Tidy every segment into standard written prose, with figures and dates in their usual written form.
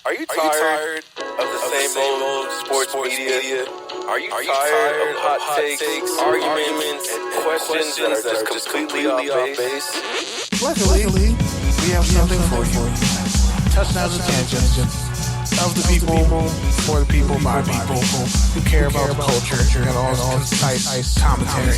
Are you tired of the same old sports media? Are you tired of hot takes, arguments, and questions that are just completely off base? Luckily, we have something for you. Touchdowns and tangents. Of the people, for the people, by people, who care about the culture and all concise commentary.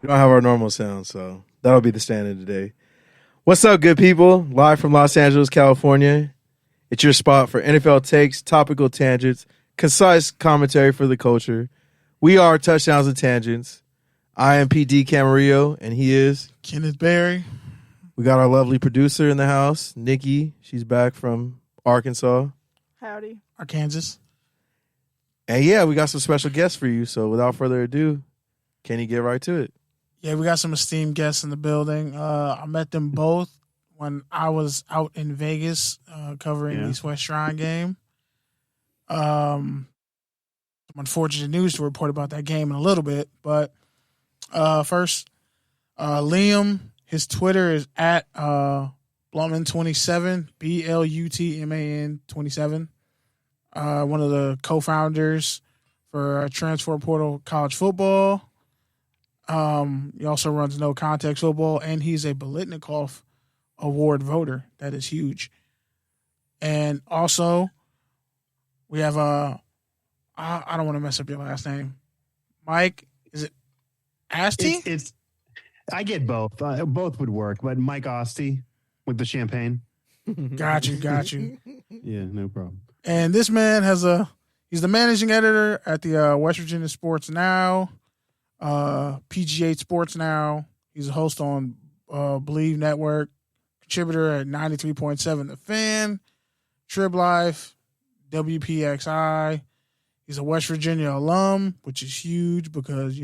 We don't have our normal sound, so that'll be the standard today. What's up, good people? Live from Los Angeles, California. It's your spot for NFL takes, topical tangents, concise commentary for the culture. We are Touchdowns and Tangents. I am PD Camarillo, and he is Kenneth Berry. We got our lovely producer in the house, Nikki. She's back from Arkansas. Howdy. Arkansas. And yeah, we got some special guests for you. So without further ado, can you get right to it? Yeah, we got some esteemed guests in the building. I met them both when I was out in Vegas covering the East-West Shrine game. Some unfortunate news to report about that game in a little bit. But first, Liam, his Twitter is at Blutman27, Blutman 27. One of the co-founders for Transfer Portal College Football. He also runs No Context Football, and he's a Belicheck Award voter. That is huge. And also, we have I don't want to mess up your last name. Mike, is it Asti? It's I get both. Both would work, but Mike Asti with the champagne. Got you. Yeah, no problem. And this man he's the managing editor at the West Virginia Sports Now, PGA Sports Now. He's a host on Believe Network, contributor at 93.7 The Fan, Trib Life, WPXI. He's a West Virginia alum, which is huge because,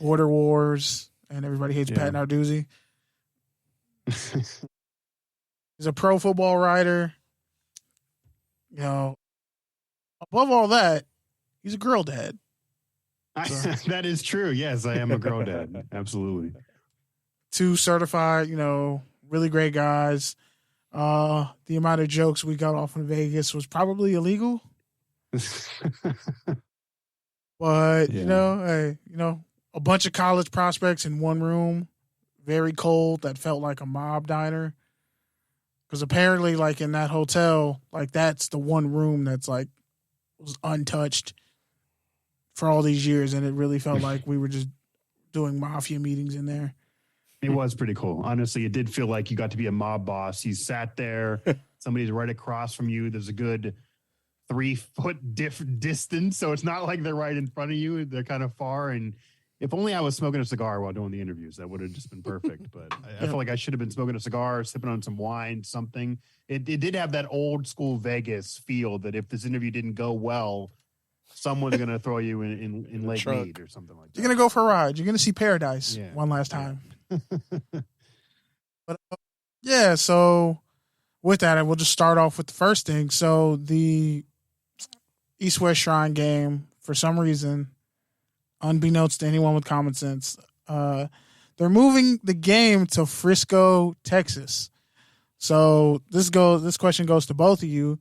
border wars and everybody hates Pat Narduzzi. He's a pro football writer. Above all that, he's a girl dad. That is true. Yes, I am a girl dad. Absolutely. 2 certified, really great guys. The amount of jokes we got off in Vegas was probably illegal. But, a bunch of college prospects in one room, very cold, that felt like a mob diner. Because apparently, in that hotel, that's the one room that's, was untouched for all these years, and it really felt like we were just doing mafia meetings in there. It was pretty cool. Honestly, it did feel like you got to be a mob boss. You sat there, somebody's right across from you. There's a good 3-foot distance, so it's not like they're right in front of you. They're kind of far, and if only I was smoking a cigar while doing the interviews, that would have just been perfect. But I feel like I should have been smoking a cigar, sipping on some wine, something. It did have that old school Vegas feel that if this interview didn't go well, someone's going to throw you in Lake Mead or something like that. You're going to go for a ride. You're going to see paradise one last time. But so with that, we'll just start off with the first thing. So the East-West Shrine game, for some reason, unbeknownst to anyone with common sense, they're moving the game to Frisco, Texas. So this question goes to both of you.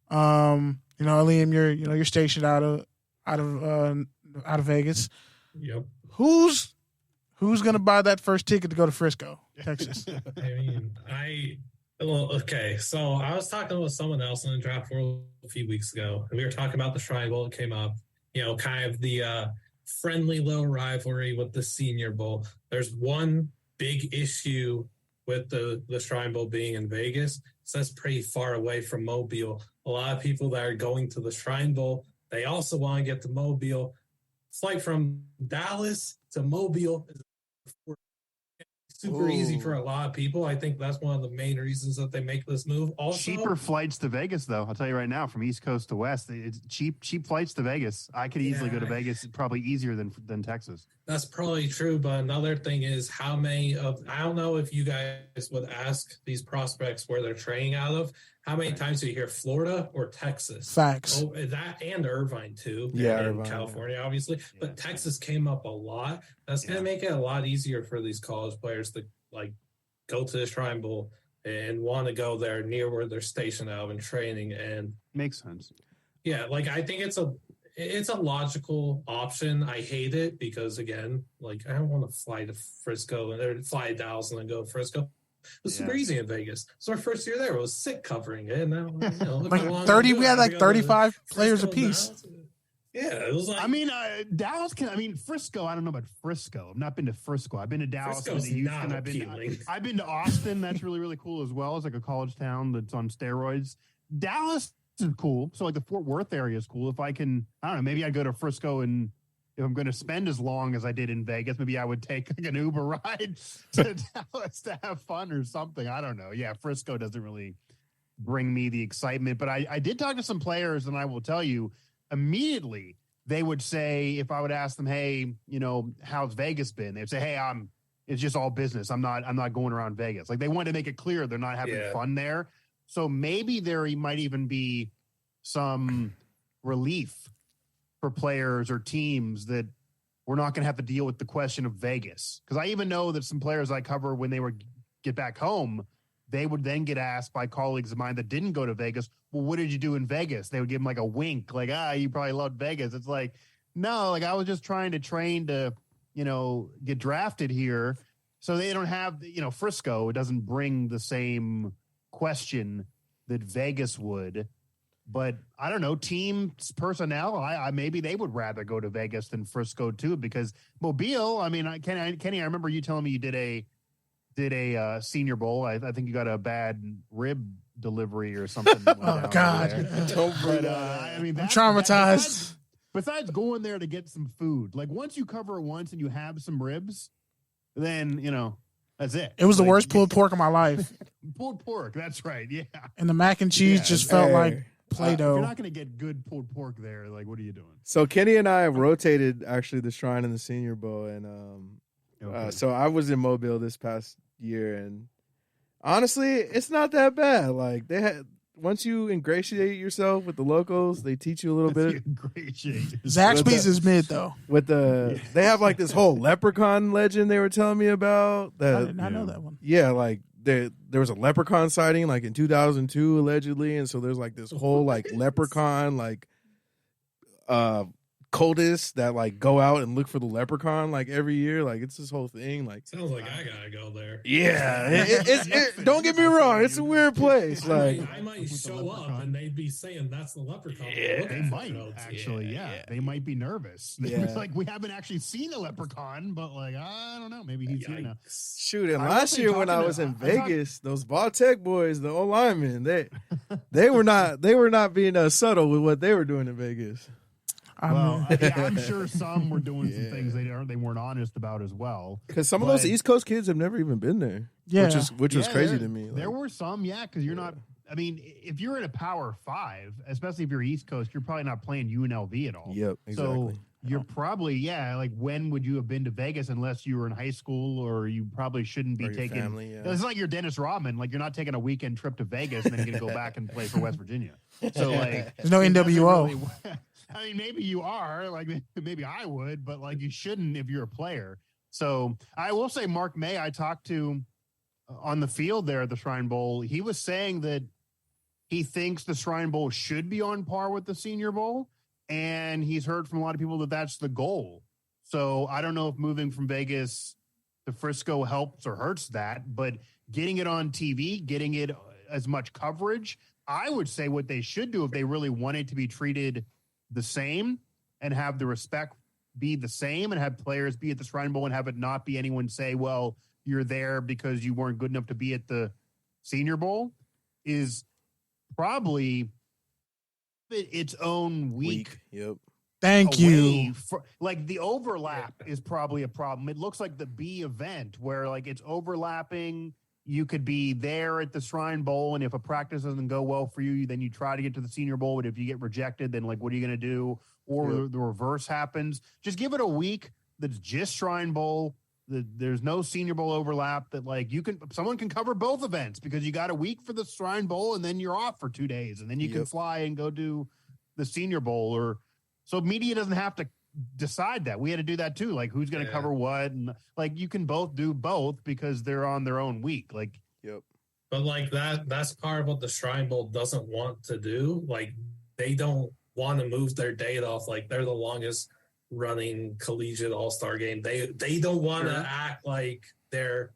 Liam, you're stationed out of Vegas. Yep. Who's gonna buy that first ticket to go to Frisco, Texas? Okay. So I was talking with someone else in the draft world a few weeks ago, and we were talking about the Shrine Bowl. It came up, kind of the friendly little rivalry with the Senior Bowl. There's one big issue with the Shrine Bowl being in Vegas. So that's pretty far away from Mobile. A lot of people that are going to the Shrine Bowl, they also want to get to Mobile. Flight from Dallas to Mobile is super easy for a lot of people. I think that's one of the main reasons that they make this move. Also, cheaper flights to Vegas, though. I'll tell you right now, from East Coast to West, it's cheap flights to Vegas. I could easily go to Vegas, probably easier than Texas. That's probably true, but another thing is I don't know if you guys would ask these prospects where they're training out of. how many times do you hear Florida or Texas? Facts. Oh, that and Irvine too. Yeah, in Irvine, California, obviously. But Texas came up a lot. That's going to make it a lot easier for these college players to like go to the Shrine Bowl and want to go there near where they're stationed out and training. And makes sense. Yeah, like I think it's a logical option. I hate it because again, like I don't want to fly to Frisco or fly to Dallas and then go to Frisco. It was super easy in Vegas. So our first year there was sick covering it. And now, like 30, we had like 35 players apiece. Yeah, it was like. I mean, Dallas Frisco. I don't know about Frisco. I've not been to Frisco. I've been to Dallas. I've been to Houston. I've been to Austin. That's really, really cool as well. It's like a college town that's on steroids. Dallas is cool. So like the Fort Worth area is cool. If I don't know, maybe I'd go to Frisco, and if I'm going to spend as long as I did in Vegas, maybe I would take like an Uber ride to Dallas to have fun or something. I don't know. Yeah, Frisco doesn't really bring me the excitement, but I did talk to some players, and I will tell you, immediately they would say, if I would ask them, hey, how's Vegas been? They'd say, hey, it's just all business. I'm not going around Vegas. Like they wanted to make it clear they're not having fun there. So maybe there might even be some relief for players or teams that we're not going to have to deal with the question of Vegas. Because I even know that some players I cover, when they get back home, they would then get asked by colleagues of mine that didn't go to Vegas, well, what did you do in Vegas? They would give them like a wink, like, you probably loved Vegas. It's like, no, like I was just trying to train to, get drafted here. So they don't have, Frisco, it doesn't bring the same question that Vegas would. But I don't know, teams personnel, I maybe they would rather go to Vegas than Frisco too, because Mobile, I mean, Kenny, I remember you telling me you did a Senior Bowl. I think you got a bad rib delivery or something. Oh God! Don't bring I'm traumatized. Besides going there to get some food, like once you cover it once and you have some ribs, then that's it. It was the worst pulled pork of my life. Pulled pork, that's right. Yeah. And the mac and cheese just felt like Play-Doh. You're not going to get good pulled pork there. Like, what are you doing? So Kenny and I rotated actually the Shrine and the Senior Bowl, and so I was in Mobile this past year, and honestly, it's not that bad. Like once you ingratiate yourself with the locals, they teach you a little bit. Zaxby's is mid though. They have like this whole leprechaun legend they were telling me about. I did not know that one. Yeah, like there was a leprechaun sighting like in 2002 allegedly, and so there's like this whole like leprechaun like cultists that like go out and look for the leprechaun like every year. Like it's this whole thing. Like sounds like I gotta go there. Yeah, don't get me wrong, it's a weird place. Like I might show up and they'd be saying that's the leprechaun. Yeah, they might actually. Yeah, they might be nervous. Like we haven't actually seen a leprechaun, but like I don't know, maybe he's here now. Shoot, and last year when I was in Vegas, those Ball Tech boys, the old linemen, they were not being subtle with what they were doing in Vegas. Well, I'm sure some were doing some things they weren't honest about as well. Because some of those East Coast kids have never even been there. Yeah, which was crazy to me. Like, there were some, because you're not. I mean, if you're in a Power 5, especially if you're East Coast, you're probably not playing UNLV at all. Yep, exactly. So you're probably like when would you have been to Vegas unless you were in high school, or you probably shouldn't be taking. Family, It's like you're Dennis Rodman, like you're not taking a weekend trip to Vegas and then you're gonna go back and play for West Virginia. So like there's no NWO. Really, I mean, maybe you are, like maybe I would, but like you shouldn't if you're a player. So I will say Mark May, I talked to on the field there at the Shrine Bowl. He was saying that he thinks the Shrine Bowl should be on par with the Senior Bowl. And he's heard from a lot of people that that's the goal. So I don't know if moving from Vegas to Frisco helps or hurts that, but getting it on TV, getting it as much coverage, I would say what they should do if they really want it to be treated the same and have the respect be the same and have players be at the Shrine Bowl and have it not be anyone say, well, you're there because you weren't good enough to be at the Senior Bowl, is probably its own week. Yep. Thank you. Like the overlap is probably a problem. It looks like the B event where like it's overlapping. You could be there at the Shrine Bowl, and if a practice doesn't go well for you, then you try to get to the Senior Bowl. But if you get rejected, then like what are you going to do? Or the reverse happens. Just give it a week that's just Shrine Bowl. there's no Senior Bowl overlap that like someone can cover both events because you got a week for the Shrine Bowl and then you're off for 2 days and then you can fly and go do the Senior Bowl so media doesn't have to decide that. We had to do that too. Like who's going to cover what and like you can both do both because they're on their own week. Like, But like that's part of what the Shrine Bowl doesn't want to do. Like they don't want to move their date off. Like they're the longest running collegiate all-star game. They don't want to act like they're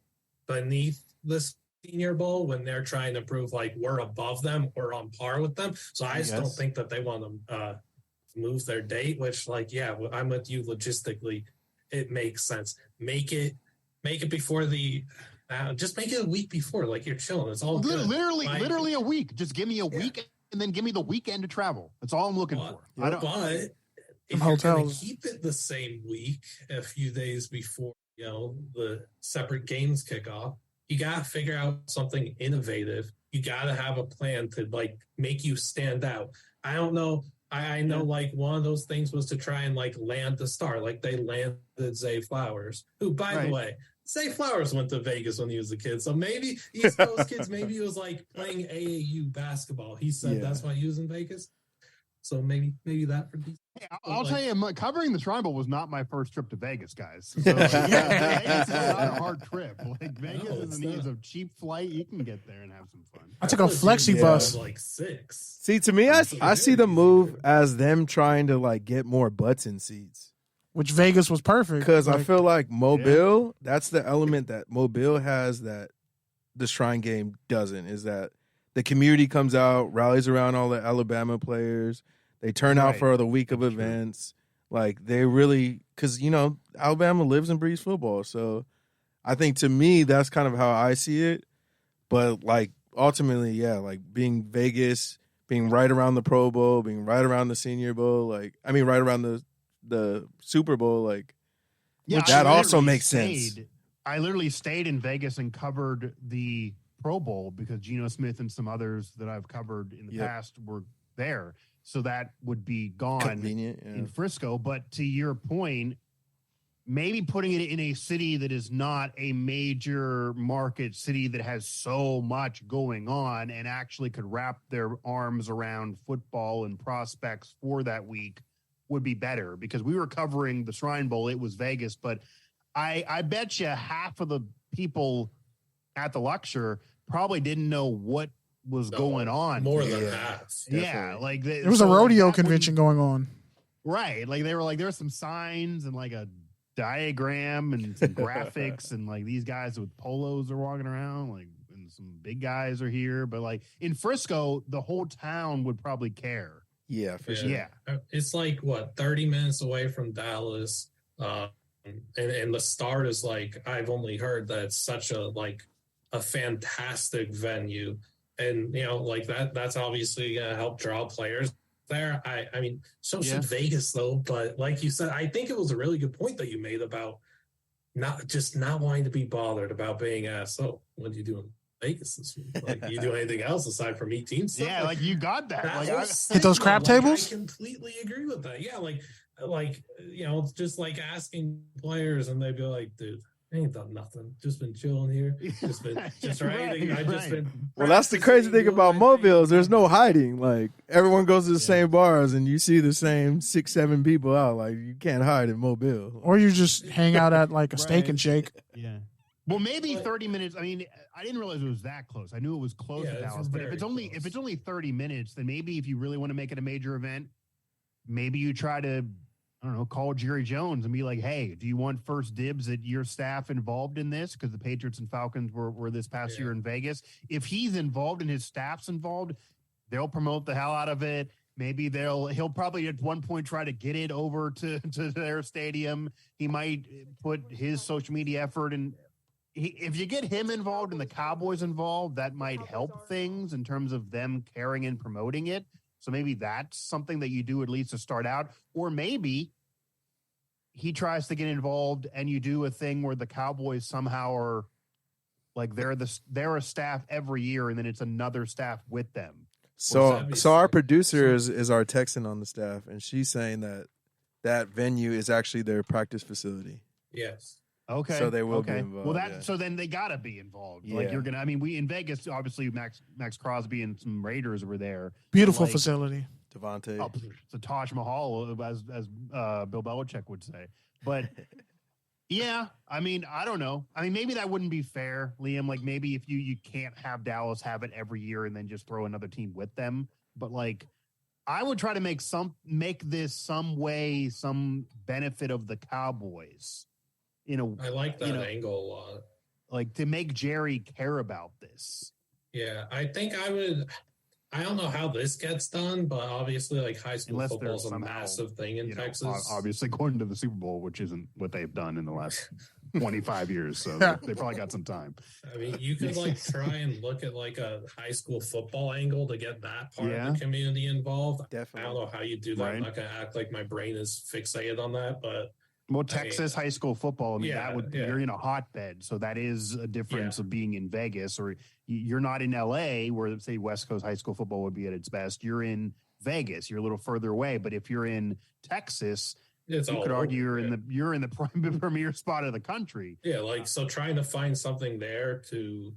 beneath the Senior Bowl when they're trying to prove like we're above them or on par with them. So I just don't think that they want to move their date, which like, I'm with you logistically. It makes sense. Make it before the just make it a week before. Like you're chilling. It's all good. Literally a week. Just give me a week and then give me the weekend to travel. That's all I'm looking for. But if you're going to keep it the same week, a few days before, the separate games kick off, you got to figure out something innovative. You got to have a plan to like make you stand out. I don't know. I know like one of those things was to try and like land the star. Like they landed Zay Flowers, who by the way, Zay Flowers went to Vegas when he was a kid. So maybe East Coast kids, maybe he was like playing AAU basketball. He said that's why he was in Vegas. So maybe that for these. Hey, I'll tell you, covering the Shrine Bowl was not my first trip to Vegas, guys. So, Vegas is not a hard trip. Like Vegas is a cheap flight. You can get there and have some fun. I took a flexi bus. Like 6. See, to me, I see the move as them trying to like get more butts in seats. Which Vegas was perfect. Because I feel like Mobile, that's the element that Mobile has that the Shrine game doesn't, is that the community comes out, rallies around all the Alabama players. They turn out for the week of events. Like, they really, because, Alabama lives and breathes football. So I think to me, that's kind of how I see it. But, like, ultimately, like being Vegas, being right around the Pro Bowl, being right around the Senior Bowl, right around the Super Bowl, like, that also makes sense. I literally stayed in Vegas and covered the Pro Bowl because Geno Smith and some others that I've covered in the past were there. So that would be gone in Frisco. But to your point, maybe putting it in a city that is not a major market city that has so much going on and actually could wrap their arms around football and prospects for that week would be better, because we were covering the Shrine Bowl. It was Vegas, but I bet you half of the people at the Luxor probably didn't know what was going on. More than half. Yeah. Like there was a rodeo convention going on. Right. Like they were like, there were some signs and like a diagram and some graphics and like these guys with polos are walking around, like, and some big guys are here. But like in Frisco, the whole town would probably care. Yeah, for sure. Yeah. It's like 30 minutes away from Dallas. And the start is like, I've only heard that it's such a fantastic venue. And, like that's obviously going to help draw players there. I mean, so should Vegas though. But like you said, I think it was a really good point that you made about not wanting to be bothered about being asked, so what do you do in Vegas this week? Like, you do anything else aside from eat team stuff? Yeah, like you got that. Hit those crap tables? I completely agree with that. Yeah, just like asking players and they'd be like, dude, I ain't done nothing. Just been chilling here. Just been Well, that's the crazy thing about Mobile is there's no hiding. Like, everyone goes to the same bars and you see the same 6-7 people out. Like, you can't hide in Mobile. Or you just hang out at like a steak and shake. Yeah. Well, maybe 30 minutes. I mean, I didn't realize it was that close. I knew it was close to Dallas, but if it's only 30 minutes, then maybe if you really want to make it a major event, maybe you try to, I don't know, call Jerry Jones and be like, hey, do you want first dibs at your staff involved in this? Because the Patriots and Falcons were this past year in Vegas. If he's involved and his staff's involved, they'll promote the hell out of it. Maybe he'll probably at one point try to get it over to their stadium. He might put his social media effort in. If you get him involved and the Cowboys involved, that might help things in terms of them caring and promoting it. So maybe that's something that you do at least to start out. Or maybe he tries to get involved and you do a thing where the Cowboys somehow are like they're a staff every year and then it's another staff with them. So our producer is our Texan on the staff, and she's saying that venue is actually their practice facility. Yes. Okay. So they will be involved. Well, so then they gotta be involved. Like you're gonna. I mean, we in Vegas, obviously Max Crosby and some Raiders were there. Beautiful facility. Devontae. Oh, it's a Taj Mahal, as Bill Belichick would say. But yeah, I mean, I don't know. I mean, maybe that wouldn't be fair, Liam. Like maybe if you can't have Dallas have it every year and then just throw another team with them. But like, I would try to make this some way, some benefit of the Cowboys. I like that angle a lot. Like to make Jerry care about this. Yeah, I think I would. I don't know how this gets done, but obviously, like high school football is a massive thing in Texas. Obviously, according to the Super Bowl, which isn't what they've done in the last 25 years, so they probably got some time. I mean, you could like try and look at like a high school football angle to get that part of the community involved. Definitely. I don't know how you do that. Right. I'm not going to act like my brain is fixated on that, but. Well, Texas high school football, I mean, you're in a hotbed. So that is a difference of being in Vegas, or you're not in LA where, say, West Coast high school football would be at its best. You're in Vegas. You're a little further away. But if you're in Texas, you could argue you're in the premier spot of the country. Yeah, like so trying to find something there to,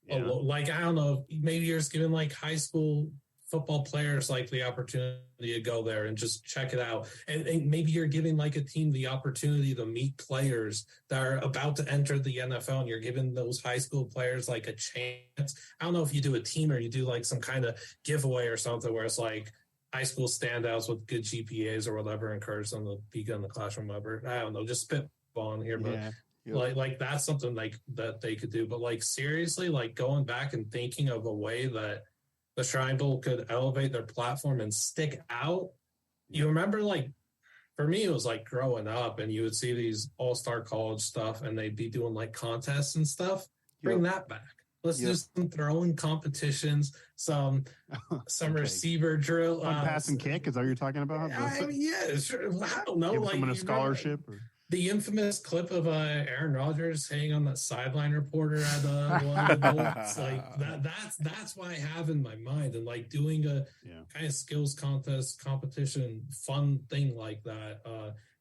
like, I don't know, maybe you're just giving like high school football players like the opportunity to go there and just check it out. And maybe you're giving like a team the opportunity to meet players that are about to enter the NFL, and you're giving those high school players like a chance. I don't know if you do a team or you do like some kind of giveaway or something where it's like high school standouts with good GPAs or whatever, encourage them to be good in the classroom, whatever. I don't know, just spitballing here, but like that's something like that they could do. But like seriously, like going back and thinking of a way that the Shrine Bowl could elevate their platform and stick out. You remember, like, for me, it was like growing up and you would see these all-star college stuff and they'd be doing like contests and stuff. Bring that back. Let's do some throwing competitions, some receiver drill. Pass and kick, is that what you're talking about? I mean, yeah, sure. I don't know. Give like someone a scholarship? The infamous clip of Aaron Rodgers hanging on that sideline reporter at one of the bowls, like that's why I have in my mind, and like doing a kind of skills contest, competition, fun thing like that.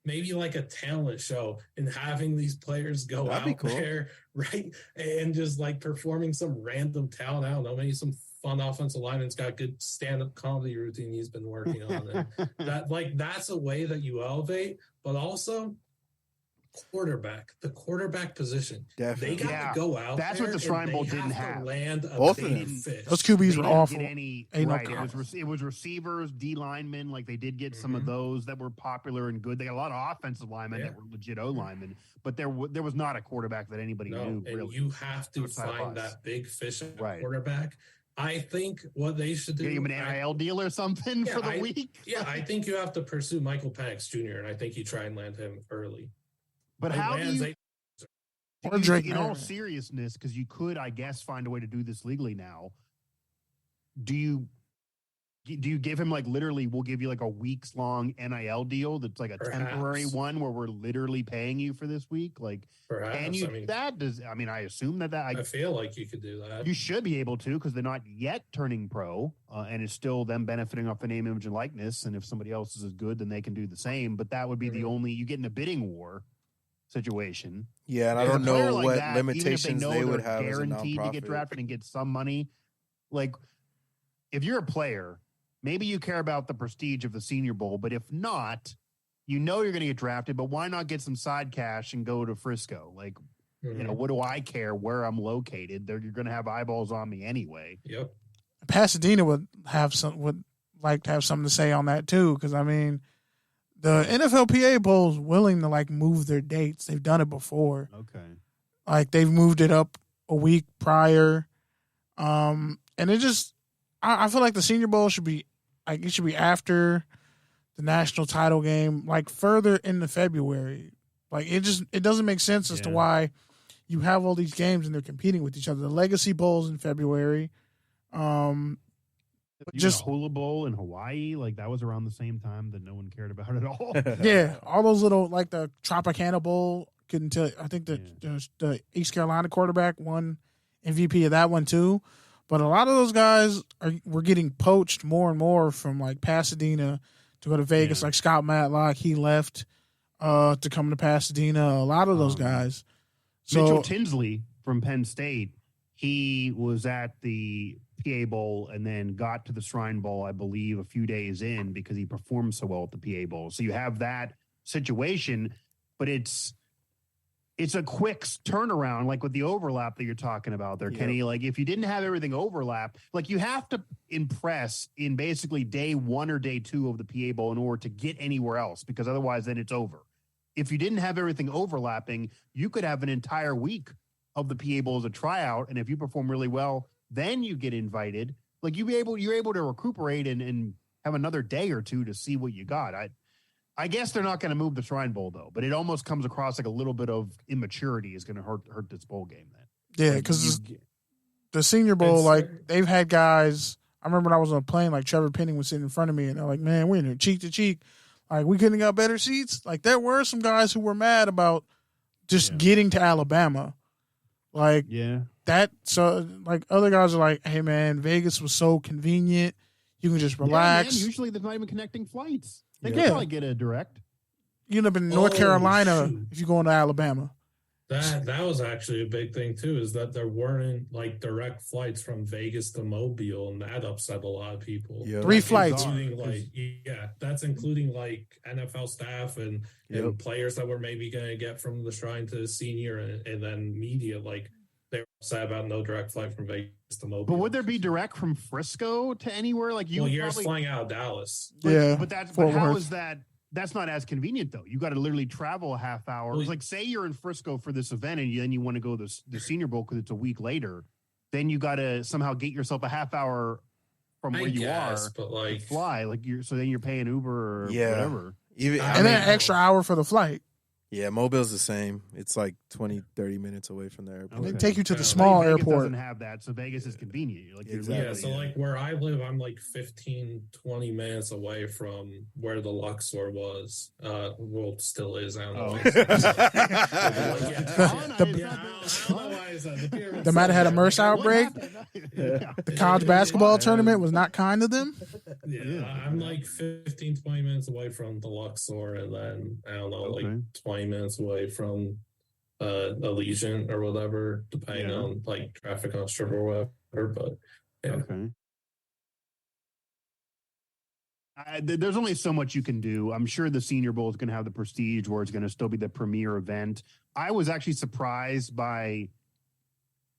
Maybe like a talent show and having these players go out there, right, and just like performing some random talent. I don't know, maybe some fun offensive lineman's got good stand-up comedy routine he's been working on, and that's a way that you elevate, but also. The quarterback position. Definitely. They got to go out. That's what the Shrine Bowl didn't have. Land both of them. Fish. Those QBs were awful. It was receivers, D linemen. Like they did get some of those that were popular and good. They got a lot of offensive linemen that were legit O linemen, but there was not a quarterback that anybody knew. And really, you have to find that big fish at quarterback. I think what they should do. Give him an NIL deal or something for the week. Yeah, I think you have to pursue Michael Penix Jr. and I think you try and land him early. But how do you, in all seriousness, because you could, I guess, find a way to do this legally now, do you give him like literally, we'll give you like a week's long NIL deal that's like a temporary one where we're literally paying you for this week? Like, can you do that? I assume that I feel like you could do that. You should be able to, because they're not yet turning pro, and it's still them benefiting off the name, image, and likeness. And if somebody else is as good, then they can do the same. But that would be the only, you get in a bidding war situation. Yeah, and I don't know like what that, limitations they would have guaranteed to get drafted and get some money. Like, if you're a player, maybe you care about the prestige of the Senior Bowl, but if not, you know you're going to get drafted, but why not get some side cash and go to Frisco? Like, you know, what do I care where I'm located? You're going to have eyeballs on me anyway. Yep. Pasadena would like to have something to say on that too, because I mean, the NFLPA Bowl's willing to like move their dates. They've done it before. Okay. Like they've moved it up a week prior. And it just, I feel like the Senior Bowl should be, like it should be after the national title game, like further into February. Like it doesn't make sense as to why you have all these games and they're competing with each other. The Legacy Bowl's in February. Just Hula Bowl in Hawaii, like that was around the same time that no one cared about at all. Yeah, all those little, like the Tropicana Bowl. Couldn't tell. I think the East Carolina quarterback won MVP of that one too. But a lot of those guys were getting poached more and more from like Pasadena to go to Vegas. Like Scott Matlock, he left to come to Pasadena. A lot of those guys. So Mitchell Tinsley from Penn State, he was at the PA Bowl and then got to the Shrine Bowl, I believe, a few days in because he performed so well at the PA Bowl. So you have that situation, but it's a quick turnaround, like with the overlap that you're talking about there, Kenny. Like if you didn't have everything overlap, like you have to impress in basically day 1 or day 2 of the PA Bowl in order to get anywhere else, because otherwise then it's over. If you didn't have everything overlapping, you could have an entire week of the PA Bowl as a tryout, and if you perform really well, then you get invited. Like you're able to recuperate and have another day or two to see what you got. I guess they're not going to move the Shrine Bowl though, but it almost comes across like a little bit of immaturity is going to hurt this bowl game then. yeah, because the Senior Bowl, like they've had guys. I remember when I was on a plane, like Trevor Penning was sitting in front of me, and they're like, "Man, we're in here cheek to cheek. Like we couldn't have got better seats." Like there were some guys who were mad about just getting to Alabama, like that. So like other guys are like, "Hey man, Vegas was so convenient. You can just relax." Yeah, man, usually there's not even connecting flights. They can probably get a direct. You'd have been in North Carolina if you're going to Alabama. That was actually a big thing too, is that there weren't like direct flights from Vegas to Mobile, and that upset a lot of people. Yep. 3 flights. That's including like NFL staff and players that were maybe going to get from the Shrine to the Senior, and then media. Like they were upset about no direct flight from Vegas to Mobile. But would there be direct from Frisco to anywhere? Like you're just flying out of Dallas. But how is that? That's not as convenient though. You got to literally travel a half hour. Well, like say you're in Frisco for this event and then you want to go to the Senior Bowl because it's a week later. Then you got to somehow get yourself a half hour from where you are, but like fly. Like so then you're paying Uber or whatever. And then an extra hour for the flight. Yeah, Mobile's the same. It's like 20, 30 minutes away from the airport. They take you to the small Vegas airport. doesn't have that, so Vegas is convenient. Like Yeah, so like where I live, I'm like 15, 20 minutes away from where the Luxor was. Well, still is. I don't know. They might have had a MERS outbreak. The college basketball tournament was not kind to them. Yeah, I'm like 15, 20 minutes away from the Luxor, and then I don't know, like 20 minutes away from Allegiant or whatever, depending on like traffic on strip or whatever. But there's only so much you can do. I'm sure the Senior Bowl is going to have the prestige where it's going to still be the premier event. I was actually surprised by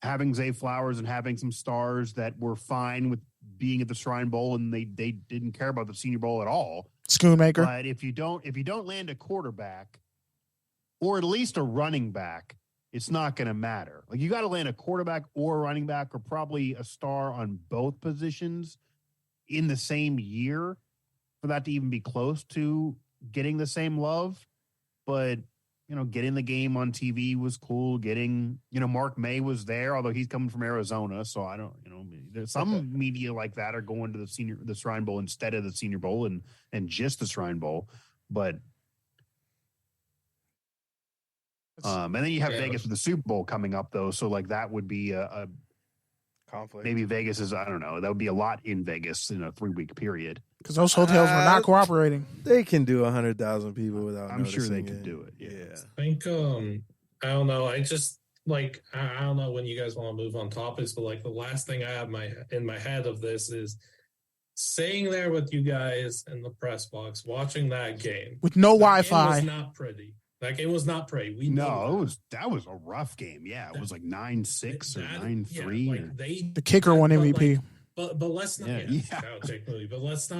having Zay Flowers and having some stars that were fine with being at the Shrine Bowl, and they didn't care about the Senior Bowl at all. Schoonmaker. But if you don't land a quarterback or at least a running back, it's not going to matter. Like you got to land a quarterback or a running back or probably a star on both positions in the same year for that to even be close to getting the same love. But getting the game on TV was cool. Mark May was there, although he's coming from Arizona. So I don't, there's some media like that are going to the Shrine Bowl instead of the Senior Bowl and just the Shrine Bowl. But, and then you have Vegas with the Super Bowl coming up though. So like that would be a conflict. Maybe Vegas is, I don't know. That would be a lot in Vegas in a 3-week period. Because those hotels were not cooperating. They can do 100,000 people without. I'm sure they could do it. Yeah. I think I don't know. I just like I don't know when you guys want to move on topics, but like the last thing I have in my head of this is sitting there with you guys in the press box watching that game with no Wi-Fi. It was not pretty. That game was not pretty. That was a rough game. Yeah, it was like 9-6 or 9-3. Yeah, like the kicker won MVP. But let's not but let's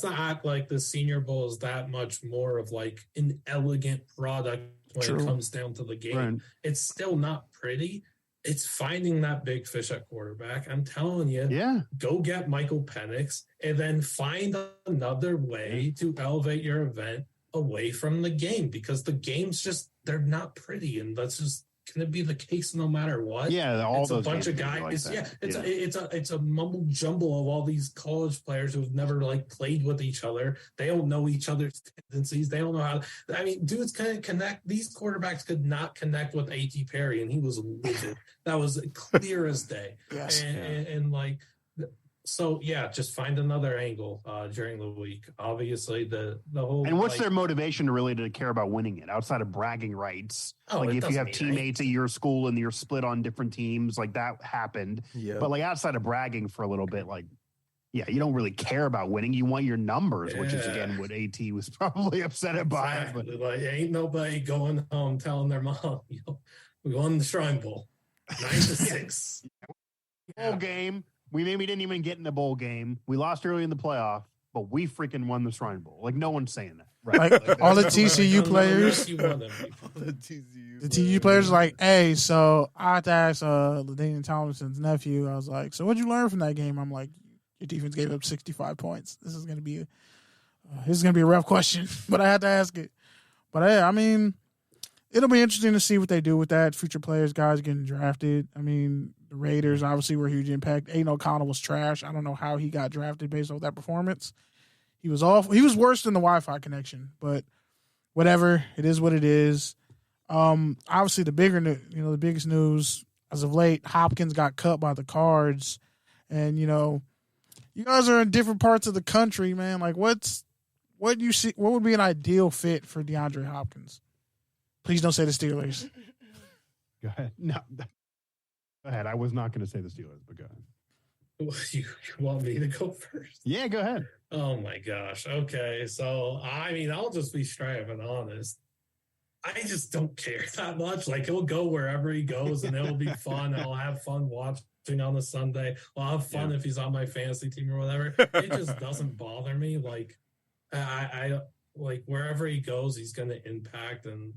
not act like the Senior Bowl is that much more of like an elegant product when it comes down to the game. Right. It's still not pretty. It's finding that big fish at quarterback. I'm telling you, go get Michael Penix and then find another way to elevate your event away from the game, because the games they're not pretty, and that's just going to be the case no matter what. Yeah, it's a bunch of guys. Like it's a mumble jumble of all these college players who've never like played with each other. They don't know each other's tendencies. They don't know how. I mean, dudes can't connect. These quarterbacks could not connect with A.T. Perry, and he was livid. That was clear as day. Yes. And like So yeah, just find another angle during the week. Obviously, the whole And what's their motivation really to care about winning it outside of bragging rights? Oh, like it if you doesn't have mean teammates at your school and you're split on different teams, like that happened. Yeah. But like outside of bragging for a little bit, like, yeah, you don't really care about winning. You want your numbers, which is again what AT was probably upset about. Exactly. Like ain't nobody going home telling their mom, we won the Shrine Bowl 9-6. Bowl game. We maybe didn't even get in the bowl game. We lost early in the playoff, but we freaking won the Shrine Bowl. Like no one's saying that. Right. Like all the TCU players. The TCU players like, hey, so I had to ask LaDainian Tomlinson's nephew. I was like, so what'd you learn from that game? I'm like, your defense gave up 65 points. This is gonna be a rough question, but I had to ask it. But hey, I mean, it'll be interesting to see what they do with that. Future players, guys getting drafted. I mean, the Raiders obviously were a huge impact. Aiden O'Connell was trash. I don't know how he got drafted based on that performance. He was awful. He was worse than the Wi-Fi connection, but whatever. It is what it is. Obviously, the biggest news as of late, Hopkins got cut by the Cards, and you guys are in different parts of the country, man. Like, what you see? What would be an ideal fit for DeAndre Hopkins? Please don't say the Steelers. Go ahead. No. Go ahead. I was not going to say the Steelers, but go ahead. You want me to go first? Yeah, go ahead. Oh my gosh. Okay. So, I mean, I'll just be straight up and honest. I just don't care that much. Like, he'll go wherever he goes and it'll be fun. I'll have fun watching on a Sunday. I'll have fun if he's on my fantasy team or whatever. It just doesn't bother me. Like, I like wherever he goes, he's going to impact and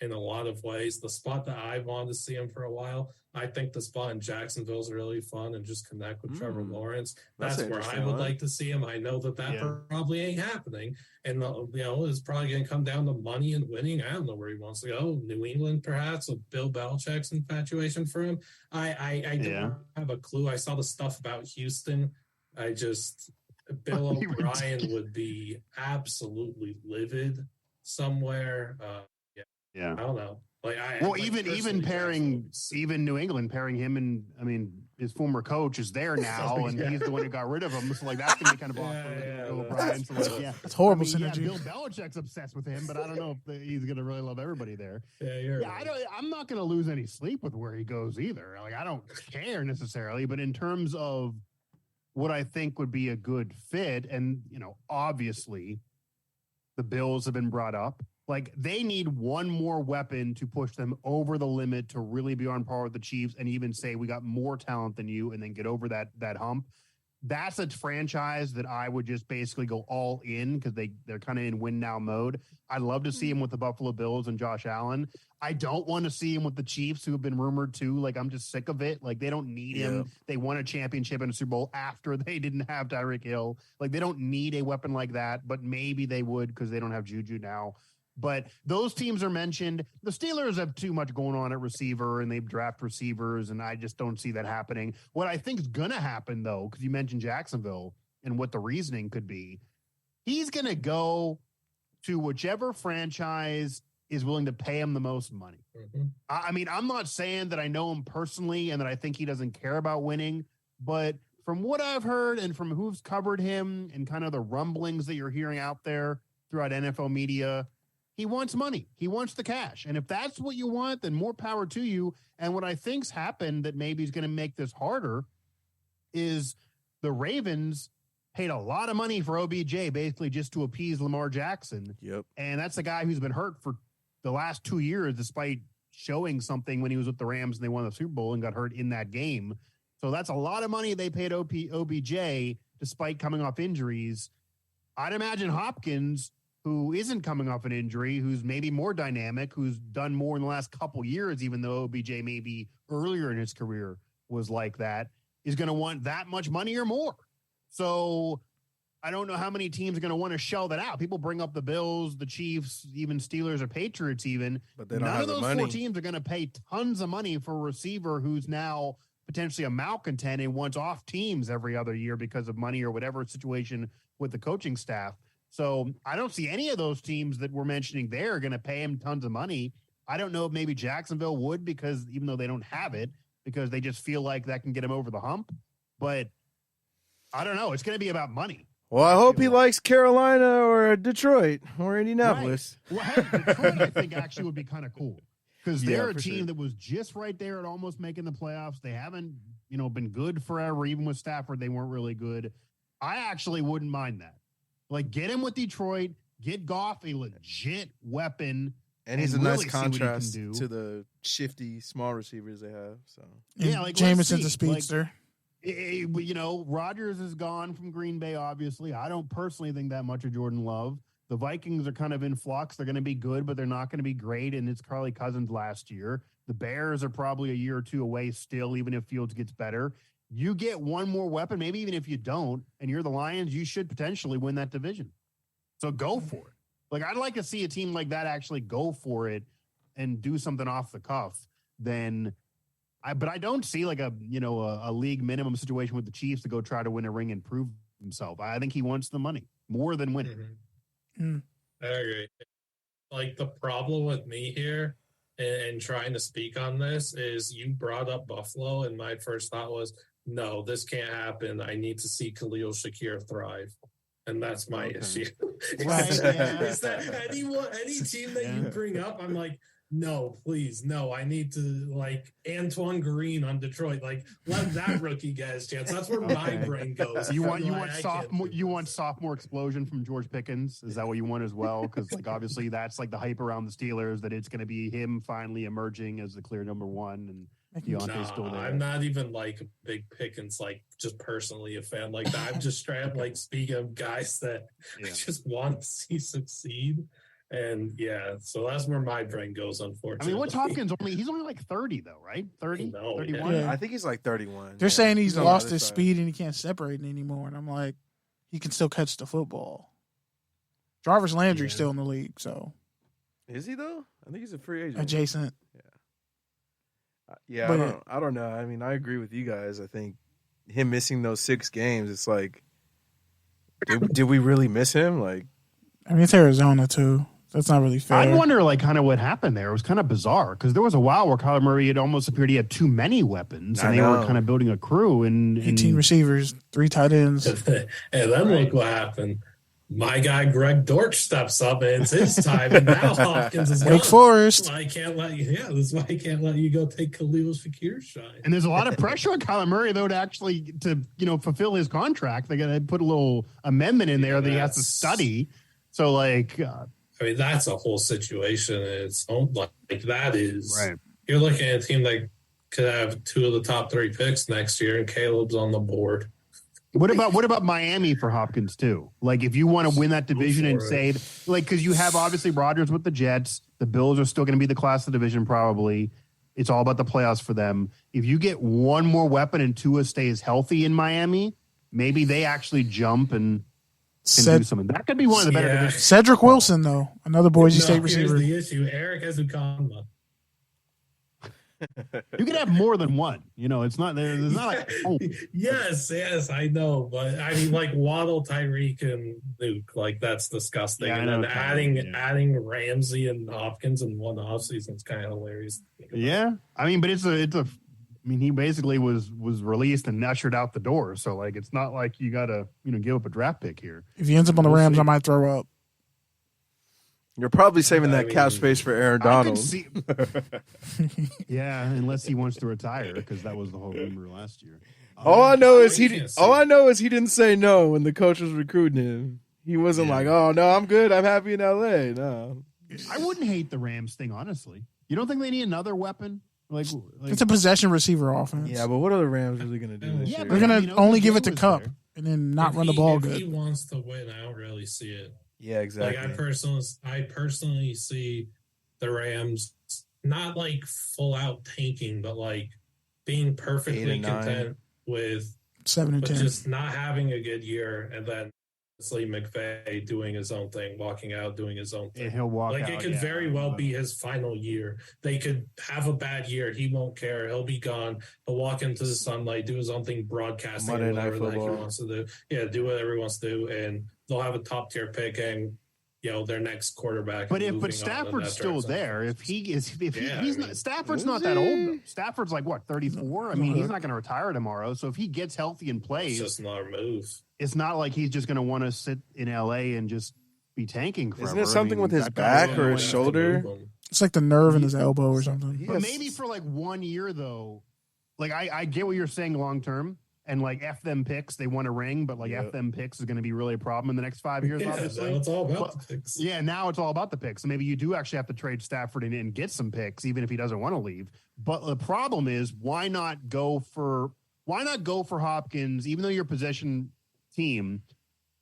in a lot of ways. The spot that I wanted to see him for a while, I think the spot in Jacksonville is really fun and just connect with Trevor Lawrence. That's where I would like to see him. I know that probably ain't happening. And, it's probably going to come down to money and winning. I don't know where he wants to go. New England, perhaps, with Bill Belichick's infatuation for him. I don't have a clue. I saw the stuff about Houston. Bill O'Brien would be absolutely livid somewhere. Yeah, I don't know. Even pairing New England, pairing him and his former coach is there now, and he's the one who got rid of him. So like that's gonna be kind of Bill O'Brien. So it's horrible synergy. Bill Belichick's obsessed with him, but I don't know if he's gonna really love everybody there. I'm not gonna lose any sleep with where he goes either. Like I don't care necessarily, but in terms of what I think would be a good fit, and obviously, the Bills have been brought up. Like they need one more weapon to push them over the limit to really be on par with the Chiefs and even say we got more talent than you and then get over that hump. That's a franchise that I would just basically go all in because they're kind of in win now mode. I'd love to see him with the Buffalo Bills and Josh Allen. I don't want to see him with the Chiefs, who have been rumored too. Like I'm just sick of it. Like they don't need him. They won a championship and a Super Bowl after they didn't have Tyreek Hill. Like they don't need a weapon like that, but maybe they would because they don't have Juju now. But those teams are mentioned. The Steelers have too much going on at receiver, and they draft receivers, and I just don't see that happening. What I think is going to happen, though, because you mentioned Jacksonville and what the reasoning could be, he's going to go to whichever franchise is willing to pay him the most money. Mm-hmm. I mean, I'm not saying that I know him personally and that I think he doesn't care about winning, but from what I've heard and from who's covered him and kind of the rumblings that you're hearing out there throughout NFL media, he wants money. He wants the cash. And if that's what you want, then more power to you. And what I think's happened that maybe is going to make this harder is the Ravens paid a lot of money for OBJ basically just to appease Lamar Jackson. Yep. And that's a guy who's been hurt for the last 2 years despite showing something when he was with the Rams and they won the Super Bowl and got hurt in that game. So that's a lot of money they paid OBJ despite coming off injuries. I'd imagine Hopkins, who isn't coming off an injury, who's maybe more dynamic, who's done more in the last couple years, even though OBJ maybe earlier in his career was like that, is going to want that much money or more. So I don't know how many teams are going to want to shell that out. People bring up the Bills, the Chiefs, even Steelers or Patriots even. But none of those four teams are going to pay tons of money for a receiver who's now potentially a malcontent and wants off teams every other year because of money or whatever situation with the coaching staff. So I don't see any of those teams that we're mentioning there are going to pay him tons of money. I don't know if maybe Jacksonville would, because even though they don't have it, because they just feel like that can get him over the hump. But I don't know. It's going to be about money. Well, I hope he likes Carolina or Detroit or Indianapolis. Right. Well, hey, Detroit, I think, actually would be kind of cool because they're a for team sure. that was just right there at almost making the playoffs. They haven't, been good forever. Even with Stafford, they weren't really good. I actually wouldn't mind that. Like, get him with Detroit, get Goff a legit weapon. And he's a really nice see what he can contrast do. to the shifty small receivers they have. So Yeah, like, let's Jameson's see. a speedster. Rodgers is gone from Green Bay, obviously. I don't personally think that much of Jordan Love. The Vikings are kind of in flux. They're going to be good, but they're not going to be great, and it's Carly Cousins last year. The Bears are probably a year or two away still, even if Fields gets better. You get one more weapon, maybe even if you don't, and you're the Lions, you should potentially win that division. So go for it. Like, I'd like to see a team like that actually go for it and do something off the cuff but I don't see like a league minimum situation with the Chiefs to go try to win a ring and prove himself. I think he wants the money more than winning. I agree. Like, the problem with me here and trying to speak on this is you brought up Buffalo, and my first thought was, no, this can't happen. I need to see Khalil Shakir thrive. And that's my issue. Right. Is that any team that you bring up, I'm like, no, please, no. I need to, like, Antoine Green on Detroit. Like, let that rookie get his chance. That's where my brain goes. You want sophomore explosion from George Pickens? Is that what you want as well? Because, like, obviously that's like the hype around the Steelers that it's going to be him finally emerging as the clear number one, and Deontay's still there. I'm not even like a big Pickens, like, just personally a fan like that. I'm just straight up like, speaking of guys that I just want to see succeed. And yeah, so that's where my brain goes, unfortunately. I mean, what's Hopkins he's only like 30 though, right? 30, No, 31. Yeah. I think he's like 31. They're saying he's on the lost other his side. speed and he can't separate anymore. And I'm like, he can still catch the football. Jarvis Landry's still in the league, so Is he though? I think he's a free agent. adjacent. Yeah, But I don't know. I mean, I agree with you guys. I think him missing those 6 games, it's like, did we really miss him? Like, I mean, it's Arizona too. That's not really fair. I wonder, like, kind of what happened there. It was kind of bizarre because there was a while where Kyler Murray had almost appeared he had too many weapons, and they were kind of building a crew. And 18 receivers, 3 tight ends. And then look what happened. My guy Greg Dortch steps up, and it's his time, and now Hopkins is Wake gone. Forest. That's why I can't let you. Yeah, that's why I can't let you go take Khalil Shakir's shine. And there's a lot of pressure on Kyler Murray though to fulfill his contract. They got to put a little amendment in there that he has to study. So like. I mean, that's a whole situation in its own. Like that is Right. You're looking at a team that could have 2 of the top 3 picks next year, and Caleb's on the board. What about Miami for Hopkins too? Like, if you want to win that division and say, like, because you have obviously Rodgers with the Jets, the Bills are still going to be the class of the division probably. It's all about the playoffs for them. If you get one more weapon and Tua stays healthy in Miami, maybe they actually jump and do something. That could be one of the better divisions. Cedric Wilson, though, another Boise State receiver. Here's the issue. Eric has Ukama. You can have more than one. It's not there's not like Yes, I know, but I mean, like Waddle, Tyreek, and Luke, like that's disgusting. Yeah, and then adding Ramsey and Hopkins in one offseason is kind of hilarious. Yeah, I mean, but it's a. I mean, he basically was released and ushered out the door. So like, it's not like you gotta give up a draft pick here. If he ends up on the Rams, I might throw up. you're probably saving that cap space for Aaron Donald. Yeah, unless he wants to retire, because that was the whole rumor last year. All I know is he didn't say no when the coach was recruiting him. He wasn't like, "Oh no, I'm good. I'm happy in LA." No, I wouldn't hate the Rams thing, honestly. You don't think they need another weapon? Like It's a possession receiver offense. yeah, but what are the Rams really going to do this Yeah, year? They're going to only give it to was Cup there. and then not run the ball If good. he wants to win, I don't really see it. Yeah, exactly. Like I personally see the Rams not like full out tanking, but like being perfectly content with 7 and 10. just not having a good year, and then Lee McVay doing his own thing, walking out, doing his own thing. And he'll walk Like out, it could very well be his final year. They could have a bad year. He won't care. He'll be gone. He'll walk into the sunlight, do his own thing, broadcasting Monday or Night whatever that he Football. wants to do. Yeah, do whatever he wants to do, and they'll have a top tier pick. And their next quarterback. But Stafford's still there. He's not, Stafford's not that old though. Stafford's like what, 34? I mean, he's not going to retire tomorrow. So if he gets healthy and plays, it's just another move. It's not like he's just going to want to sit in LA and just be tanking forever. Isn't it something with his back or his shoulder? It's like the nerve in his elbow or something. But maybe for like 1 year though. Like I get what you're saying long term. And like F them picks, they want a ring, but like F them picks is going to be really a problem in the next 5 years. Obviously, now it's all about the picks. Yeah, now it's all about the picks. So maybe you do actually have to trade Stafford and get some picks, even if he doesn't want to leave. But the problem is, why not go for Hopkins, even though you're a possession team?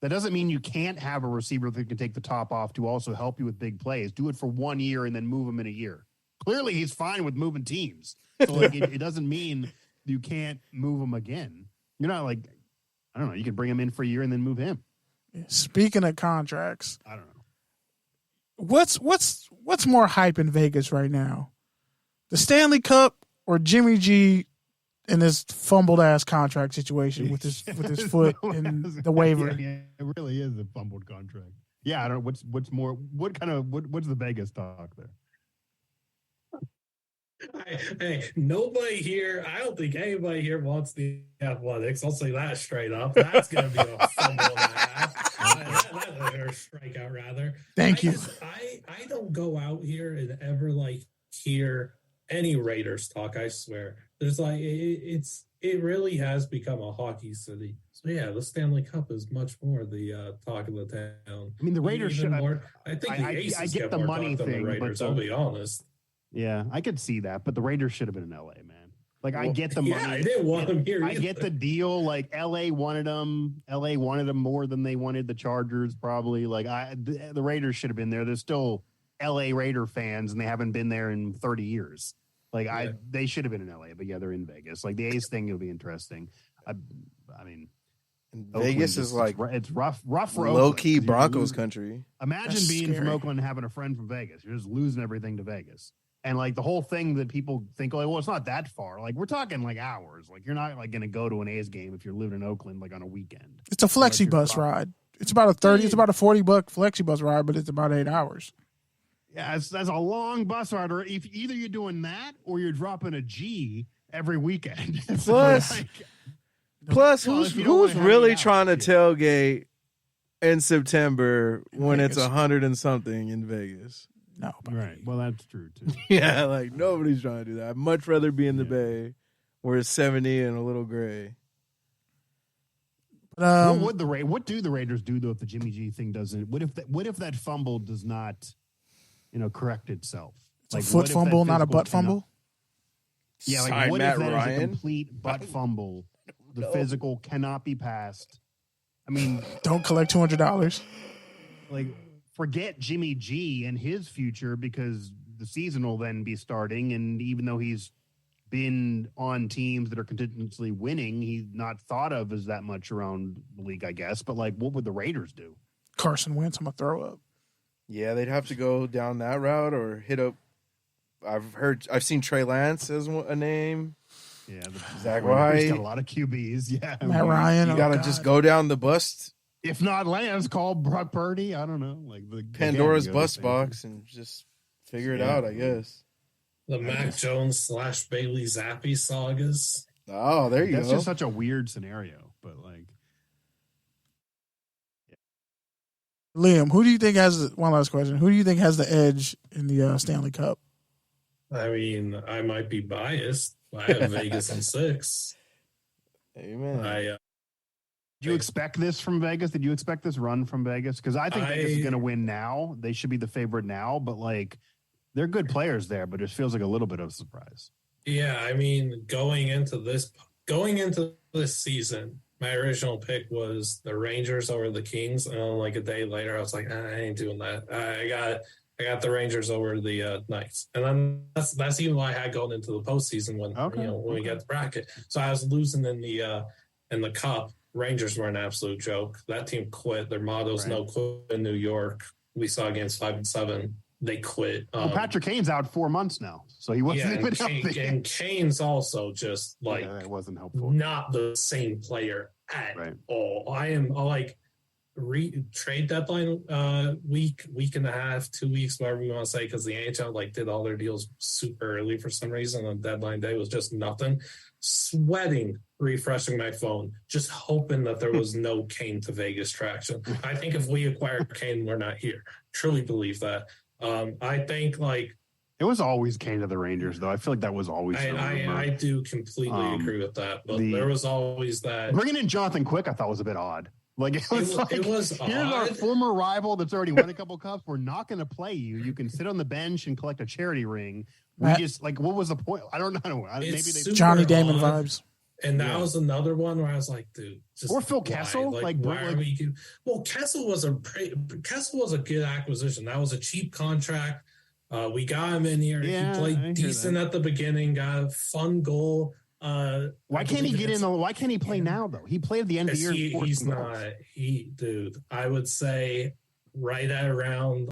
That doesn't mean you can't have a receiver that can take the top off to also help you with big plays. Do it for 1 year and then move him in a year. Clearly, he's fine with moving teams. So like it doesn't mean you can't move him again. You're not like, I don't know, you could bring him in for a year and then move him. Speaking of contracts, I don't know. What's more hype in Vegas right now? The Stanley Cup or Jimmy G in this fumbled ass contract situation with his foot in the waiver? Yeah, it really is a fumbled contract. Yeah, I don't know what's what's the Vegas talk there? Hey, nobody here, I don't think anybody here wants the Athletics. I'll say that straight up. That's going to be a fumble and a half. Or strikeout, rather. Thank you. I don't go out here and ever like hear any Raiders talk, I swear. There's like, it really has become a hockey city. So yeah, the Stanley Cup is much more the talk of the town. I mean, the Raiders should have more. I think the Aces I get the more money talk thing, than the Raiders, I'll be honest. Yeah, I could see that, but the Raiders should have been in LA, man. Like, I get the money. Yeah, I didn't want them here. I get the deal. Like, LA wanted them. LA wanted them more than they wanted the Chargers, probably. Like, the Raiders should have been there. There's still LA Raider fans, and they haven't been there in 30 years. Like, they should have been in LA, but yeah, they're in Vegas. Like, the Ace thing will be interesting. I mean, Vegas is like it's rough for low key Broncos country. Imagine being from Oakland and having a friend from Vegas. You're just losing everything to Vegas. And like the whole thing that people think, like, well, it's not that far. Like, we're talking like hours. Like, you're not like going to go to an A's game if you're living in Oakland, like on a weekend. It's a flexi bus ride. It's about it's about a $40 flexi bus ride, but it's about 8 hours. Yeah, that's a long bus ride. Or if either you're doing that or you're dropping a G every weekend. Plus, who's really trying to tailgate in September when it's 100 and something in Vegas? No, right. Well, that's true too. Yeah, like nobody's trying to do that. I'd much rather be in the Bay where it's 70 and a little gray. What do the Raiders do though if the Jimmy G thing doesn't? What if that fumble does not, correct itself? It's like a foot fumble, not a butt fumble. Yeah, like what if that is a complete butt fumble? The physical cannot be passed. I mean, don't collect $200. Like, forget Jimmy G and his future because the season will then be starting. And even though he's been on teams that are continuously winning, he's not thought of as that much around the league, I guess. But like, what would the Raiders do? Carson Wentz, I'm gonna throw up. Yeah, they'd have to go down that route or hit up. I've seen Trey Lance as a name. Yeah, Zach White. He's got a lot of QBs. Yeah, Matt Ryan. You got to just go down the bust. If not Lance, call Brock Purdy. I don't know, like the Pandora's bust box, and just figure it out. I guess the Mac Jones / Bailey Zappi sagas. Oh, there you go. That's just such a weird scenario, but like, Liam, who do you think has one last question? Who do you think has the edge in the Stanley Cup? I mean, I might be biased. I have Vegas in 6. Amen. Did you expect this from Vegas? Did you expect this run from Vegas? Because I think Vegas is going to win now. They should be the favorite now, but like they're good players there, but it feels like a little bit of a surprise. Yeah, I mean, going into this season, my original pick was the Rangers over the Kings, and then like a day later, I was like, I ain't doing that. I got the Rangers over the Knights, and then that's even why I had going into the postseason when we got the bracket. So I was losing in the Cup. Rangers were an absolute joke. That team quit. Their motto's no quit in New York. We saw against 5 and 7. They quit. Well, Patrick Kane's out 4 months now, so he wasn't even healthy. And Kane's also just like it wasn't helpful. Not the same player at all. I am like trade deadline week and a half, 2 weeks, whatever we want to say, because the NHL like did all their deals super early for some reason. On deadline day was just nothing. Sweating, refreshing my phone, just hoping that there was no Kane to Vegas traction. I think if we acquired Kane, we're not here. Truly believe that. I think like it was always Kane to the Rangers, though. I feel like that was always. I do completely agree with that, but there was always that. Bringing in Jonathan Quick, I thought was a bit odd. Like it was here's odd. Our former rival that's already won a couple cups. We're not going to play you. You can sit on the bench and collect a charity ring. We just like, what was the point? I don't know. Maybe they Johnny Damon vibes. And that was another one where I was like, dude, just or Phil Kessel. Why are we? Well, Kessel was a good acquisition. That was a cheap contract. We got him in here. Yeah, he played decent at the beginning. Got a fun goal. Why can't he get in? Why can't he play now though? He played at the end of the year. He's not. Dude. I would say right at around.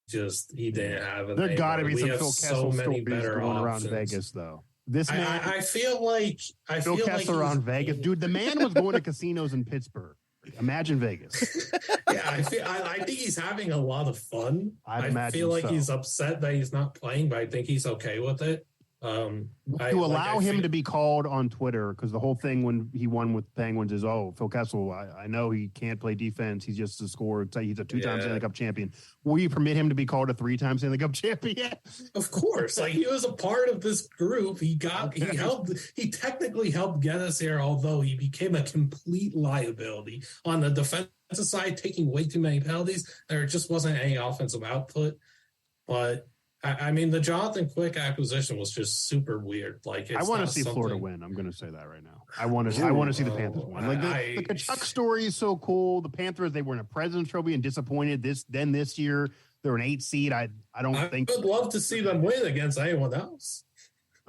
Just he didn't have it. There got to be some Phil Kessel stories going around options. Vegas though. This man, I feel like Phil Kessel around Vegas, dude. The man was going to casinos in Pittsburgh. Imagine Vegas. Yeah, I think he's having a lot of fun. I feel like he's upset that he's not playing, but I think he's okay with it. To allow him to be called on Twitter, because the whole thing when he won with Penguins is, Phil Kessel, I know he can't play defense. He's just a scorer. He's a 2-time Stanley Cup champion. Will you permit him to be called a 3-time Stanley Cup champion? Of course. Like he was a part of this group. He technically helped get us here, although he became a complete liability on the defensive side, taking way too many penalties. There just wasn't any offensive output. But I mean, the Jonathan Quick acquisition was just super weird. Like, I want to see Florida win. I'm going to say that right now. I want to see the Panthers win. Like the Kachuk story is so cool. The Panthers, they were in a President's Trophy and disappointed. This year they're an 8 seed. I would love to see them win against anyone else.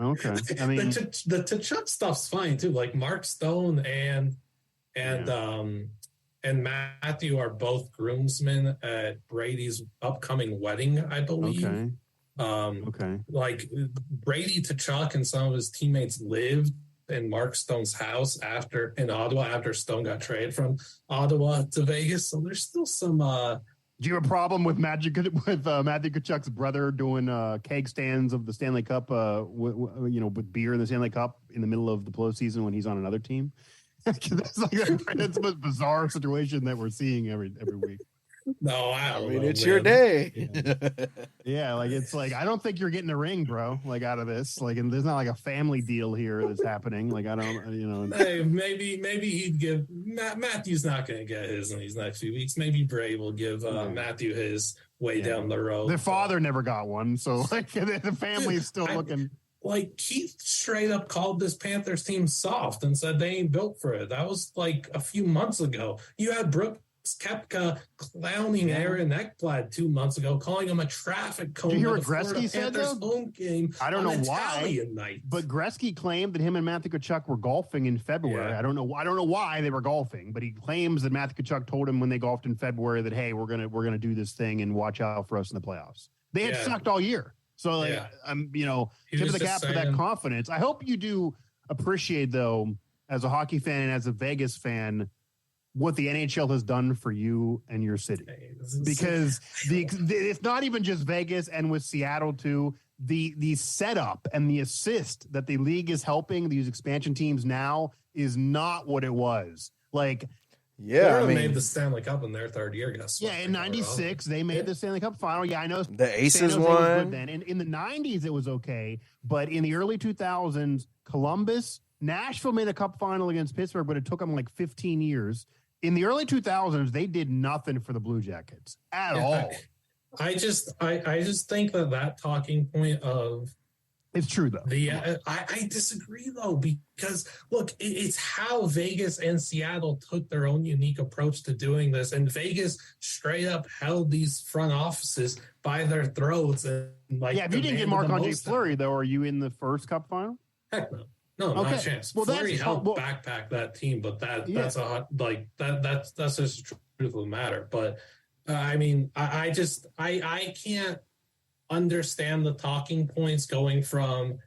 Okay, I mean the Kachuk stuff's fine too. Like Mark Stone and Matthew are both groomsmen at Brady's upcoming wedding, I believe. Okay. Like Brady Tkachuk and some of his teammates lived in Mark Stone's house in Ottawa after Stone got traded from Ottawa to Vegas. So there's still some. Do you have a problem with Matthew Tkachuk's brother doing keg stands of the Stanley Cup? With beer in the Stanley Cup in the middle of the postseason when he's on another team. That's the most bizarre situation that we're seeing every week. No, I mean, it's your day. Yeah, like it's like I don't think you're getting a ring, bro. Like out of this, like, and there's not like a family deal here that's happening. Like I don't, Hey, maybe he'd give Matthew's not going to get his in these next few weeks. Maybe Bray will give Matthew his way down the road. Their father never got one, so like the family is still looking. Like Keith straight up called this Panthers team soft and said they ain't built for it. That was like a few months ago. You had Brooks Koepka clowning Aaron Ekblad 2 months ago, calling him a traffic cone. Did you hear what Gretzky said though? Home game. I don't know why, night. But Gretzky claimed that him and Matthew Tkachuk were golfing in February. Yeah. I don't know why they were golfing, but he claims that Matthew Tkachuk told him when they golfed in February that, hey, we're gonna do this thing and watch out for us in the playoffs. They had sucked all year. So, tip of the cap for that confidence. I hope you do appreciate, though, as a hockey fan and as a Vegas fan, what the NHL has done for you and your city. Because it's not even just Vegas and with Seattle, too. The setup and the assist that the league is helping these expansion teams now is not what it was. Like, yeah, they made the Stanley Cup in their third year, guess. Yeah, in '96 they made the Stanley Cup final. Yeah, I know the Aces won. Then in the '90s it was okay, but in the early 2000s, Columbus, Nashville made a Cup final against Pittsburgh, but it took them like 15 years. In the early 2000s, they did nothing for the Blue Jackets at all. I just think that talking point of. It's true, though. I disagree, though, because, look, it's how Vegas and Seattle took their own unique approach to doing this. And Vegas straight up held these front offices by their throats. And if you didn't get Marc-Andre Fleury, though, are you in the first Cup final? Heck no. No, not a chance. Well, Fleury helped backpack that team, but that's just the truth of the matter. But, I mean, I can't understand the talking points going from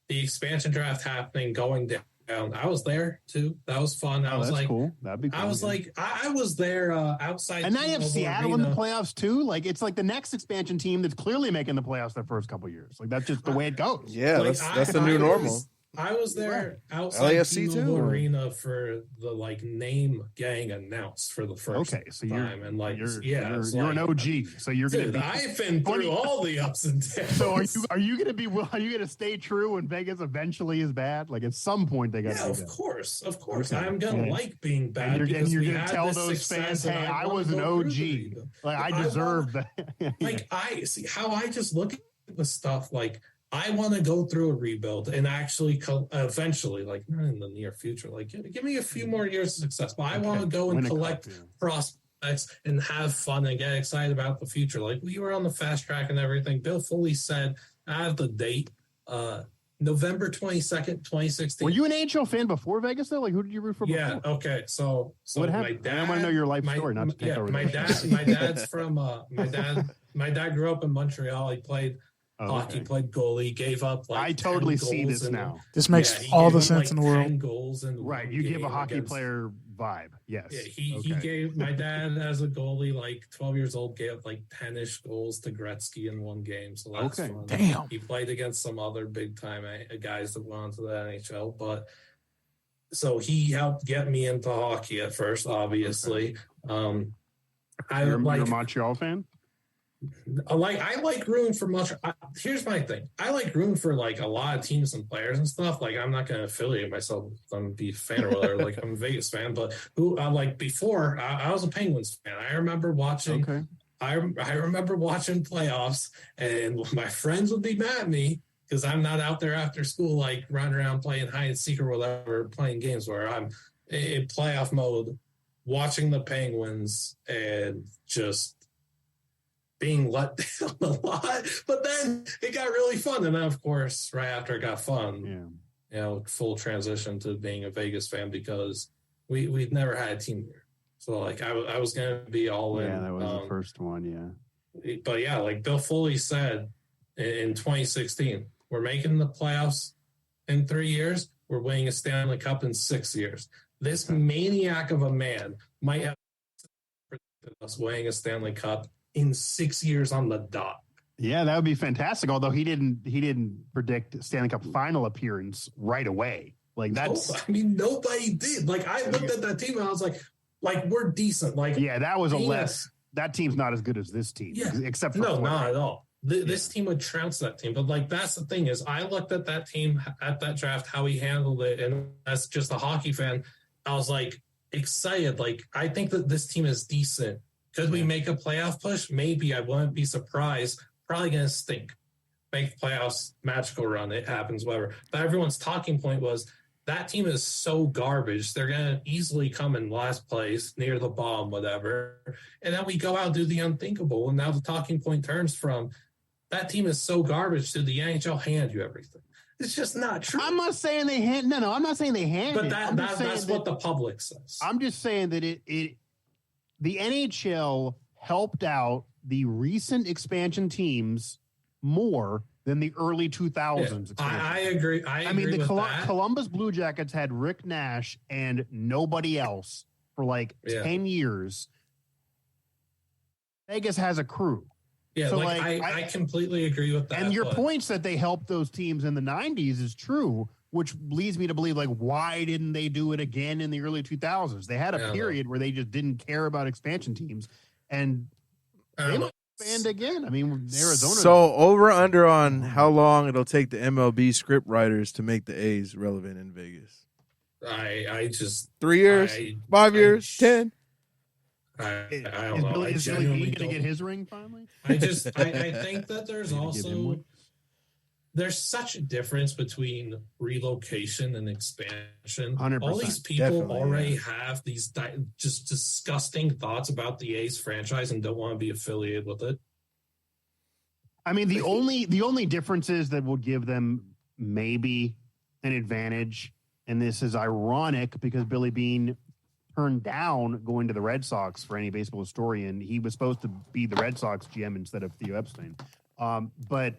the expansion draft happening, going I was there too. That was fun. I Oh, was that's like, cool. That'd be cool. I was like, I was there outside. and now you have T-Mobile Seattle in the Arena. playoffs too. Like it's like the next expansion team that's clearly making the playoffs their first couple years. Like that's just the way it goes. Yeah, Like, that's the new normal. I was there outside LAFC T-Mobile too? Arena for the like name getting announced for the first So time, and like you're an OG. So you're dude, gonna be. I've been through all the ups and downs. So are you gonna stay true when Vegas eventually is bad? Like at some point they got. Yeah, of course. Okay. I'm gonna like being bad. And because you're we gonna had tell this those success fans, and hey, I wanna was an go through OG. the- Like I deserve that. Like I see how I just look at the stuff like. I want to go through a rebuild and actually eventually, like not in the near future, like give me a few more years of success. But I want to go and collect prospects and have fun and get excited about the future. Like we were on the fast track and everything. Bill Foley said, I have the date, November 22nd, 2016. Were you an NHL fan before Vegas though? Like who did you root for before? Yeah. Okay. So what my happened? dad. I want to know your life story. Not to take over. My dad's from my dad grew up in Montreal. He played hockey, played goalie, gave up like I totally see this now. This makes all the sense in the world. 10 goals in right. You give a hockey player vibe. Yes. Yeah, he gave my dad as a goalie, like 12 years old, gave up like 10-ish goals to Gretzky in one game. So that's fun. Damn. He played against some other big time guys that went on to the NHL, but so he helped get me into hockey at first, obviously. You're a Montreal fan? I like rooting for much. Here's my thing. I like rooting for like a lot of teams and players and stuff. Like I'm not going to affiliate myself with them, be a fan or whatever. Like I'm a Vegas fan, but like before I was a Penguins fan. I remember watching. Okay. I remember watching playoffs, and my friends would be mad at me because I'm not out there after school, like running around playing hide and seek or whatever, playing games where I'm in playoff mode, watching the Penguins and just being let down a lot. But then it got really fun. And then, of course, right after it got fun, full transition to being a Vegas fan because we'd never had a team here. So, like, I was going to be all in. Yeah, that was the first one, yeah. But, yeah, like Bill Foley said in 2016, we're making the playoffs in 3 years. We're winning a Stanley Cup in 6 years. This maniac of a man might have predicted us winning a Stanley Cup in 6 years on the dot. Yeah, that would be fantastic. Although he didn't predict Stanley Cup final appearance right away. Like that's nobody did. Like I looked at that team and I was like we're decent. Like that was that team's not as good as this team. Yeah. Except for not at all. This team would trounce that team. But like that's the thing is I looked at that team at that draft, how he handled it, and as just a hockey fan, I was like excited. Like I think that this team is decent. Could we make a playoff push? Maybe. I wouldn't be surprised. Probably going to stink. Make the playoffs, magical run. It happens, whatever. But everyone's talking point was that team is so garbage. They're going to easily come in last place, near the bottom, whatever. And then we go out and do the unthinkable. And now the talking point turns from that team is so garbage to the NHL hand you everything. It's just not true. I'm not saying they hand. No. I'm not saying they hand. But that's what the public says. I'm just saying that the NHL helped out the recent expansion teams more than the early 2000s. Yeah, I agree. I mean, the with Columbus Blue Jackets had Rick Nash and nobody else for like 10 years. Vegas has a crew. Yeah, so I completely agree with that. And your points that they helped those teams in the 90s is true, which leads me to believe, like, why didn't they do it again in the early 2000s? They had a period where they just didn't care about expansion teams, and they might expand again. I mean, Arizona. So over under on how long it'll take the MLB script writers to make the A's relevant in Vegas? I just 3 years, 5 years, 10. I don't know. Is Billy going to get his ring finally? I think that there's also there's such a difference between relocation and expansion. 100%. All these people already have these just disgusting thoughts about the A's franchise and don't want to be affiliated with it. I mean, the only differences that will give them maybe an advantage, and this is ironic because Billy Beane turned down going to the Red Sox for any baseball historian. He was supposed to be the Red Sox GM instead of Theo Epstein. But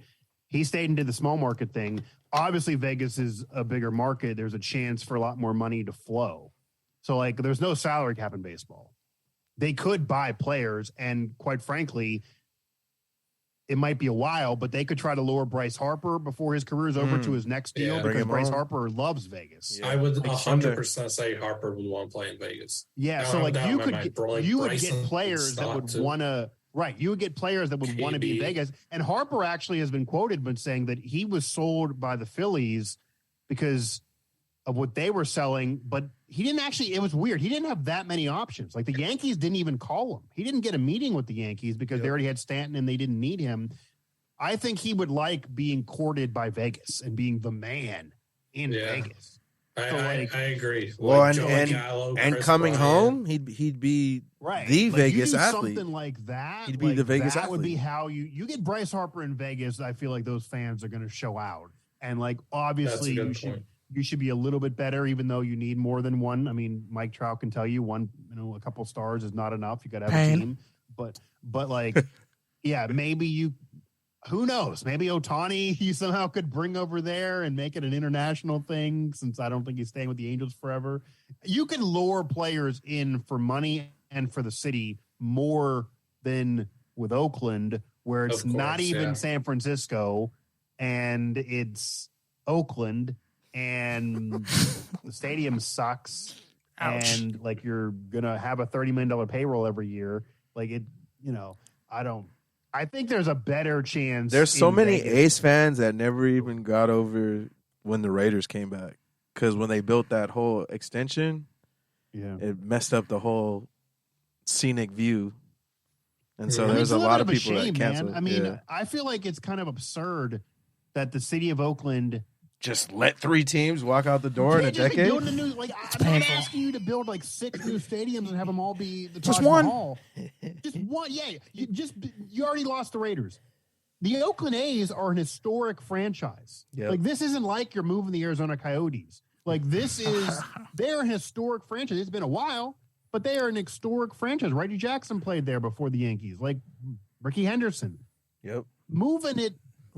He stayed and did the small market thing. Obviously, Vegas is a bigger market. There's a chance for a lot more money to flow. So, like, there's no salary cap in baseball. They could buy players, and quite frankly, it might be a while, but they could try to lure Bryce Harper before his career is over to his next deal because Bryce Harper loves Vegas. I would 100% say Harper would want to play in Vegas. Yeah, so like you would get players that would want to. Right, you would get players that would want to be in Vegas. And Harper actually has been quoted when saying that he was sold by the Phillies because of what they were selling, but he didn't actually, it was weird. He didn't have that many options. Like the Yankees didn't even call him. He didn't get a meeting with the Yankees because they already had Stanton and they didn't need him. I think he would like being courted by Vegas and being the man in Vegas. I agree. Well, like and coming home, he'd be the Vegas athlete. Something like that. He'd be the Vegas athlete. That would be how you get Bryce Harper in Vegas. I feel like those fans are going to show out, and like obviously you should be a little bit better, even though you need more than one. I mean, Mike Trout can tell you a couple stars is not enough. You got to have a team, but like, yeah, maybe you. Who knows? Maybe Ohtani he somehow could bring over there and make it an international thing, since I don't think he's staying with the Angels forever. You can lure players in for money and for the city more than with Oakland, where it's not even San Francisco and it's Oakland and the stadium sucks. Ouch. And like you're going to have a $30 million payroll every year. Like it, I think there's a better chance. There's so many Ace fans that never even got over when the Raiders came back. Because when they built that whole extension, it messed up the whole scenic view. And so there's a lot of people that canceled. Man. I mean, I feel like it's kind of absurd that the city of Oakland just let 3 teams walk out the door in a decade. I'm not asking you to build like 6 new stadiums and have them all be the just Taj one. Mahal. Just one. Yeah, you already lost the Raiders. The Oakland A's are an historic franchise. Yep. Like this isn't like you're moving the Arizona Coyotes. Like they're an historic franchise. It's been a while, but they are an historic franchise. Reggie Jackson played there before the Yankees. Like Ricky Henderson. Yep. Moving it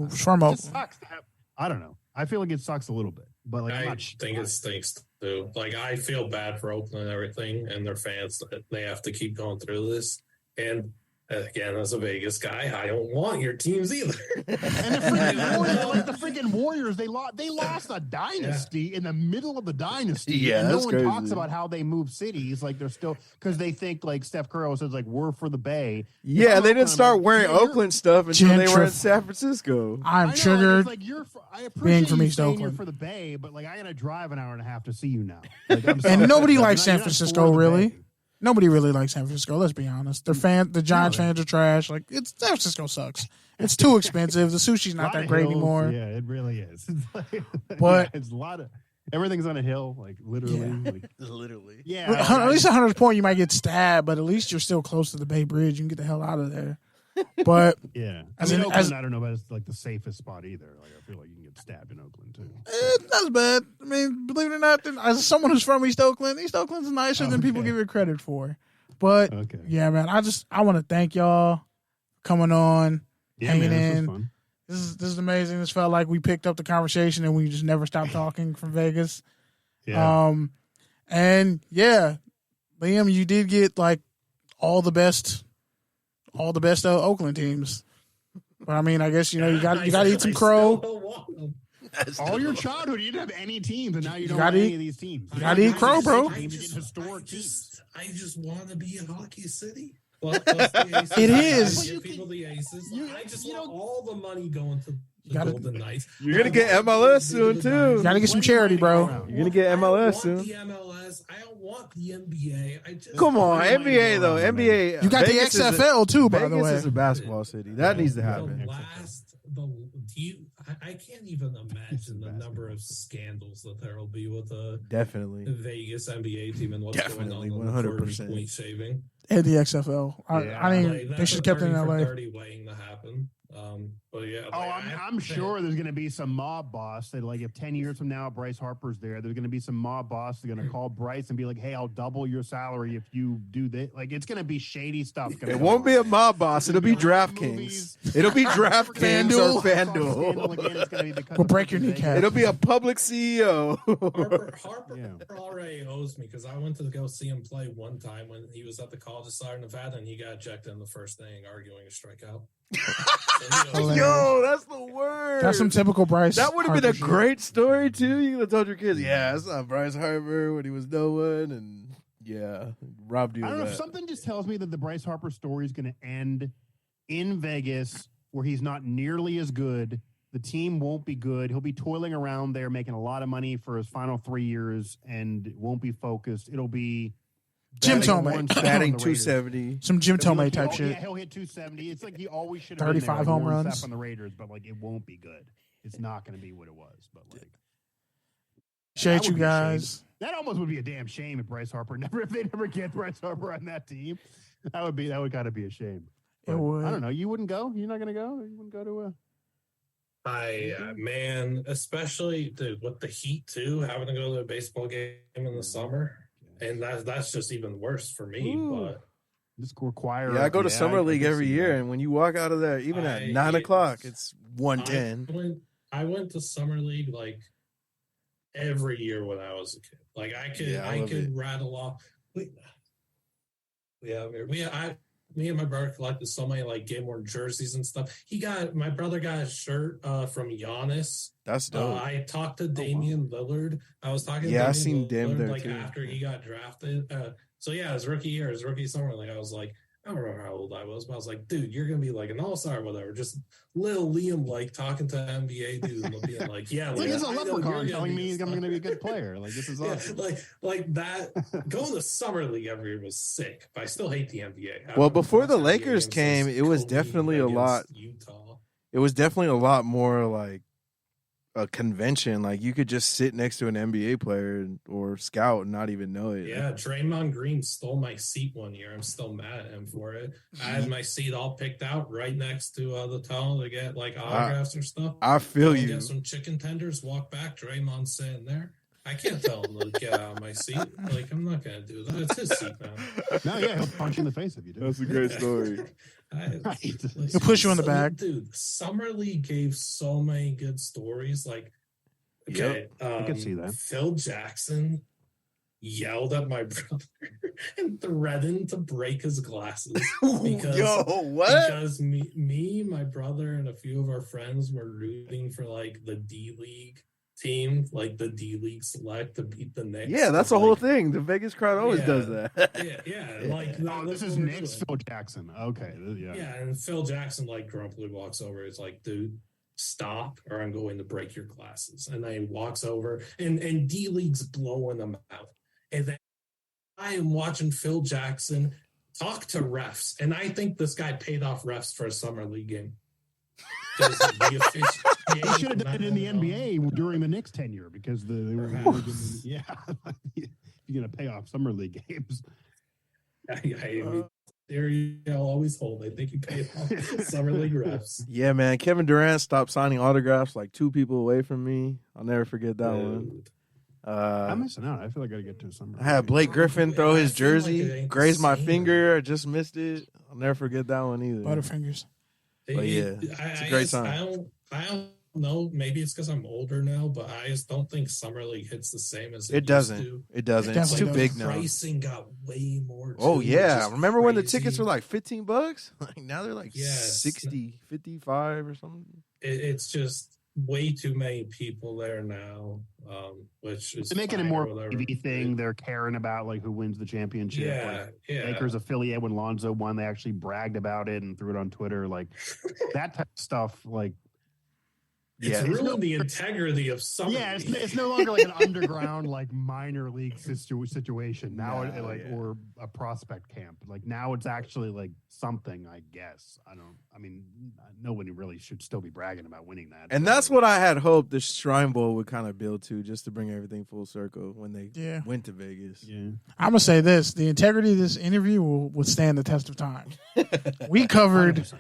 just sucks to have. I don't know. I feel like it sucks a little bit, but like I think it stinks too. Like I feel bad for Oakland and everything, and their fans that they have to keep going through this. And again, as a Vegas guy, I don't want your teams either. And the freaking Warriors, they lost a dynasty in the middle of the dynasty. Yeah, and no one crazy. talks about how they move cities. Like they're still because they think like Steph Curry says like we're for the Bay. Yeah, they didn't start wearing Oakland stuff until they were in San Francisco. I'm triggered. Like, I appreciate being from you East saying Oakland. you're for the Bay, but like I gotta drive an hour and a half to see you now. Like, and nobody likes San Francisco really. Nobody really likes San Francisco. Let's be honest. The Giants fans are trash. Like San Francisco sucks. It's too expensive. The sushi's not that great anymore. Yeah, it really is. But it's a lot of everything's on a hill, like literally. Yeah. Like, literally. Yeah. At least 100th point, you might get stabbed, but at least you're still close to the Bay Bridge. You can get the hell out of there. But yeah, I don't know, but it's like the safest spot either. Like I feel like you can get stabbed in Oakland too. That's bad. I mean, believe it or not, as someone who's from East Oakland's nicer than people give it credit for. But yeah, man, I want to thank y'all for coming on, hanging in. This is amazing. This felt like we picked up the conversation and we just never stopped talking from Vegas. Yeah. And yeah, Liam, you did get like all the best Oakland teams. But I mean, I guess you got to eat some crow. All your childhood, you didn't have any teams, and now you don't have any of these teams. You got to eat crow, bro. I just want to be a hockey city. It is. Give people the aces. I just want all the money going to the Golden Knights. You're gonna get MLS soon too. You gotta get some charity, bro. You're gonna get MLS soon. The MLS. I don't want the NBA. Come on, NBA though. NBA. You got Vegas the XFL too, by the way. Vegas is a basketball city. That needs to happen. I can't even imagine the number of scandals that there will be with the definitely Vegas NBA team and what's definitely going on 100% point shaving. And the XFL. I mean, they should have kept it in LA. Dirty waiting to happen. But yeah. Oh, I'm sure there's going to be some mob boss that, like, if 10 years from now Bryce Harper's there's going to be some mob boss that's going to call Bryce and be like, "Hey, I'll double your salary if you do this." Like, it's going to be shady stuff. It won't be a mob boss. It'll be DraftKings. It'll be DraftKings or FanDuel. We'll break your kneecap. It'll be a public CEO. Harper already owes me because I went to go see him play one time when he was at the College of Southern Nevada and he got ejected in the first inning arguing a strikeout. Yo, that's the word. That's some typical Bryce. That would have been a great story too. You could have told your kids, "Yeah, that's not Bryce Harper when he was no one," and robbed you. I don't know if something just tells me that the Bryce Harper story is going to end in Vegas, where he's not nearly as good. The team won't be good. He'll be toiling around there, making a lot of money for his final 3 years, and won't be focused. It'll be Jim Tomei batting 270. Some Jim Tomei type shit. Yeah, he'll hit 270. It's like he always should have 35 home runs on the Raiders, but like it won't be good. It's not going to be what it was. But like, shade you guys. That almost would be a damn shame if Bryce Harper if they never get Bryce Harper on that team. That would gotta be a shame. It would. I don't know. You wouldn't go. You're not going to go. You wouldn't go to a. Man, especially with the heat too, having to go to a baseball game in the summer, and that's just even worse for me. Ooh. But just require. Yeah, I go to summer league every year, and when you walk out of there, even at 9 o'clock, it's 1:10. I went to summer league like every year when I was a kid. Like I could rattle off. Me and my brother collected so many like game worn jerseys and stuff. My brother got a shirt from Giannis. That's dope. I talked to Damian Lillard. I was talking to Damian I seen Dame there like too. After he got drafted. His rookie year, his rookie summer, like I was like, I don't remember how old I was, but I was like, dude, you're gonna be like an all-star or whatever. Just little Liam like talking to NBA dude and being like, yeah, like he's a leprechaun telling me I'm gonna be a good player. Like this is awesome. Like that. Going to summer league every year was sick, but I still hate the NBA. Well, before the Lakers came, it was definitely a lot. Utah. It was definitely a lot more like a convention. Like you could just sit next to an NBA player or scout and not even know it. Yeah, Draymond Green stole my seat one year. I'm still mad at him for it. I had my seat all picked out right next to the tunnel to get like autographs or stuff. I feel you. Get some chicken tenders, walk back, Draymond's sitting there. I can't tell him to get out of my seat. Like, I'm not going to do that. It's his seat now. No, yeah, he'll punch you in the face if you do. That's a great story. He'll push you in the back. Dude, Summer League gave so many good stories. Like, okay, I can see that. Phil Jackson yelled at my brother and threatened to break his glasses because me, my brother, and a few of our friends were rooting for like the D League team, like the D League Select, to beat the Knicks. Yeah, that's the whole thing. The Vegas crowd always does that. Like this is Knicks Phil Jackson. Okay, yeah, and Phil Jackson like grumpily walks over. It's like, dude, stop, or I'm going to break your glasses. And then he walks over, and D League's blowing them out, and then I am watching Phil Jackson talk to refs, and I think this guy paid off refs for a summer league game. He should have done it in the NBA during the Knicks tenure because they were you're going to pay off summer league games. I'll always hold. I think you pay off summer league refs. Yeah, man. Kevin Durant stopped signing autographs like 2 people away from me. I'll never forget that one. I'm missing out. I feel like I got to get to summer. I had Blake Griffin throw his jersey, graze my finger. I just missed it. I'll never forget that one either. Butterfingers. But yeah, it's a great time. I don't know. Maybe it's because I'm older now, but I just don't think summer league hits the same as it doesn't. Used to. It doesn't. It's too big now. Pricing got way more. Oh yeah, remember when the tickets were like $15? Like now they're like 60, 55 or something. It's just way too many people there now, which is they're making it more TV thing. They're caring about like who wins the championship. Lakers affiliate when Lonzo won, they actually bragged about it and threw it on Twitter. Like that type of stuff. Like it's ruined the integrity of summer. Yeah, it's no longer like an underground like minor league situation now, or a prospect camp. Like now it's actually like something. I guess I mean, nobody really should still be bragging about winning that. And that's what I had hoped the Shrine Bowl would kind of build to, just to bring everything full circle when they went to Vegas. Yeah, I'm gonna say this: the integrity of this interview will withstand the test of time. We covered. 100%.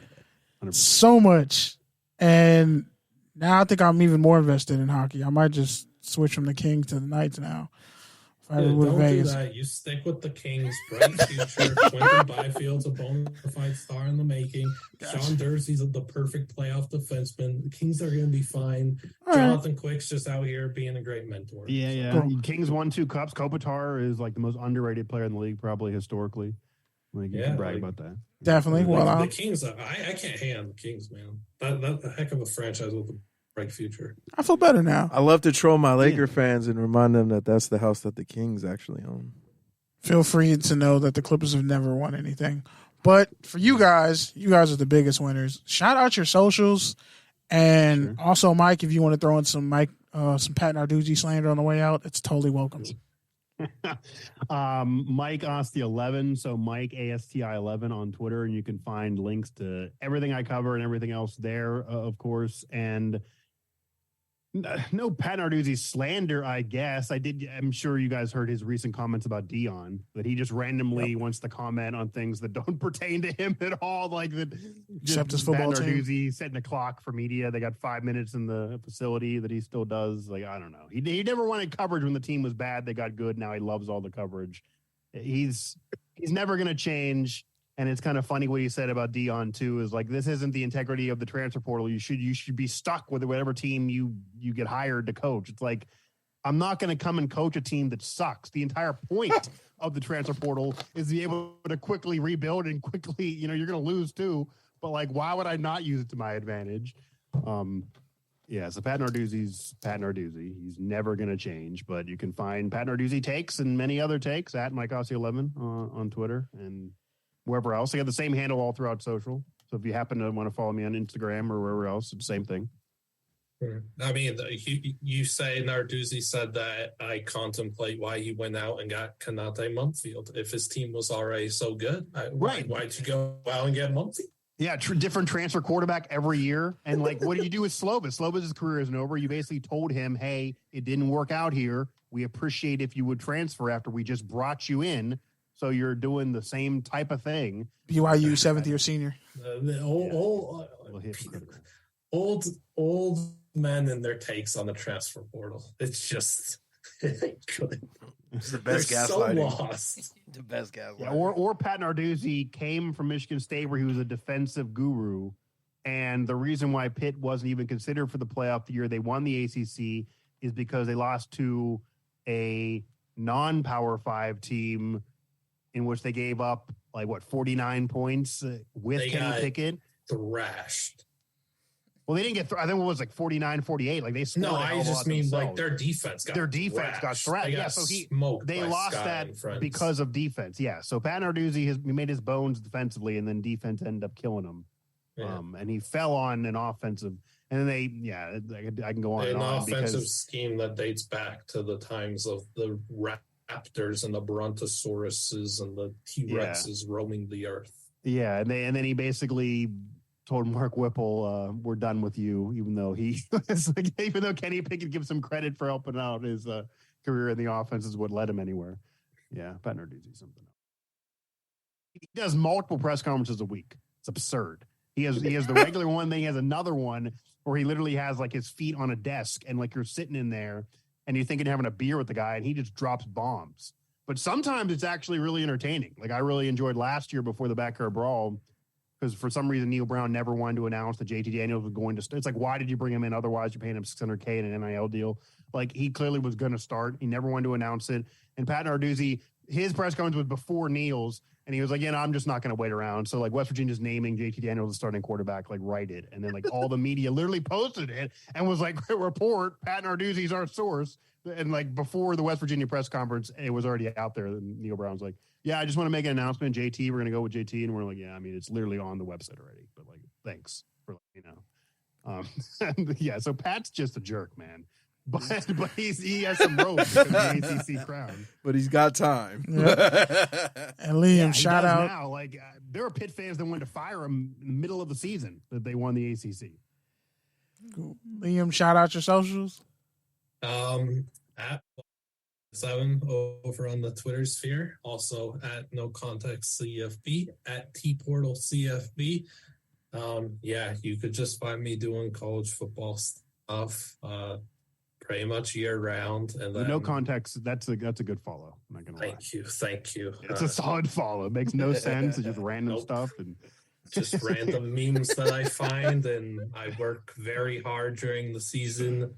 so much. And now I think I'm even more invested in hockey. I might just switch from the Kings to the Knights now. If I Dude, move to don't Vegas. do that. You stick with the Kings. Bright future. Quentin Byfield's a bona fide star in the making. Gotcha. Sean Dursey's the perfect playoff defenseman. The Kings are going to be fine. All Jonathan Quick's just out here being a great mentor. Yeah. Cool. Kings won 2 cups. Kopitar is like the most underrated player in the league, probably historically. Like you can brag about that. Definitely. Well, the Kings, I can't hate on the Kings, man. That's a heck of a franchise with a bright future. I feel better now. I love to troll my Laker fans and remind them that that's the house that the Kings actually own. Feel free to know that the Clippers have never won anything. But for you guys are the biggest winners. Shout out your socials. And also, Mike, if you want to throw in some Pat Narduzzi slander on the way out, it's totally welcome. Mike Asti 11, so Mike ASTI 11 on Twitter, and you can find links to everything I cover and everything else there, of course. And no Pat Narduzzi slander, I guess. I'm sure you guys heard his recent comments about Dion, that he just randomly wants to comment on things that don't pertain to him at all, like that. Except his football Pat team. Narduzzi setting a clock for media. They got 5 minutes in the facility that he still does. Like, I don't know. He never wanted coverage when the team was bad. They got good. Now he loves all the coverage. He's never going to change. And it's kind of funny what he said about Dion too, is like, this isn't the integrity of the transfer portal. You should be stuck with whatever team you get hired to coach. It's like, I'm not going to come and coach a team that sucks. The entire point of the transfer portal is to be able to quickly rebuild and quickly, you're going to lose too. But like, why would I not use it to my advantage? So Pat Narduzzi's Pat Narduzzi. He's never going to change, but you can find Pat Narduzzi takes and many other takes at Mike Asti 11 on Twitter and wherever else. I got the same handle all throughout social. So if you happen to want to follow me on Instagram or wherever else, it's the same thing. I mean, you say Narduzzi said that I contemplate why he went out and got Konate Mumfield. If his team was already so good, why'd you go out and get Mumfield? Yeah, different transfer quarterback every year. And like, what do you do with Slovis? Slovis' career isn't over. You basically told him, hey, it didn't work out here. We appreciate if you would transfer after we just brought you in. So you're doing the same type of thing. BYU 7th-year senior. Old men and their takes on the transfer portal. It's just good. It's the best gaslighting. So lost. The best gaslighting. Yeah, or Pat Narduzzi came from Michigan State where he was a defensive guru. And the reason why Pitt wasn't even considered for the playoff the year they won the ACC is because they lost to a non-Power 5 team in which they gave up 49 points with Kenny Pickett. Thrashed. Well, they didn't get. I think it was 49-48. Like they. No, I just mean themselves. their defense got. Got thrashed. Yeah, so they lost that because of defense. Yeah, so Pat Narduzzi he made his bones defensively, and then defense ended up killing him. Yeah. And he fell on an offensive. And then I can go on and on. An offensive scheme that dates back to the times of the Raptors and the Brontosauruses and the T-Rexes roaming the earth. Yeah, and then he basically told Mark Whipple, "We're done with you," even though even though Kenny Pickett gives him credit for helping out his career in the offense is what led him anywhere. Yeah, Pat Narduzzi something. He does multiple press conferences a week. It's absurd. He has the regular one, then he has another one where he literally has his feet on a desk and you're sitting in there and you're thinking having a beer with the guy and he just drops bombs. But sometimes it's actually really entertaining. I really enjoyed last year before the backyard brawl because for some reason Neil Brown never wanted to announce that JT Daniels was going to. It's why did you bring him in? Otherwise, you're paying him $600K in an NIL deal. He clearly was going to start. He never wanted to announce it. And Pat Narduzzi, his press conference was before Neil's, and he was like, "Yeah, no, I'm just not going to wait around." So West Virginia's naming JT Daniels the starting quarterback, write it, and then all the media literally posted it and was "Report, Pat Narduzzi's our source." And before the West Virginia press conference, it was already out there. And Neil Brown's like, "Yeah, I just want to make an announcement. JT, we're going to go with JT." And we're like, "Yeah, I mean, it's literally on the website already." But thanks for letting me know. Yeah, so Pat's just a jerk, man. But he has some rope because of the ACC crown. But he's got time. Yep. And Liam, shout out. Now, there were Pitt fans that wanted to fire him in the middle of the season that they won the ACC. Cool. Liam, shout out your socials. At 7 over on the Twitter sphere, also at No Context CFB, at T Portal CFB. Yeah, you could just find me doing college football stuff pretty much year round. And With then, no context, that's a good follow. I'm not gonna lie. Thank you. It's a solid follow. It makes no sense. It's just random Nope. stuff and just random memes that I find, and I work very hard during the season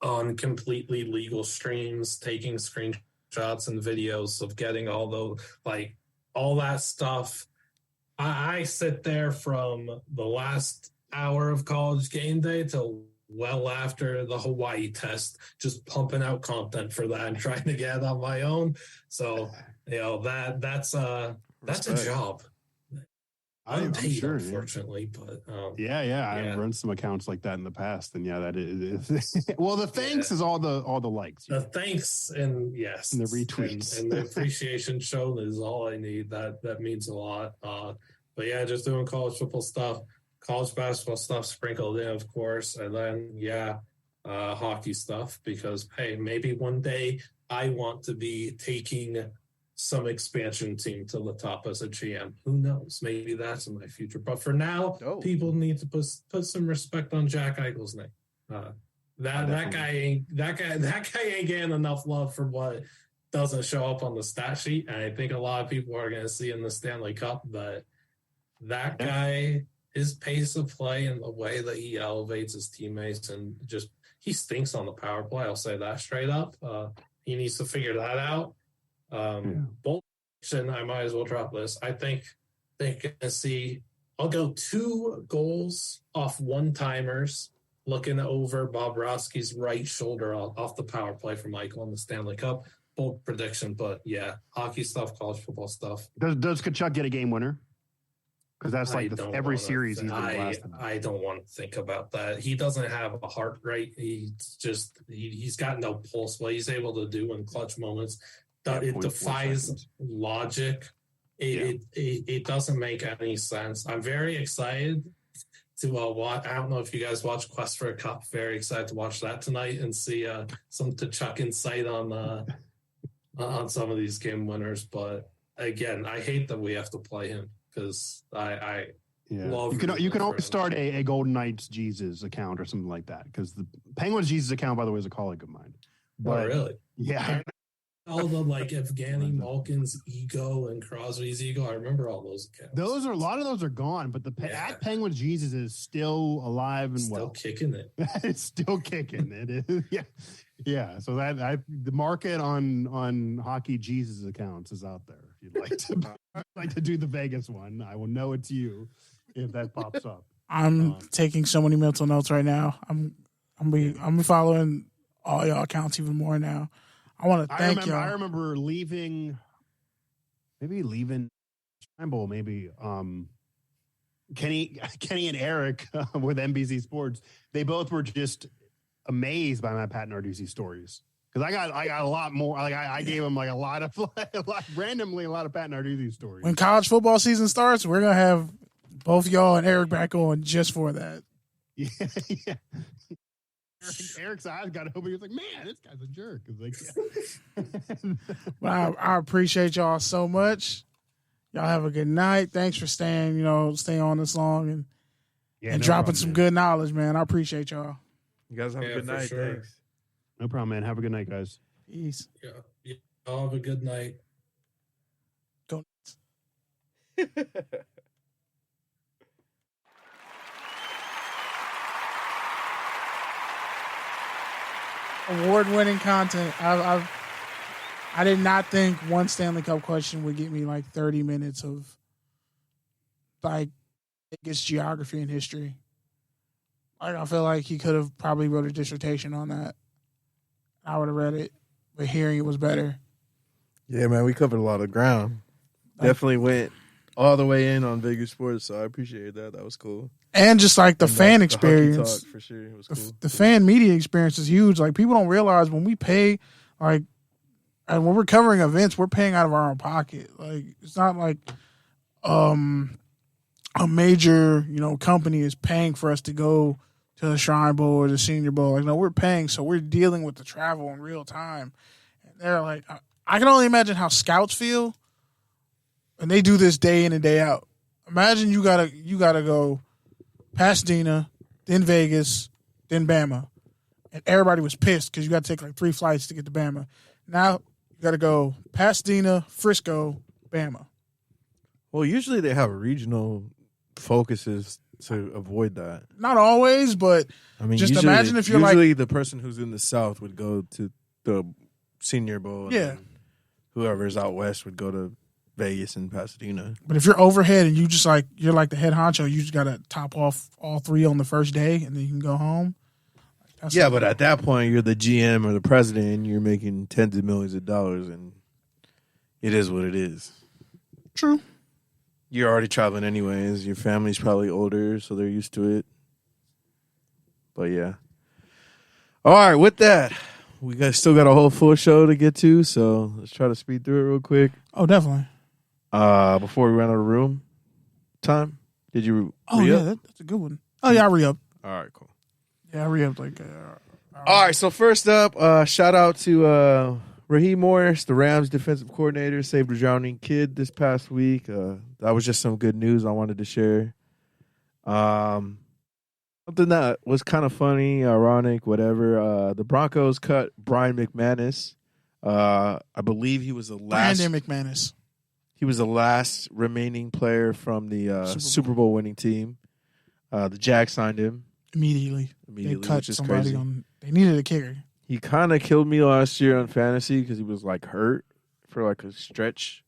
on completely legal streams, taking screenshots and videos of getting all that stuff. I sit there from the last hour of college game day till well after the Hawaii test, just pumping out content for that and trying to get it on my own. So, that's a job. I'm Unpaid, sure, unfortunately, but I've run some accounts like that in the past, and that is well. The thanks is all the likes, the thanks and yes, and the retweets and the appreciation shown is all I need. That means a lot. But yeah, just doing college football stuff, college basketball stuff sprinkled in, of course, and then hockey stuff because hey, maybe one day I want to be taking some expansion team to the top as a GM. Who knows? Maybe that's in my future. But for now, people need to put some respect on Jack Eichel's name. That guy ain't getting enough love for what doesn't show up on the stat sheet. And I think a lot of people are going to see in the Stanley Cup that guy, his pace of play and the way that he elevates his teammates and just he stinks on the power play. I'll say that straight up. He needs to figure that out. Bold prediction, I might as well drop this. I think they're going to see, I'll go 2 goals off one-timers looking over Bobrovsky's right shoulder off the power play from Michael in the Stanley Cup. Bold prediction, but yeah, hockey stuff, college football stuff. Does Kachuk get a game winner? Because that's like every series he's been blasting. I don't want to think about that. He doesn't have a heart rate. He's got no pulse. What he's able to do in clutch moments, it defies logic. It doesn't make any sense. I'm very excited to watch. I don't know if you guys watch Quest for a Cup. Very excited to watch that tonight and see some Tkachuk insight on some of these game winners. But again, I hate that we have to play him because I love. You can always start a Golden Knights Jesus account or something like that because the Penguins Jesus account, by the way, is a colleague of mine. But, really? Yeah. All the Evgeny Malkin's ego and Crosby's ego. I remember all those accounts. A lot of those are gone, but at Penguins Jesus is still alive and still kicking it. It's still kicking it. Is, yeah. So the market on hockey Jesus accounts is out there. If you'd like to do the Vegas one, I will know it's you if that pops up. I'm taking so many mental notes right now. I'm following all y'all accounts even more now. I want to thank y'all. I remember leaving Scramble, maybe Kenny and Eric with NBC Sports. They both were just amazed by my Pat Narduzzi stories because I got a lot more. Like I gave them randomly a lot of Pat Narduzzi stories. When college football season starts, we're gonna have both y'all and Eric back on just for that. Yeah. Eric's eyes got open. He was like, "Man, this guy's a jerk." Well, I appreciate y'all so much. Y'all have a good night. Thanks for staying on this long and dropping some good knowledge, man. I appreciate y'all. You guys have a good night. Sure. Thanks. No problem, man. Have a good night, guys. Peace. Yeah. Y'all have a good night. Go. Award-winning content. I did not think one Stanley Cup question would get me 30 minutes of biggest geography and history. I feel like he could have probably wrote a dissertation on that. I would have read it, but hearing it was better. Yeah, man, we covered a lot of ground. Definitely went all the way in on Vegas sports, so I appreciate that. That was cool. And just the fan experience, for sure, it was cool. The fan media experience is huge. People don't realize when we pay, and when we're covering events, we're paying out of our own pocket. It's not like a major company is paying for us to go to the Shrine Bowl or the Senior Bowl. No, we're paying, so we're dealing with the travel in real time. And they're I can only imagine how scouts feel, and they do this day in and day out. Imagine you gotta go Pasadena, then Vegas, then Bama, and everybody was pissed because you got to take like 3 flights to get to Bama. Now you got to go Pasadena, Frisco, Bama. Well, usually they have regional focuses to avoid that. Not always, but I mean, just imagine if you're usually the person who's in the South would go to the Senior Bowl. And Yeah. whoever's out west would go to Vegas and Pasadena. But if you're overhead and you're like the head honcho, you just got to top off all 3 on the first day, and then you can go home. Yeah, but at that point, you're the GM or the president, and you're making tens of millions of dollars, and it is what it is. True. You're already traveling anyways. Your family's probably older, so they're used to it. But yeah. All right, with that, we still got a whole full show to get to, so let's try to speed through it real quick. Oh, definitely. Before we run out of room time, did you? Yeah, that's a good one. Oh yeah, I re-upped. All right, cool. Yeah, I re-upped like. All right, so first up, shout out to Raheem Morris, the Rams defensive coordinator, saved a drowning kid this past week. That was just some good news I wanted to share. Something that was kind of funny, ironic, whatever. The Broncos cut Brian McManus. I believe he was the last. Brandon McManus. He was the last remaining player from the Super Bowl winning team. The Jags signed him Immediately. They cut which is somebody crazy. they needed a kicker. He kind of killed me last year on fantasy because he was like hurt for like a stretch.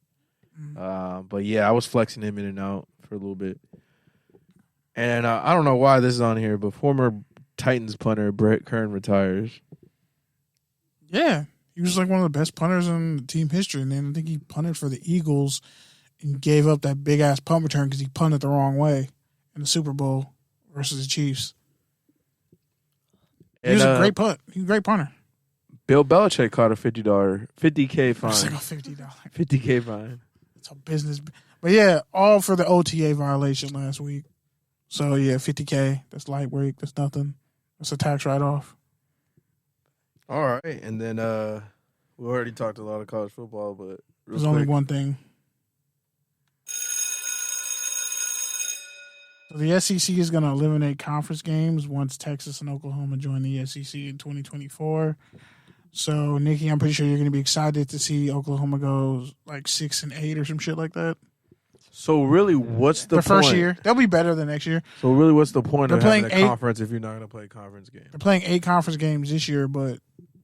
But yeah, I was flexing him in and out for a little bit. And I don't know why this is on here, but former Titans punter Brett Kern retires. Yeah. He was like one of the best punters in team history. And then I think he punted for the Eagles and gave up that big-ass punt return because he punted the wrong way in the Super Bowl versus the Chiefs. He was a great punt. He was a great punter. Bill Belichick caught a $50K fine. It's like a $50. $50K fine. It's a business. But yeah, all for the OTA violation last week. So yeah, $50K. That's light work. That's nothing. That's a tax write-off. All right. And then we already talked a lot of college football, but There's only one thing. So the SEC is going to eliminate conference games once Texas and Oklahoma join the SEC in 2024. So, Nikki, I'm pretty sure you're going to be excited to see Oklahoma go like 6-8 or some shit like that. So really, what's the point? First year, they'll be better the next year. So really, what's the point They're of having a playing conference if you're not going to play a conference game? They're playing 8 conference games this year, but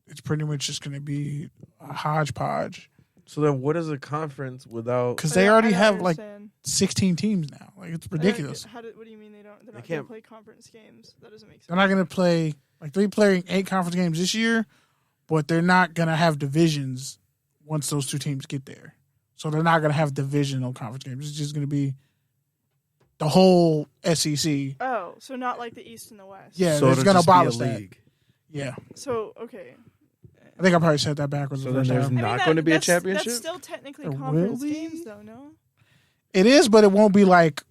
it's pretty much just going to be a hodgepodge. So then, what is a conference without? Because they already have understand. like 16 teams now. Like it's ridiculous. What do you mean they're not They going can't- to play conference games? That doesn't make sense. They're not going to play like they're playing 8 conference games this year, but they're not going to have divisions once those 2 teams get there. So they're not going to have divisional conference games. It's just going to be the whole SEC. Oh, so not like the East and the West. Yeah, So it's it'll going to just be a abolish that. league. Yeah, So okay. I think I probably said that backwards. So the then first there's time. not going to be a championship? That's still technically There conference will be. games, though. No. It is, but it won't be like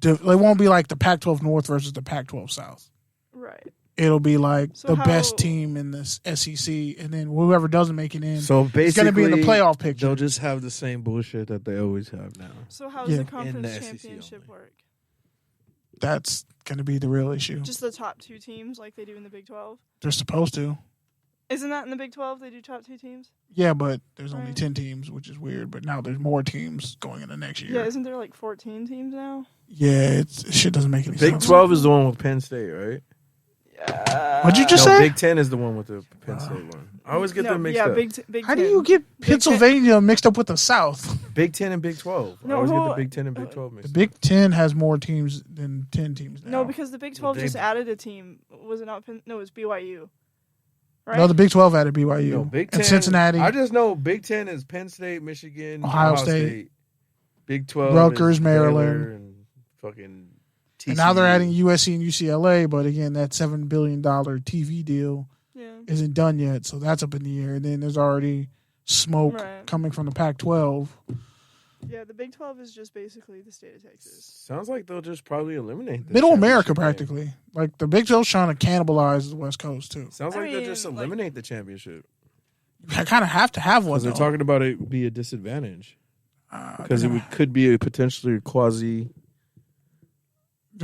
it won't be like the Pac-12 North versus the Pac-12 South. Right. It'll be like So the how- best team in this SEC, and then whoever doesn't make it in, So basically, it's going to be in the playoff picture. They'll just have the same bullshit that they always have now. So how does Yeah. the In conference the SEC championship only. work? That's going to be the real issue. Just the top 2 teams, like they do in the Big 12. They're supposed to. Isn't that in the Big 12? They do top 2 teams. Yeah, but there's only Right. 10 teams, which is weird. But now there's more teams going into next year. Yeah, isn't there like 14 teams now? Yeah, shit doesn't make any Big sense. 12 is the one with Penn State, right? What'd you just No, say? Big 10 is the one with the Penn State one. I always get them mixed yeah, up. Big How 10. do you get Pennsylvania mixed up with the South? Big 10 and Big 12. I No, always get the who- Big 10 and Big 12 The mixed up. Big 10 has more teams than 10 teams now. No, because the Big 12 they- just added a team. Was it not? No, it was BYU. Right? No, the Big 12 added BYU No, Big 10. and Cincinnati. I just know Big 10 is Penn State, Michigan, Ohio Ohio State. State. Big 12 Rutgers, is Maryland. Baylor and fucking TCU. And now they're adding USC and UCLA, but again, that $7 billion TV deal Yeah. isn't done yet, so that's up in the air. And then there's already smoke Right. coming from the Pac-12. Yeah, the Big 12 is just basically the state of Texas. Sounds like they'll just probably eliminate the Middle America, championship game. practically. Like, the Big 12's trying to cannibalize the West Coast, too. Sounds I like they'll mean, just like- eliminate the championship. I kind of have to have one, Because they're though. talking about it be a disadvantage. Because could be a potentially quasi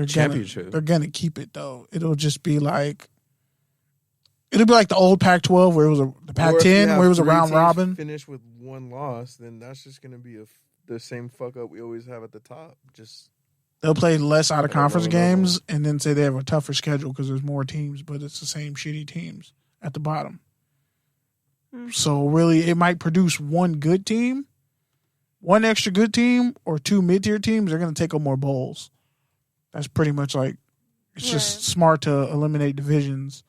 championship. They're gonna keep it though. It'll just be like the old Pac-12 where it was the Pac-10 where it was a round robin. Finish with one loss, then that's just gonna be the same fuck up we always have at the top. Just they'll play less out of conference games and then say they have a tougher schedule because there's more teams, but it's the same shitty teams at the bottom. So really, it might produce one good team, one extra good team, or two mid-tier teams. They're going to take on more bowls. That's pretty much like it's just smart to eliminate divisions.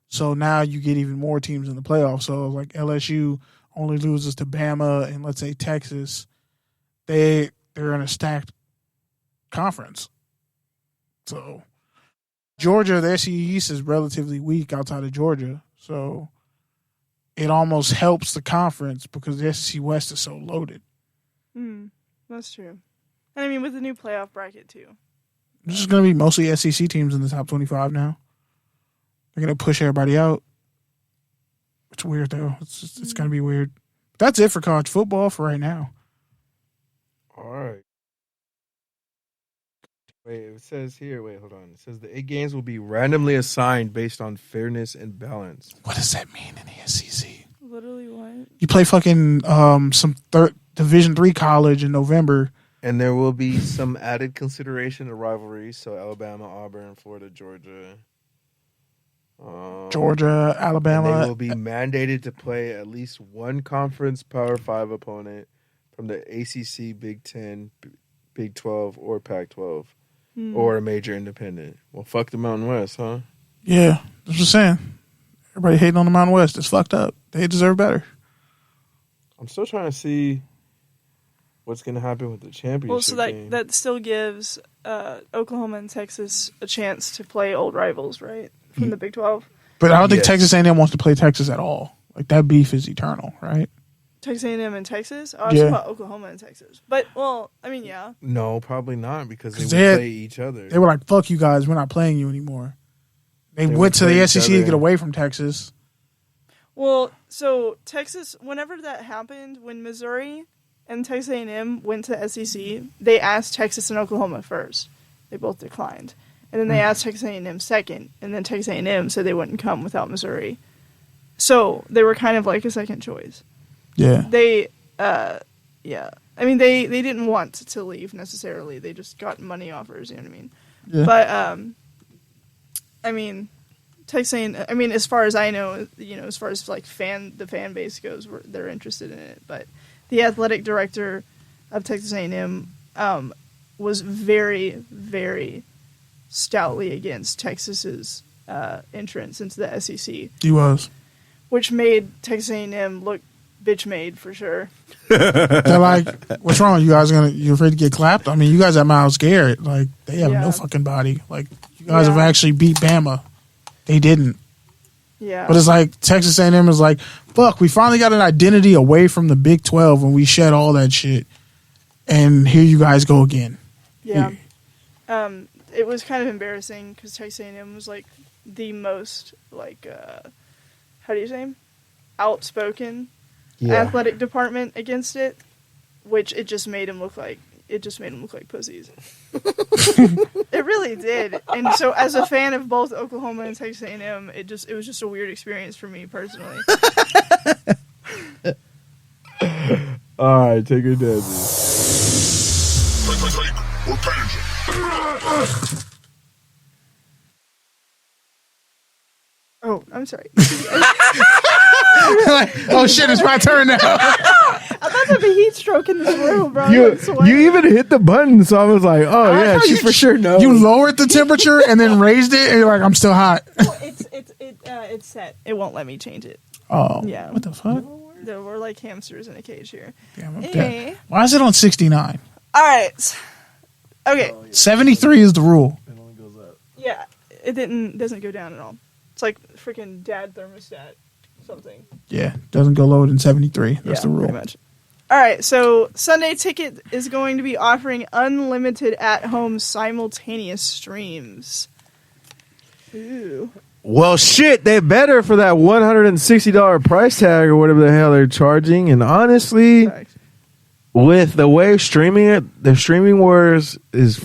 So now you get even more teams in the playoffs. So like LSU only loses to Bama and let's say Texas, they're in a stacked conference. So Georgia, the SEC East is relatively weak outside of Georgia. So it almost helps the conference because the SEC West is so loaded. That's true. And I mean, with the new playoff bracket, too. This is going to be mostly SEC teams in the top 25 now. They're going to push everybody out. It's weird, though. It's going to be weird. That's it for college football for right now. all right. Wait, it says here. Wait, hold on. It says the 8 games will be randomly assigned based on fairness and balance. What does that mean in the SEC? Literally what? You play fucking some Division III college in November. And there will be some added consideration to rivalries. So Alabama, Auburn, Florida, Georgia. Georgia, Alabama. And they will be mandated to play at least one conference Power 5 opponent from the ACC, Big 10, Big 12, or Pac-12. Or a major independent. Well, fuck the Mountain West, huh? Yeah, that's what I'm saying. Everybody hating on the Mountain West. It's fucked up. They deserve better. I'm still trying to see what's going to happen with the championship Well, so game. that still gives Oklahoma and Texas a chance to play old rivals, right? From the Big 12. But I don't think Texas A&M wants to play Texas at all. Like, that beef is eternal, right? Texas A&M and Texas? Oh, I was talking about Oklahoma and Texas. But, well, I mean, yeah. No, probably not because they would play each other. They were like, fuck you guys, we're not playing you anymore. They went to the SEC to get away from Texas. Well, so Texas, whenever that happened, when Missouri and Texas A&M went to SEC, they asked Texas and Oklahoma first. They both declined. And then they asked Texas A&M second. And then Texas A&M said they wouldn't come without Missouri. So they were kind of like a second choice. Yeah. They, yeah. I mean, they didn't want to leave necessarily. They just got money offers, you know what I mean? Yeah. But, I mean, Texas A&M, I mean, as far as I know, you know, as far as like the fan base goes, they're interested in it. But the athletic director of Texas A&M was very, very stoutly against Texas's entrance into the SEC. He was. Which made Texas A&M look bitch-made for sure. They're like, what's wrong? You guys you afraid to get clapped? I mean, you guys have Myles Garrett. Like, they have no fucking body. Like, you guys have actually beat Bama. They didn't. Yeah. But it's like Texas A&M is like, fuck, we finally got an identity away from the Big 12 when we shed all that shit. And here you guys go again. Yeah. It was kind of embarrassing because Texas A&M was like the most like, how do you say, outspoken athletic department against it, which it just made him look like pussies. It really did. And so as a fan of both Oklahoma and Texas A&M, it was just a weird experience for me personally. All right, take your dad. Oh, I'm sorry. Oh shit, it's my turn now. I'm about to have a heat stroke in this room, bro. You even hit the button, so I was like, oh yeah, she for sure knows. You lowered the temperature and then raised it, and you're like, I'm still hot. Well, it's set. It won't let me change it. Oh, yeah. What the fuck? We're like hamsters in a cage here. Damn, anyway. Why is it on 69? All right. Okay. 73 is the rule. It only goes up. Yeah, it doesn't go down at all. It's like freaking dad thermostat something. Yeah, doesn't go lower than 73. That's the rule. Pretty much. All right, so Sunday Ticket is going to be offering unlimited at-home simultaneous streams. Ooh. Well, shit, they better for that $160 price tag or whatever the hell they're charging. And honestly, with the way the streaming wars is,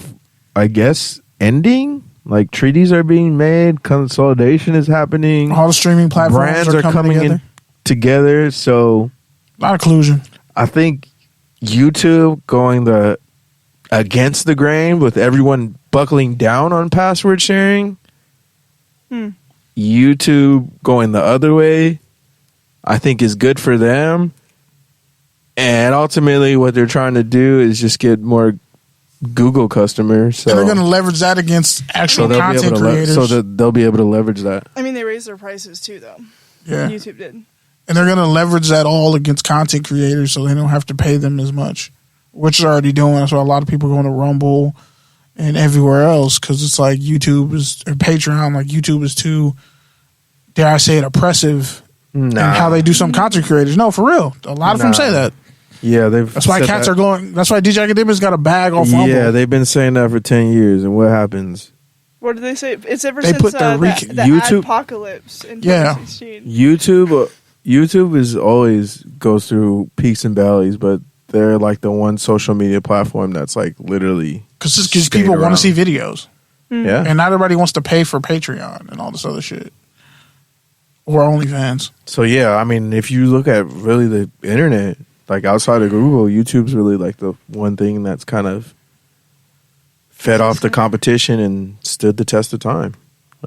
I guess, ending. Like treaties are being made, consolidation is happening. All the streaming platforms brands are coming in together. So a lot of collusion. I think YouTube going against the grain with everyone buckling down on password sharing. YouTube going the other way, I think is good for them. And ultimately what they're trying to do is just get more Google customers. So and they're going to leverage that against actual content creators. So that they'll be able to leverage that. I mean, they raised their prices too, though. Yeah. YouTube did. And they're going to leverage that all against content creators so they don't have to pay them as much, which they're already doing. That's why a lot of people are going to Rumble and everywhere else because it's like YouTube is, or Patreon, like YouTube is too, dare I say it, oppressive in how they do some content creators. No, for real. A lot of them say that. Yeah, that's why cats are going. That's why DJ Academia's got a bag off Rumble. Yeah, they've been saying that for 10 years. And what happens? What did they say? It's ever They since put their the YouTube apocalypse in Yeah. 2016. YouTube is always goes through peaks and valleys, but they're like the one social media platform that's like literally because people want to see videos. Yeah, and not everybody wants to pay for Patreon and all this other shit or OnlyFans. So yeah, I mean, if you look at really the internet, like outside of Google, YouTube's really like the one thing that's kind of fed off the competition and stood the test of time.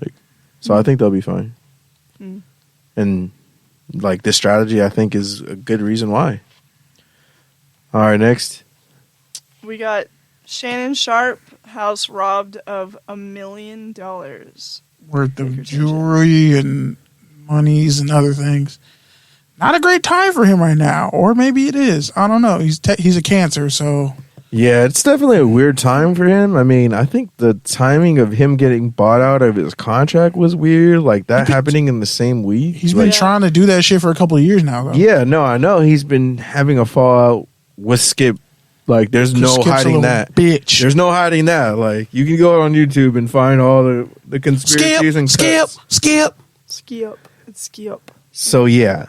Like, so I think they'll be fine. And like this strategy, I think, is a good reason why. All right, next we got Shannon Sharpe house robbed of $1 million worth of jewelry and monies and other things. Not a great time for him right now, or maybe it is. I don't know. He's a Cancer, so yeah, it's definitely a weird time for him. I mean, I think the timing of him getting bought out of his contract was weird. Like that happening in the same week. He's been trying to do that shit for a couple of years now, though. Yeah, no, I know he's been having a fallout with Skip. Like, there's no Skip's hiding that. Bitch. There's no hiding that. Like, you can go on YouTube and find all the conspiracies and cuts. Skip. It's Skip. So yeah,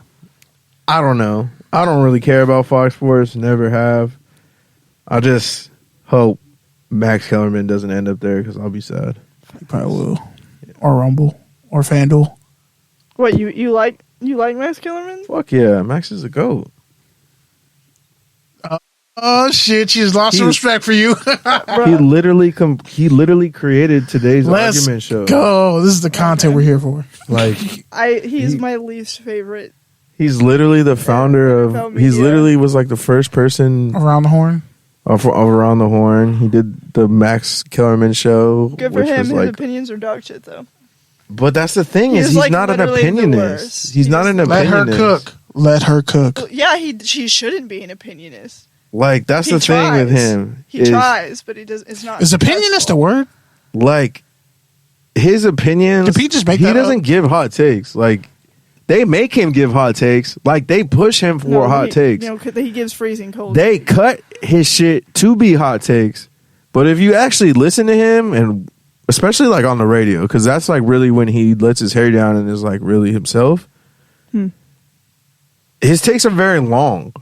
I don't know. I don't really care about Fox Sports. Never have. I just hope Max Kellerman doesn't end up there because I'll be sad. He probably will. Or Rumble. Or FanDuel. What, you like Max Kellerman? Fuck yeah, Max is a GOAT. Oh shit! She has lost some respect for you. He literally created today's argument show. Go! This is the content we're here for. Like he's my least favorite. He's literally the founder of. He's literally was like the first person around the horn. Of Around the Horn. He did the Max Kellerman show. Good for him. His opinions are dog shit though. But that's the thing is he's not an opinionist. He's not an opinionist. Let her cook. Well, yeah, she shouldn't be an opinionist. Like that's the thing with him. He tries, but he does. It's not. Is opinionist a word? Like his opinions. Did Pete just make that He doesn't give hot takes. Like they make him give hot takes. Like they push him for hot takes. You know, he gives freezing cold. They cut his shit to be hot takes. But if you actually listen to him, and especially like on the radio, because that's like really when he lets his hair down and is like really himself. His takes are very long.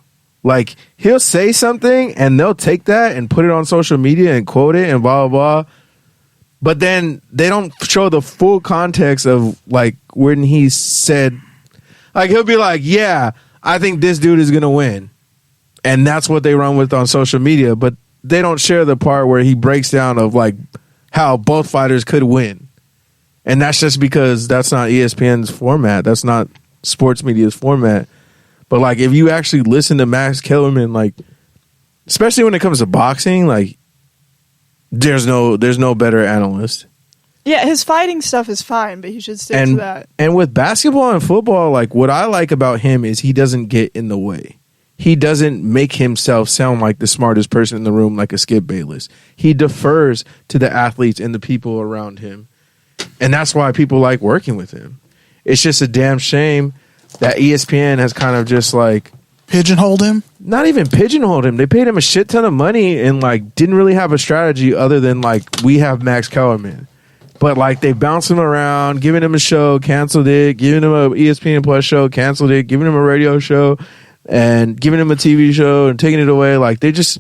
Like, he'll say something, and they'll take that and put it on social media and quote it and blah, blah, blah. But then they don't show the full context of, like, when he said... Like, he'll be like, yeah, I think this dude is going to win. And that's what they run with on social media. But they don't share the part where he breaks down of, like, how both fighters could win. And that's just because that's not ESPN's format. That's not sports media's format. But, like, if you actually listen to Max Kellerman, like, especially when it comes to boxing, like, there's no better analyst. Yeah, his fighting stuff is fine, but he should stick to that. And with basketball and football, like, what I like about him is he doesn't get in the way. He doesn't make himself sound like the smartest person in the room like a Skip Bayless. He defers to the athletes and the people around him. And that's why people like working with him. It's just a damn shame that ESPN has kind of just like pigeonholed him. Not even pigeonholed him. They paid him a shit ton of money and like didn't really have a strategy other than like we have Max Kellerman. But like they bounced him around, giving him a show, canceled it, giving him a ESPN Plus show, canceled it, giving him a radio show. and giving him a TV show and taking it away. Like they just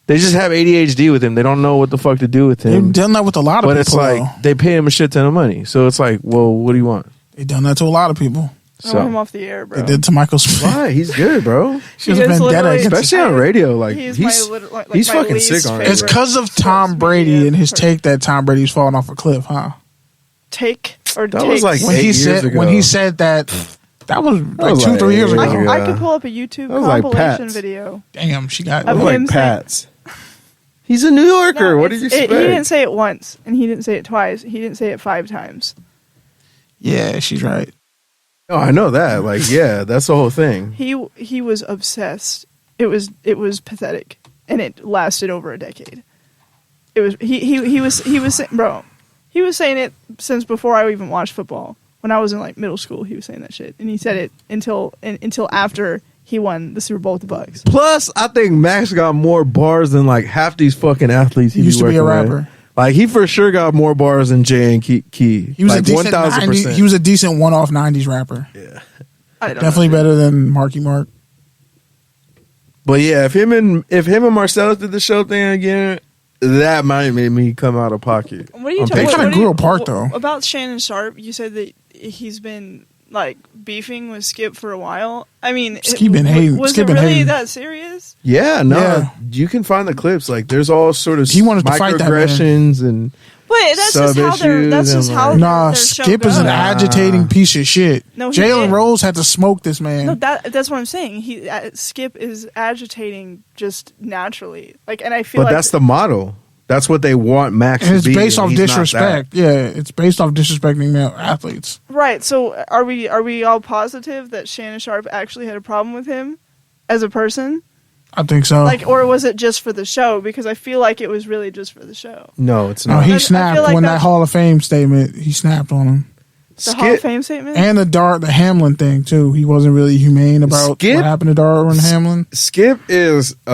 have ADHD with him. They don't know what the fuck to do with him. They've done that with a lot of people. But it's like they pay him a shit ton of money. So it's like, well, what do you want? They've done that to a lot of people. I want him off the air, bro. They did to Michael Smith. Why? He's good, bro. She has a vendetta, especially on radio. Like he's my fucking sick on radio. It's because of Tom Brady and his take that Tom Brady's falling off a cliff, huh? Take or that take? was like when 8 years ago. When he said that was like 2-3 years ago. I could pull up a YouTube compilation video. Damn, she got that was like Pat's. He's a New Yorker. No, what did you expect? He didn't say it once, and he didn't say it twice. He didn't say it 5 times. Yeah, she's right. Oh, I know that. Like, yeah, that's the whole thing. He was obsessed. It was pathetic, and it lasted over a decade. It was he was bro. He was saying it since before I even watched football. When I was in like middle school, he was saying that shit, and he said it until after he won the Super Bowl with the Bucks. Plus, I think Max got more bars than like half these fucking athletes. He used to be a rapper. With. Like he for sure got more bars than Jay and Key. He was like a decent 1,000%. He was a decent one-off '90s rapper. Yeah, definitely better than Marky Mark. But yeah, if him and Marcellus did the show thing again, that might make me come out of pocket. What are you talking? They kind of grew apart though. About Shannon Sharpe, you said that he's been like beefing with Skip for a while. I mean, Skip been hating. Was Skip it really hating. that serious? Yeah, no, Yeah. you can find the clips. Like, there's all sort of He wanted to fight that man. microaggressions and. But that's just how they're. That's just how. Nah, their show Skip is an goes. agitating piece of shit. No, he Jalen did. Rose had to smoke this man. No, that's what I'm saying. Skip is agitating just naturally. Like, and I feel But like that's the model. That's what they want Max and to it's be. based and off he's not disrespect. that. Yeah, it's based off disrespecting male athletes. right. So are we all positive that Shannon Sharpe actually had a problem with him as a person? I think so. Like, or was it just for the show? Because I feel like it was really just for the show. No, it's No, not. he I snapped feel like when that that's- Hall of Fame statement. He snapped on him, The Hall of Fame statement. and the Hamlin thing too. He wasn't really humane about Skip- what happened to Darwin Hamlin. Skip is what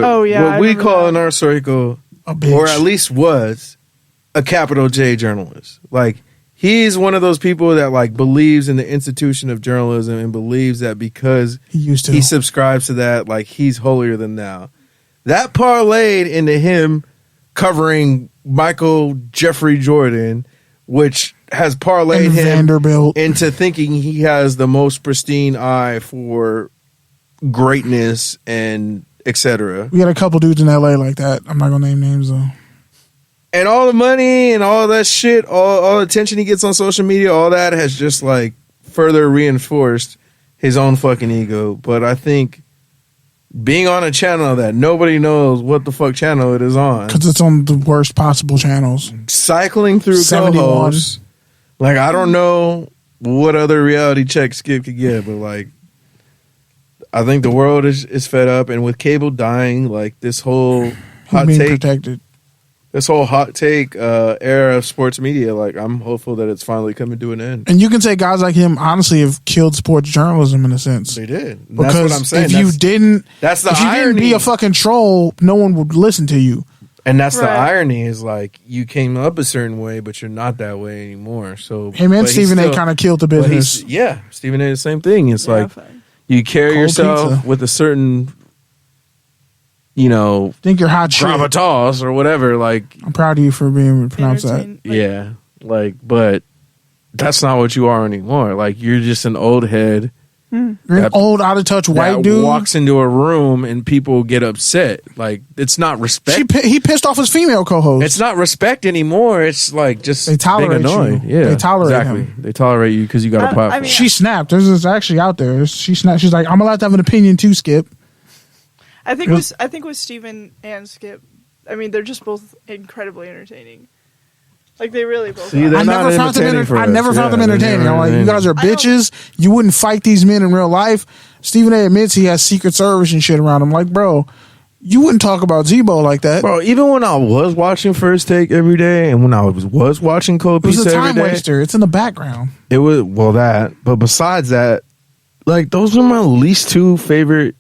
Oh, yeah, I what we remember call that. in our circle, A bitch. or at least was, a capital J journalist. Like, he's one of those people that like believes in the institution of journalism and believes that because He used to. he subscribes to that, like he's holier than thou. That parlayed into him covering Michael Jeffrey Jordan, which has parlayed And him Vanderbilt. into thinking he has the most pristine eye for greatness and etc. We got a couple dudes in LA like that. I'm not gonna name names though. And all the money and all that shit, all the attention he gets on social media, all that has just like further reinforced his own fucking ego. But I think being on a channel that nobody knows what the fuck channel it is on, Because it's on the worst possible channels. cycling through 71. co-hosts, like I don't know what other reality check Skip could get, but like I think the world is fed up, and with cable dying, like this whole hot Being take. protected. This whole hot take era of sports media, like I'm hopeful that it's finally coming to an end. And you can say guys like him honestly have killed sports journalism in a sense. They did. And Because that's what I'm saying. if you didn't, that's the if you didn't irony. be a fucking troll, no one would listen to you. And that's the Right. irony is like you came up a certain way, but you're not that way anymore. So Him and but he's Stephen A. still- kind of killed the but he's- business. Yeah, Stephen A. the same thing. It's Yeah, like fine. you carry Cold yourself pizza. with a certain, Think you're hot shit. gravitas or whatever. Like I'm proud of you for being able to pronounce that. Entertain- like, yeah, like but that's not what you are anymore. Like you're just an old head. You're an That- old, out of touch white that dude. walks into a room and people get upset. Like it's not respect. He pissed off his female co-host. It's not respect anymore. It's like just They tolerate being annoyed. you. Yeah, They tolerate exactly. him. They tolerate you because you got a I platform. mean, She snapped. This is actually out there. She snapped. She's like, I'm allowed to have an opinion too, Skip. I think with Steven and Skip, I mean, they're just both incredibly entertaining. Like they really both. See, are. they're I not never found them. entertaining for I us. never found them Yeah, they're entertaining. I'm never like, you guys are entertaining. bitches. You wouldn't fight these men in real life. Stephen A. admits he has Secret Service and shit around him. Like, bro, you wouldn't talk about Zebo like that. Bro, even when I was watching First Take every day, and when I was watching Cold It was Pizza a every time day, waster. It's in the background. it was that. But besides that, like those were my least two favorite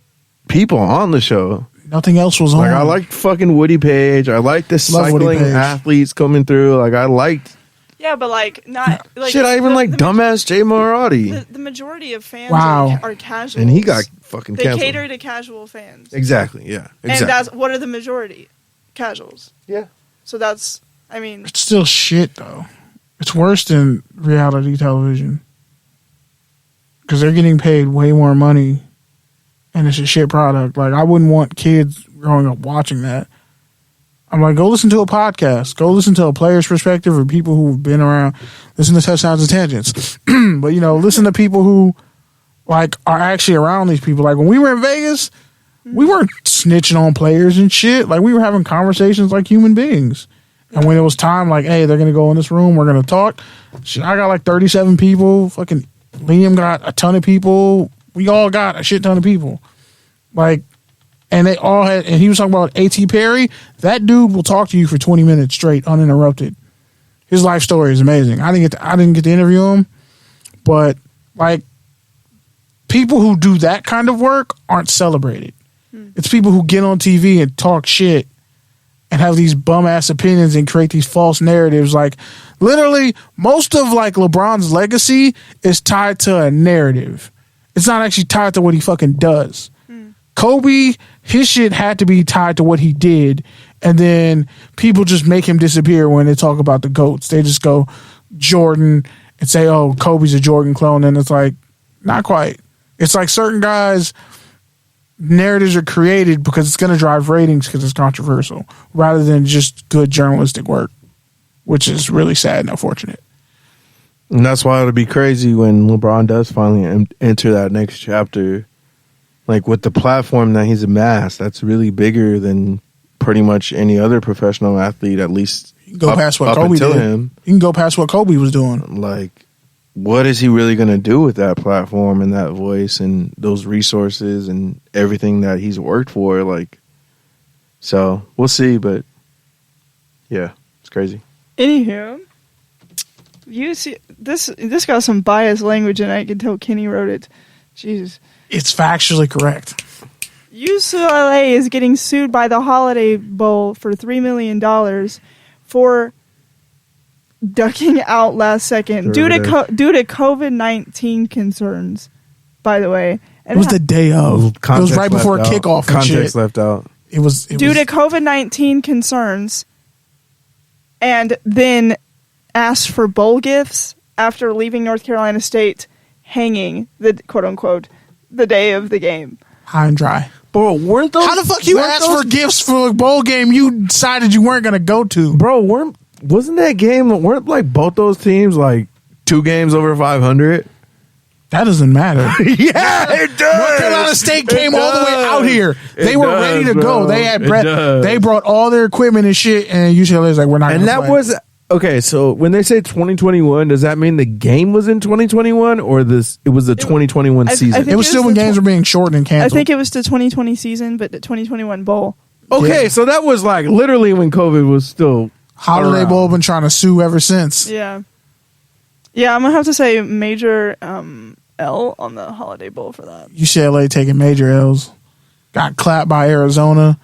people on the show. Nothing else was on. Like I liked fucking Woody Page. I liked the Love Woody cycling Page. athletes coming through. Like I liked Yeah, but like not like shit. I even like the, dumbass Jay Morotti. The majority of fans Wow. are casual. And he got fucking They cancel. cater to casual fans. Exactly. Yeah. Exactly. And that's what are the majority? Casuals. Yeah. So that's, I mean, It's still shit though. It's worse than reality television because they're getting paid way more money, and it's a shit product. Like I wouldn't want kids growing up watching that. I'm like, go listen to a podcast. Go listen to a player's perspective or people who've been around. Listen to Touchdowns and Tangents. But, you know, listen to people who, like, are actually around these people. Like, when we were in Vegas, we weren't snitching on players and shit. Like, we were having conversations like human beings. And when it was time, like, hey, they're going to go in this room. We're going to talk. Shit, I got, like, 37 people. Fucking Liam got a ton of people. We all got a shit ton of people. Like, and they all had, and he was talking about A.T. Perry. That dude will talk to you for 20 minutes straight, uninterrupted. His life story is amazing. I didn't get to interview him, but like people who do that kind of work aren't celebrated. It's people who get on TV and talk shit and have these bum ass opinions and create these false narratives. Like literally, most of like LeBron's legacy is tied to a narrative. It's not actually tied to what he fucking does. Kobe, his shit had to be tied to what he did, and then people just make him disappear when they talk about the GOATs. They just go Jordan and say, oh, Kobe's a Jordan clone, and it's like, not quite. It's like certain guys, narratives are created because it's going to drive ratings because it's controversial, rather than just good journalistic work, which is really sad and unfortunate. And that's why it'll be crazy when LeBron does finally enter that next chapter. Like with the platform that he's amassed, that's really bigger than pretty much any other professional athlete, at least You can go past what Kobe did. You can go past what Kobe was doing. Like, what is he really going to do with that platform and that voice and those resources and everything that he's worked for? Like, so we'll see, but yeah, it's crazy. anywho, you see this got some biased language, and I can tell Kenny wrote it. Jesus. It's factually correct. UCLA is getting sued by the Holiday Bowl for $3 million for ducking out last second due to COVID-19 concerns. By the way, It was the day of. It was right before kickoff. And Context shit. left out. It was due to COVID-19 concerns, and then asked for bowl gifts after leaving North Carolina State, hanging the quote unquote the day of the game. High and dry. Bro, weren't those? How the fuck you asked for gifts for a bowl game you decided you weren't gonna go to? Bro, wasn't that game? Weren't like both those teams like 2 games over 500? That doesn't matter. Yeah, it does. North Carolina State came all the way out here. They were ready to go. They had Brett. does. They brought all their equipment and shit, and UCLA's like, we're not. And gonna that play. was okay. So when they say 2021, does that mean the game was in 2021 or this? It was the 2021 I season. think It was still when games were being shortened and I canceled. think it was the 2020 season, but the 2021 bowl. Okay, Yeah. so that was like literally when COVID was still Holiday around. Bowl been trying to sue ever since. Yeah, I'm gonna have to say major L on the Holiday Bowl for that. UCLA taking major L's. Got clapped by Arizona.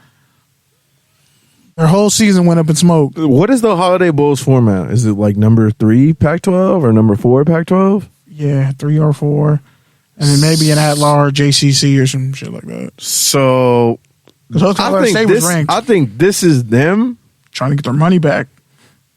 Their whole season went up in smoke. What is the Holiday Bowl's format? Is it like number 3 Pac-12 or number 4 Pac-12? Yeah, 3 or 4. And then maybe an at-large JCC or some shit like that. So 'Cause North Carolina State was ranked. I think this is them Trying to get their money back.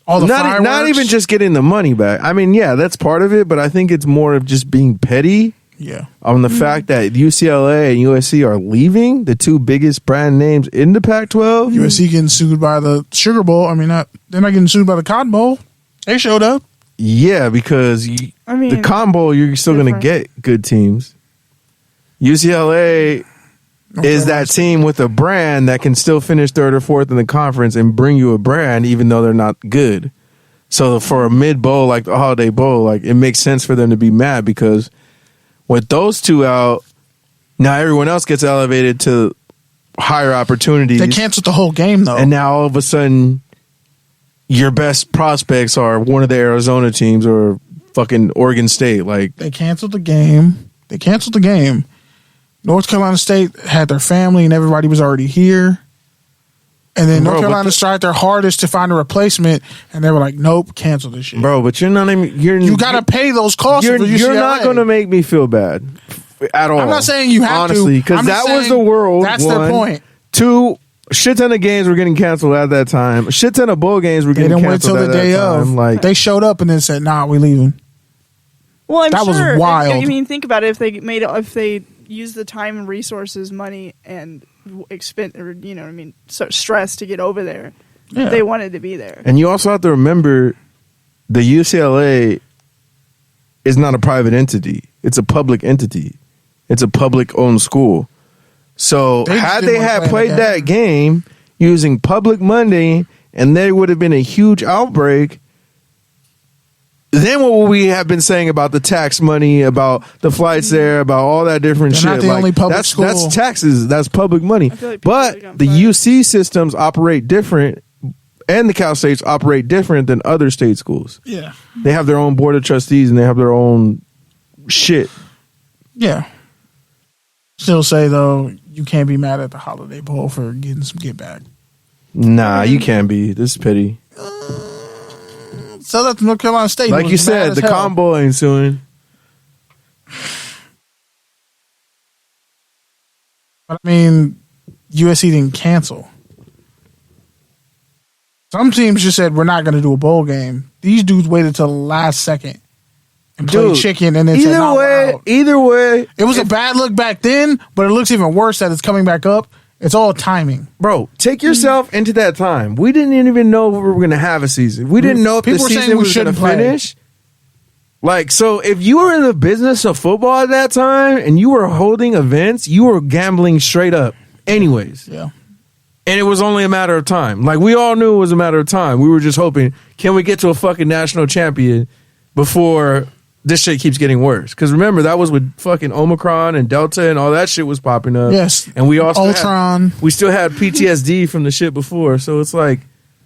All the not fireworks. even just getting the money back. I mean, yeah, that's part of it, but I think it's more of just being petty Yeah. on the fact that UCLA and USC are leaving, the 2 biggest brand names in the Pac-12. USC getting sued by the Sugar Bowl. I mean, they're not getting sued by the Cotton Bowl. They showed up. Yeah, because I mean, the combo, you're still going to different. get good teams. UCLA is that team with a brand that can still finish 3rd or 4th in the conference and bring you a brand even though they're not good. So for a mid bowl like the Holiday Bowl, like it makes sense for them to be mad because with those 2 out, now everyone else gets elevated to higher opportunities. They canceled the whole game, though. And now all of a sudden your best prospects are one of the Arizona teams or fucking Oregon State. Like They canceled the game. North Carolina State had their family and everybody was already here. And then North Carolina tried their hardest to find a replacement, and they were like, "Nope, cancel this shit." Bro, but you're not even. You got to pay those costs. You're not going to make me feel bad. at all. I'm not saying you have honestly, to. because that was the world. That's one. their point. Two, shit ton of games were getting canceled at that time. Shit ton of bowl games were They getting didn't wait canceled till at the that day time. of. Like, They showed up and then said, "Nah, we leaving." Well, I'm That was sure. wild. I mean, think about it. If they used the time and resources, money, and expend, or so stress to get over there, Yeah. they wanted to be there. and you also have to remember, the UCLA is not a private entity. It's a public entity. It's a public-owned school. So They just had didn't they want to had play played the that game using public money, and there would have been a huge outbreak, then what would we have been saying about the tax money, about the flights there, about all that different They're shit? not the only public that's, school. That's taxes. That's public money. I feel like people have But gotten the fired. UC systems operate different, and the Cal States operate different than other state schools. Yeah. They have their own board of trustees, and they have their own shit. Yeah. Still say though, you can't be mad at the Holiday Bowl for getting some get back. Nah, you can't be. This is petty. So that's North Carolina State. Like was you mad said, as the hell. combo ain't suing. But I mean, USC didn't cancel. Some teams just said we're not going to do a bowl game. These dudes waited till the last second and played Dude, chicken, and then said, "No, we're out." Either way, It was a bad look back then, but it looks even worse that it's coming back up. It's all timing. bro, take yourself into that time. We didn't even know if we were going to have a season. We didn't know if the People were saying season we was going to shouldn't play. finish. Like, so if you were in the business of football at that time and you were holding events, you were gambling straight up anyways. Yeah. And it was only a matter of time. Like, we all knew it was a matter of time. We were just hoping, can we get to a fucking national champion before this shit keeps getting worse? Because remember, that was with fucking Omicron and Delta and all that shit was popping up. Yes. And we also Ultron. we still had PTSD from the shit before. So it's like,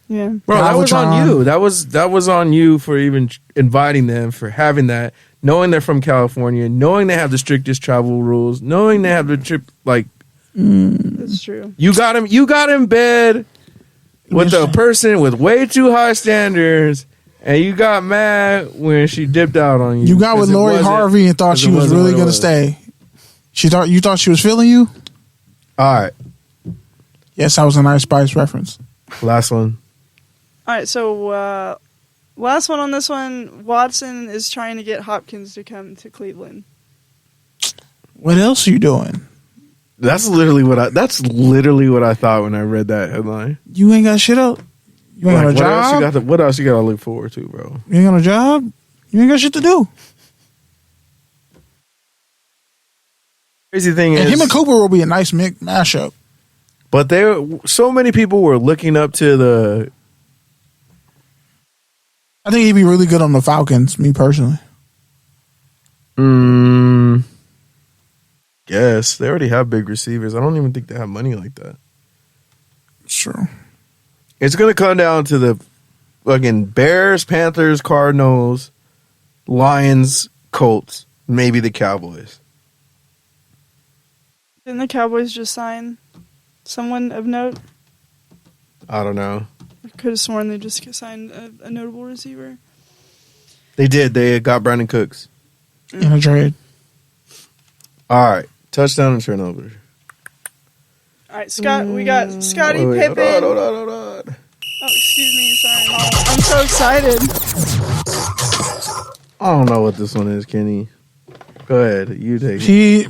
Yeah. bro, that was on Galvatron. you. That was on you for even inviting them, for having that, knowing they're from California, knowing they have the strictest travel rules, knowing they have the trip, like, That's true. you got in bed with a person with way too high standards, and you got mad when she dipped out on you. You got with 'Cause it Lori wasn't- Harvey and thought 'cause she it was wasn't really what it going to was. stay. You thought she was feeling you? All right, Yes, that was a nice Spice reference. last one. All right, so last one on this one. Watson is trying to get Hopkins to come to Cleveland. What else are you doing? That's literally what I thought when I read that headline. You ain't got shit up. You ain't Like, got a job. what else you got to look forward to, bro? You ain't got a job. You ain't got shit to do. Crazy thing And is, him and Cooper will be a nice mashup. but so many people were looking up to the. I think he'd be really good on the Falcons, me personally. Yes, they already have big receivers. I don't even think they have money like that. Sure. It's going to come down to the fucking Bears, Panthers, Cardinals, Lions, Colts, maybe the Cowboys. Didn't the Cowboys just sign someone of note? I don't know. I could have sworn they just signed a notable receiver. They did. They got Brandon Cooks. In a trade. All right. Touchdown and turnover. All right, Scott. We got Scottie Wait, Pippen. hold on. Oh, excuse me. Sorry, Mom. I'm so excited. I don't know what this one is, Kenny. Go ahead. You take it.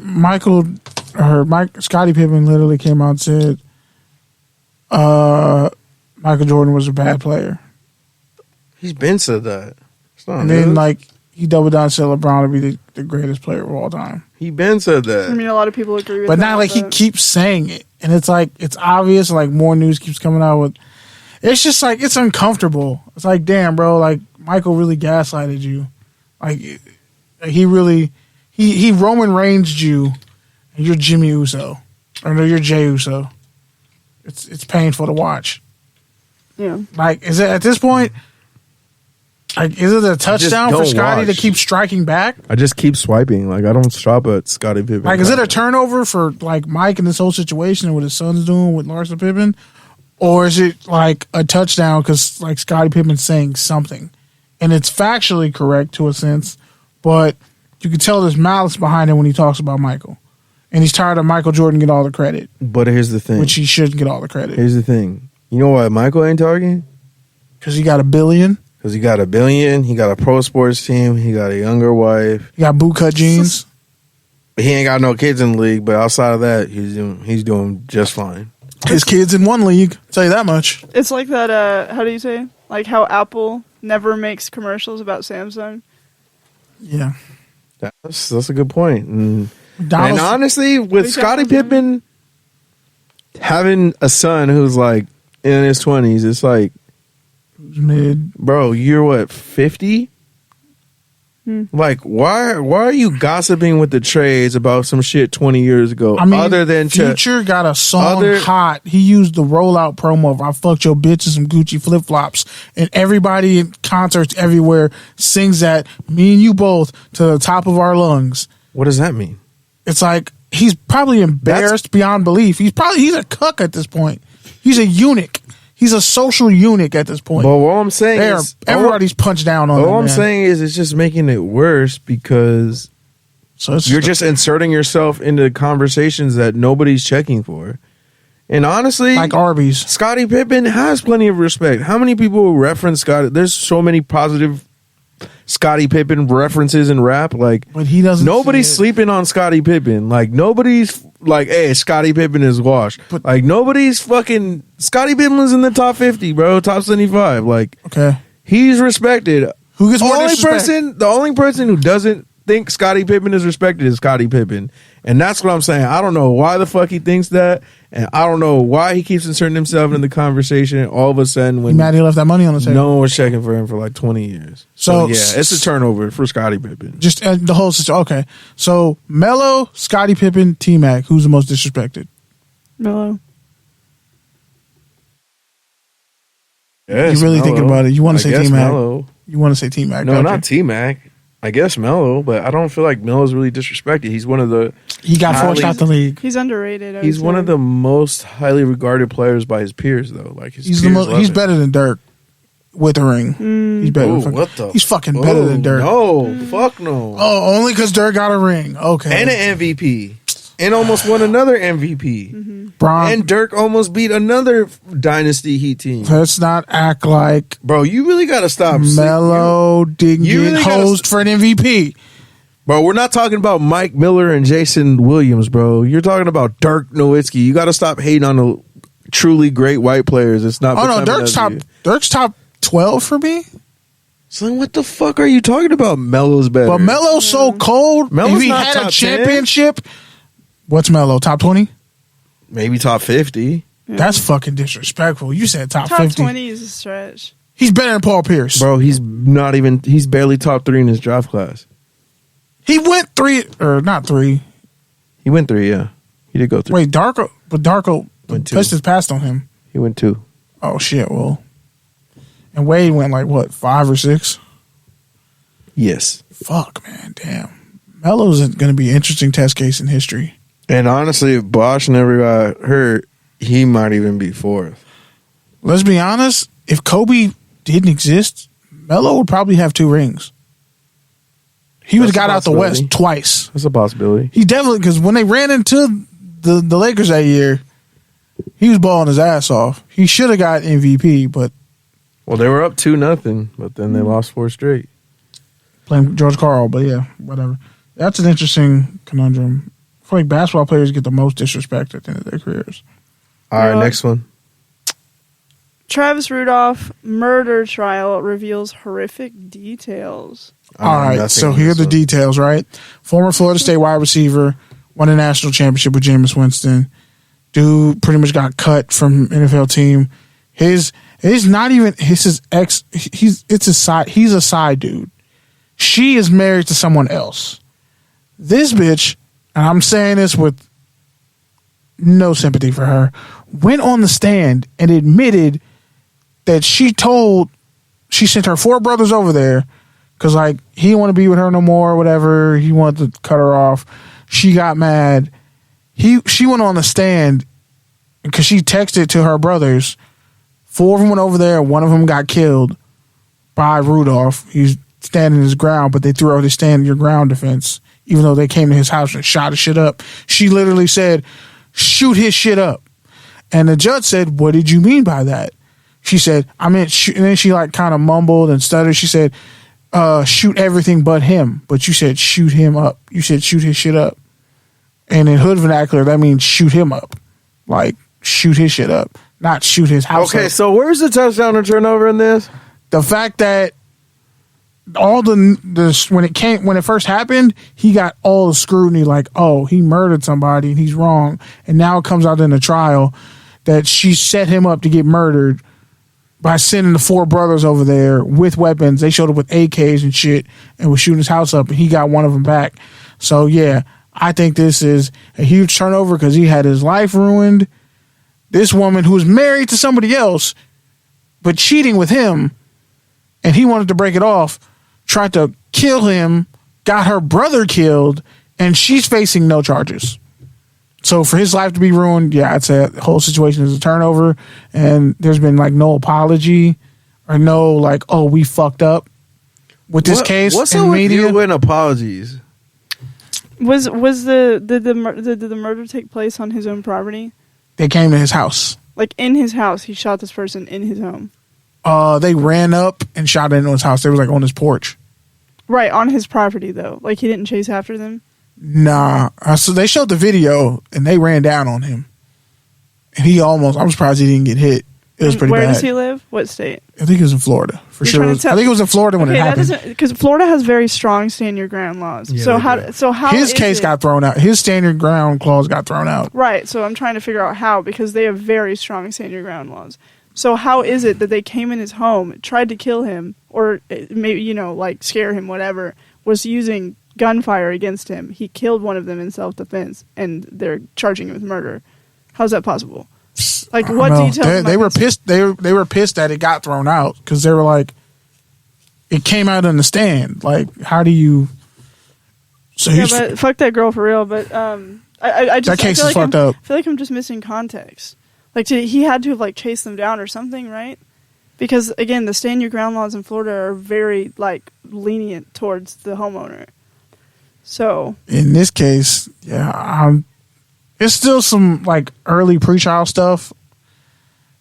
Scottie Pippen literally came out and said Michael Jordan was a bad player. He's been said that. It's not And then, news. he doubled down and said LeBron would be the greatest player of all time. He been said I that. mean, a lot of people agree with But that. now, he keeps saying it. And it's it's obvious, more news keeps coming out with. It's just it's uncomfortable. It's damn, bro, Michael really gaslighted you. He really, he Roman Reigns you, and you're Jimmy Uso. Or no, you're Jey Uso. It's painful to watch. Yeah. Is it at this point, is it a touchdown for don't Scotty to watch. keep striking back? I just keep swiping. I don't stop at Scottie Pippen. Is it a turnover for Mike and this whole situation and what his son's doing with Larson Pippen, or is it a touchdown because Scottie Pippen's saying something, and it's factually correct to a sense, but you can tell there's malice behind him when he talks about Michael. And he's tired of Michael Jordan get all the credit. But here's the thing. Which he shouldn't get all the credit. Here's the thing. You know why Michael ain't talking? Because he got $1 billion. Because he got $1 billion. He got a pro sports team. He got a younger wife. He got bootcut jeans. He ain't got no kids in the league, but outside of that, he's doing just fine. His kids in one league. I'll tell you that much. It's like that, how do you say? Like how Apple never makes commercials about Samsung. Yeah. That's a good point. And McDonald's, honestly, with Scottie Pippen having a son who's like in his 20s, it's like, mid. Bro, you're what, 50? Like, why are you gossiping with the trades about some shit 20 years ago? I mean, other than Future got a song hot. He used the rollout promo of "I fucked your bitch in some Gucci flip flops," and everybody in concerts everywhere sings that. Me and you both to the top of our lungs. What does that mean? It's like he's probably embarrassed beyond belief. He's a cuck at this point. He's a eunuch. He's a social eunuch at this point. But all I'm saying is everybody's punched down on him. All I'm saying is it's just making it worse because you're just inserting yourself into conversations that nobody's checking for. And honestly, like Arby's, Scottie Pippen has plenty of respect. How many people reference Scottie? There's so many positive Scottie Pippen references in rap. Like, but he doesn't. Nobody's sleeping on Scottie Pippen. Like, nobody's like, hey, Scottie Pippen is washed. But, like, nobody's fucking. Scottie Pippen was in the top 50, bro, top 75. Like, okay, he's respected. Who gets more disrespect? The only person who doesn't think Scottie Pippen is respected is Scottie Pippen, and that's what I'm saying. I don't know why the fuck he thinks that, and I don't know why he keeps inserting himself in the conversation. All of a sudden, when mad he left that money on the table, no one was checking for him for like 20 years. So yeah, it's a turnover for Scottie Pippen. Just the whole situation. Okay, so Melo, Scottie Pippen, T-Mac. Who's the most disrespected? Melo. Yes, you really Melo. thinking about it? You want to say T-Mac? Melo. You want to say T-Mac? No, not T-Mac. I guess Melo, but I don't feel like Melo's really disrespected. He's one of the... He got forced out the league. He's underrated. He's one of the most highly regarded players by his peers, though. Like his peers he's better than Dirk with a ring. He's better. He's fucking better than Dirk. No, fuck no. Oh, only because Dirk got a ring. Okay, and an MVP, and almost won another MVP. And Dirk almost beat another Dynasty Heat team. Let's not act like, bro. You really got to stop. Melo didn't get hosed for an MVP. Bro, we're not talking about Mike Miller and Jason Williams, bro. You're talking about Dirk Nowitzki. You got to stop hating on the truly great white players. It's not. Oh no, Dirk's top 12 for me. So what the fuck are you talking about? Melo's better. But Melo's so cold. Melo's if he not had top a championship, 10? What's Melo? Top 20? Maybe top 50. That's fucking disrespectful. You said top 50. Top 20 is a stretch. He's better than Paul Pierce. Bro, he's barely top 3 in his draft class. He went 3, or not 3. He went 3, yeah. He did go 3. Wait, Darko went 2. Pistons passed on him. He went 2. Oh, shit, well. And Wade went like, what, 5 or 6? Yes. Fuck, man, damn. Melo's going to be an interesting test case in history. And honestly, if Bosh never got hurt, he might even be 4th. Let's be honest. If Kobe didn't exist, Melo would probably have 2 rings. He would have got out the West twice. That's a possibility. He definitely, because when they ran into the Lakers that year, he was balling his ass off. He should have got MVP, but... Well, they were up 2-0, but then they lost 4 straight. Playing George Karl, but yeah, whatever. That's an interesting conundrum. I feel like basketball players get the most disrespect at the end of their careers. All right, next one. Travis Rudolph murder trial reveals horrific details. All right, so here are the details, right? Former Florida State wide receiver, won a national championship with Jameis Winston. Dude pretty much got cut from NFL team. He's a side dude. She is married to someone else. This bitch, and I'm saying this with no sympathy for her, went on the stand and admitted that she sent her 4 brothers over there because, like, he didn't want to be with her no more or whatever. He wanted to cut her off. She got mad. She went on the stand because she texted to her brothers. 4 of them went over there. 1 of them got killed by Rudolph. He's standing his ground, but they threw out his stand your ground defense, even though they came to his house and shot his shit up. She literally said, shoot his shit up. And the judge said, what did you mean by that? She said, I meant shoot. And then she like kind of mumbled and stuttered. She said, shoot everything but him. But you said shoot him up. You said shoot his shit up. And in hood vernacular, that means shoot him up. Like, shoot his shit up, not shoot his house up. Okay, so where's the touchdown or turnover in this? The fact that all when it first happened, he got all the scrutiny, like, oh, he murdered somebody and he's wrong. And now it comes out in the trial that she set him up to get murdered by sending the 4 brothers over there with weapons. They showed up with AKs and shit and was shooting his house up, and he got one of them back. So, yeah, I think this is a huge turnover because he had his life ruined. This woman who was married to somebody else, but cheating with him, and he wanted to break it off, tried to kill him, got her brother killed, and she's facing no charges. So for his life to be ruined, yeah, I'd say the whole situation is a turnover, and there's been like no apology or no like, oh, we fucked up with this case. What's in up with media. you and apologies? Was did the murder take place on his own property? They came to his house. Like in his house, he shot this person in his home. They ran up and shot into his house. They was like on his porch. Right, on his property though. Like he didn't chase after them. Nah. So they showed the video and they ran down on him. And I'm surprised he didn't get hit. It was pretty bad. Where does he live? What state? I think it was in Florida. For You're sure. trying to I think it was in Florida when it happened. Because Florida has very strong stand your ground laws. Yeah, So how his is case it- got thrown out. His stand your ground clause got thrown out. Right, so I'm trying to figure out how, because they have very strong stand your ground laws. So how is it that they came in his home, tried to kill him, or maybe, like scare him, whatever, was using gunfire against him. He killed one of them in self-defense, and they're charging him with murder. How's that possible? Like, what details? They were pissed. They were pissed that it got thrown out because they were like, it came out in the stand. Like, how do you? So yeah, but fuck that girl for real. But I just that case is I feel like fucked up. I feel like I'm just missing context. Like he had to have like chased them down or something, right? Because again, the stand your ground laws in Florida are very like lenient towards the homeowner. So in this case, yeah, it's still some like early pre-trial stuff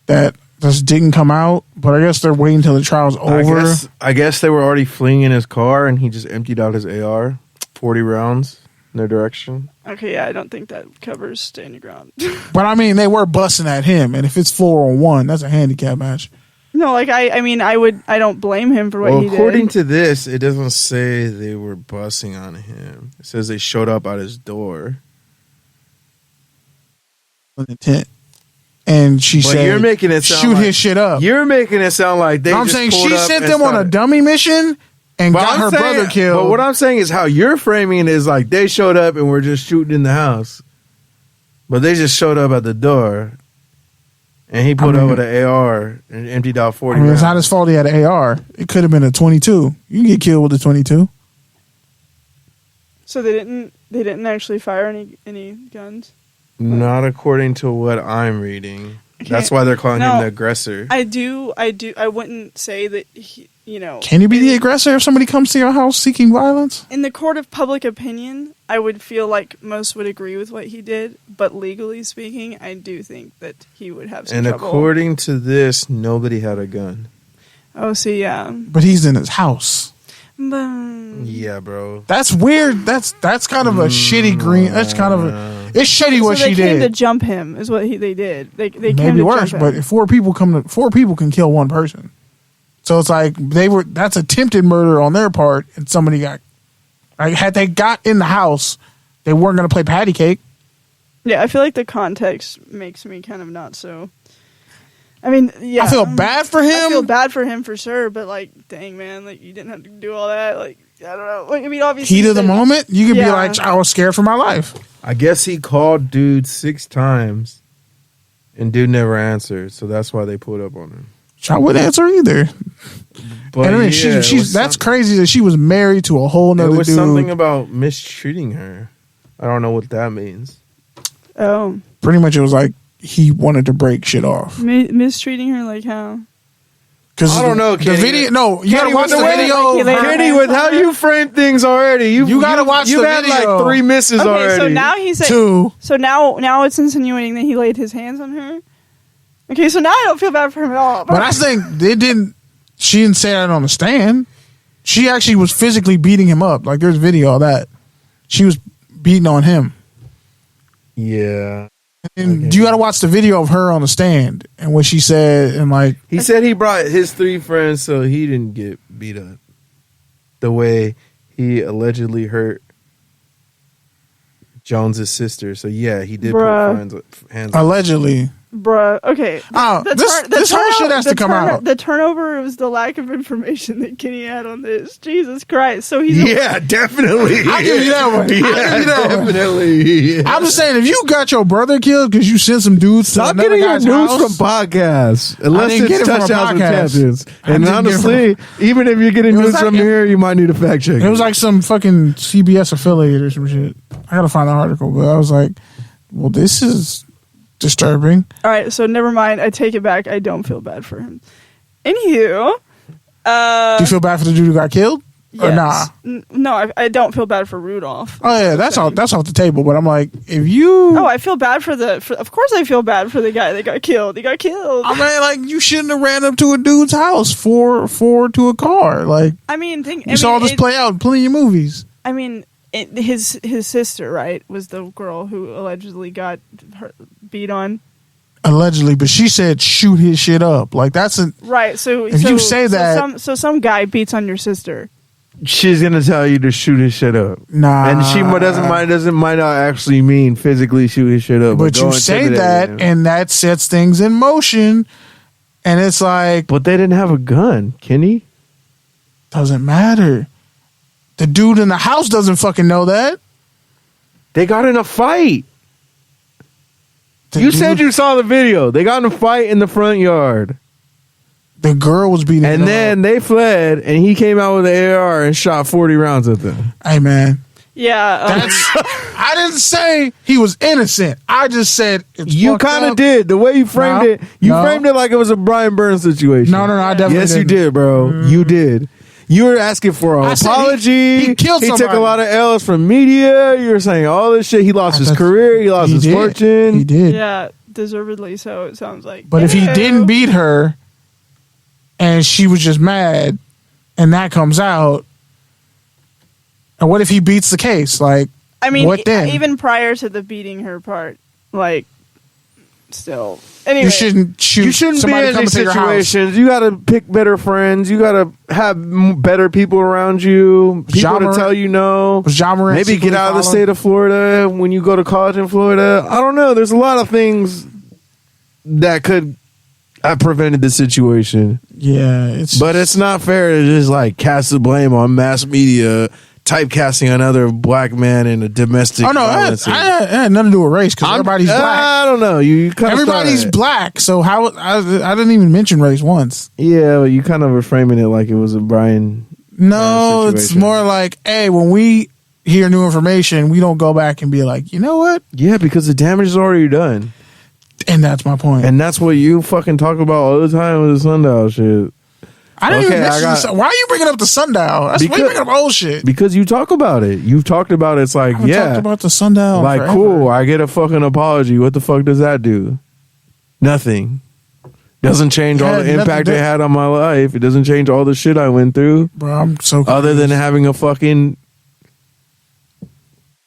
that just didn't come out, but I guess they're waiting until the trial's over. I guess they were already fleeing in his car, and he just emptied out his AR, 40 rounds in their direction. okay, yeah, I don't think that covers stand your ground. But I mean, they were busting at him, and if it's 4-on-1, that's a handicap match. No, like I mean, I don't blame him for what he did. According to this, it doesn't say they were bussing on him. It says they showed up at his door. With intent. And she said, you're making it sound shoot like, his shit up. You're making it sound like they I'm just saying pulled she up sent and them on a started- dummy mission and But got I'm her saying- brother killed. But what I'm saying is how you're framing it is like they showed up and were just shooting in the house. But they just showed up at the door. And he pulled up with an AR and emptied out 40 it's not rounds. his fault he had an AR. It could have been a 22. You can get killed with a 22. So they didn't actually fire any guns. Not according to what I'm reading. Okay. That's why they're calling him No. the aggressor. I wouldn't say that he, Can you be the aggressor if somebody comes to your house seeking violence? in the court of public opinion, I would feel like most would agree with what he did, but legally speaking, I do think that he would have some And trouble. according to this, nobody had a gun. Oh, see, yeah. But he's in his house. Yeah, bro. That's weird. That's kind of a shitty green. That's kind of it's shitty what so they she came to did. jump him, is what they did. They came Maybe to worse, jump but him. if four people can kill one person. So it's like that's attempted murder on their part, and somebody got. Like, had they got in the house, they weren't going to play patty cake. Yeah, I feel like the context makes me kind of not so. I mean, yeah. I feel bad for him. I feel bad for him for sure, but like, dang man, like you didn't have to do all that. Like, I don't know. Like, I mean, obviously, Heat of the moment, you could be Yeah. like, I was scared for my life. I guess he called dude 6 times, and dude never answered, so that's why they pulled up on him. I wouldn't answer either. But And I mean, yeah, that's crazy that she was married to a whole It nother was dude. something about mistreating her. I don't know what that means. Oh, Pretty much, it was like he wanted to break shit off. mistreating her like how? Because I don't know, Kenny. The video, no, you gotta watch the with video. the way- Kenny, with how you frame things already, you gotta watch You've the had video. like 3 misses Okay, already. so now he's saying. 2. So now it's insinuating that he laid his hands on her. Okay, so now I don't feel bad for him at all. But I think she didn't say that on the stand. She actually was physically beating him up. Like, there's video of that. She was beating on him. Yeah. And you got to watch the video of her on the stand and what she said. And like, He said he brought his 3 friends so he didn't get beat up the way he allegedly hurt Jones's sister. So yeah, he did Bruh. put hands on. allegedly. Bruh, okay. Oh, this whole shit has to come out. The turnover was the lack of information that Kenny had on this. Jesus Christ. So he's Yeah, definitely. I'll give you that one. Yeah, I'll give you that one. definitely. I'm just saying, if you got your brother killed because you sent some dudes to Stop another getting your guy's news house, from podcasts. Unless didn't get it's it from a touchdowns and podcast. champions. I And didn't get it honestly, even if you're getting It was news like- from here, you might need a fact check. it was like some fucking CBS affiliate or some shit. I gotta find the article, but I was like, well, this is disturbing. all right, so never mind. I take it back. I don't feel bad for him. Anywho, Do you feel bad for the dude who got killed? Or nah? No, I don't feel bad for Rudolph. Oh yeah, that's off the table. But I'm like, if you, No, I feel bad for of course I feel bad for the guy that got killed. He got killed. I mean, like, you shouldn't have ran up to a dude's house for to a car. Like, I mean, you saw this play out in plenty of movies. I mean, his sister, right, was the girl who allegedly got beat on. Allegedly, but she said shoot his shit up. Like, that's a Right. So If you say that- some guy beats on your sister. She's gonna tell you to shoot his shit up. nah. And she might not actually mean physically shoot his shit up. But go you say intimidate that, him. and that sets things in motion. And it's like, But they didn't have a gun, Kenny. doesn't matter. The dude in the house doesn't fucking know that. They got in a fight. The You dude- said you saw the video. They got in a fight in the front yard. the girl was beating him And then they fled, and he came out with an AR and shot 40 rounds at them. Hey man, Yeah. I didn't say he was innocent. I just said it's You fucked kind of up. did. The way you framed No, it, you no. framed it like it was a Brian Burns situation. No, I definitely Yes, you didn't. did, bro. You did. You were asking for I an said apology. he killed took somebody. a lot of L's from media. You were saying all this shit. He lost his career. He lost his did. fortune. He did. Yeah, deservedly so, it sounds like. But if he Ew. didn't beat her and she was just mad and that comes out, and what if he beats the case? Like, I mean, what then? even prior to the beating her part, like, still. Anyway, you shouldn't shoot You shouldn't be somebody in coming these to your house. situations. You got to pick better friends. You got to have better people around you. People Ja to Morant- tell you no. Was Ja Morant Maybe get secretly out of the following? state of Florida when you go to college in Florida. I don't know. There's a lot of things that could have prevented the situation. Yeah, it's But it's not fair to just like cast the blame on mass media, typecasting another black man in a domestic Oh no, violence. it had nothing to do with race because everybody's black. I don't know. You kind of Everybody's black, so how I didn't even mention race once. Yeah, but you kind of were framing it like it was a Brian. No, it's situation. more like, hey, when we hear new information, we don't go back and be like, you know what? Yeah, because the damage is already done. And that's my point. And that's what you fucking talk about all the time with the sundial shit. I didn't even Okay, mention why are you bringing up the sundial? That's why you Because- bringing up old shit. Because you talk about it. You've talked about it. It's like, I talked about the sundial. like, forever. cool, I get a fucking apology. What the fuck does that do? Nothing. Doesn't change all Yeah, the nothing impact did. it had on my life. It doesn't change all the shit I went through. Bro, I'm so Other than confused. having a fucking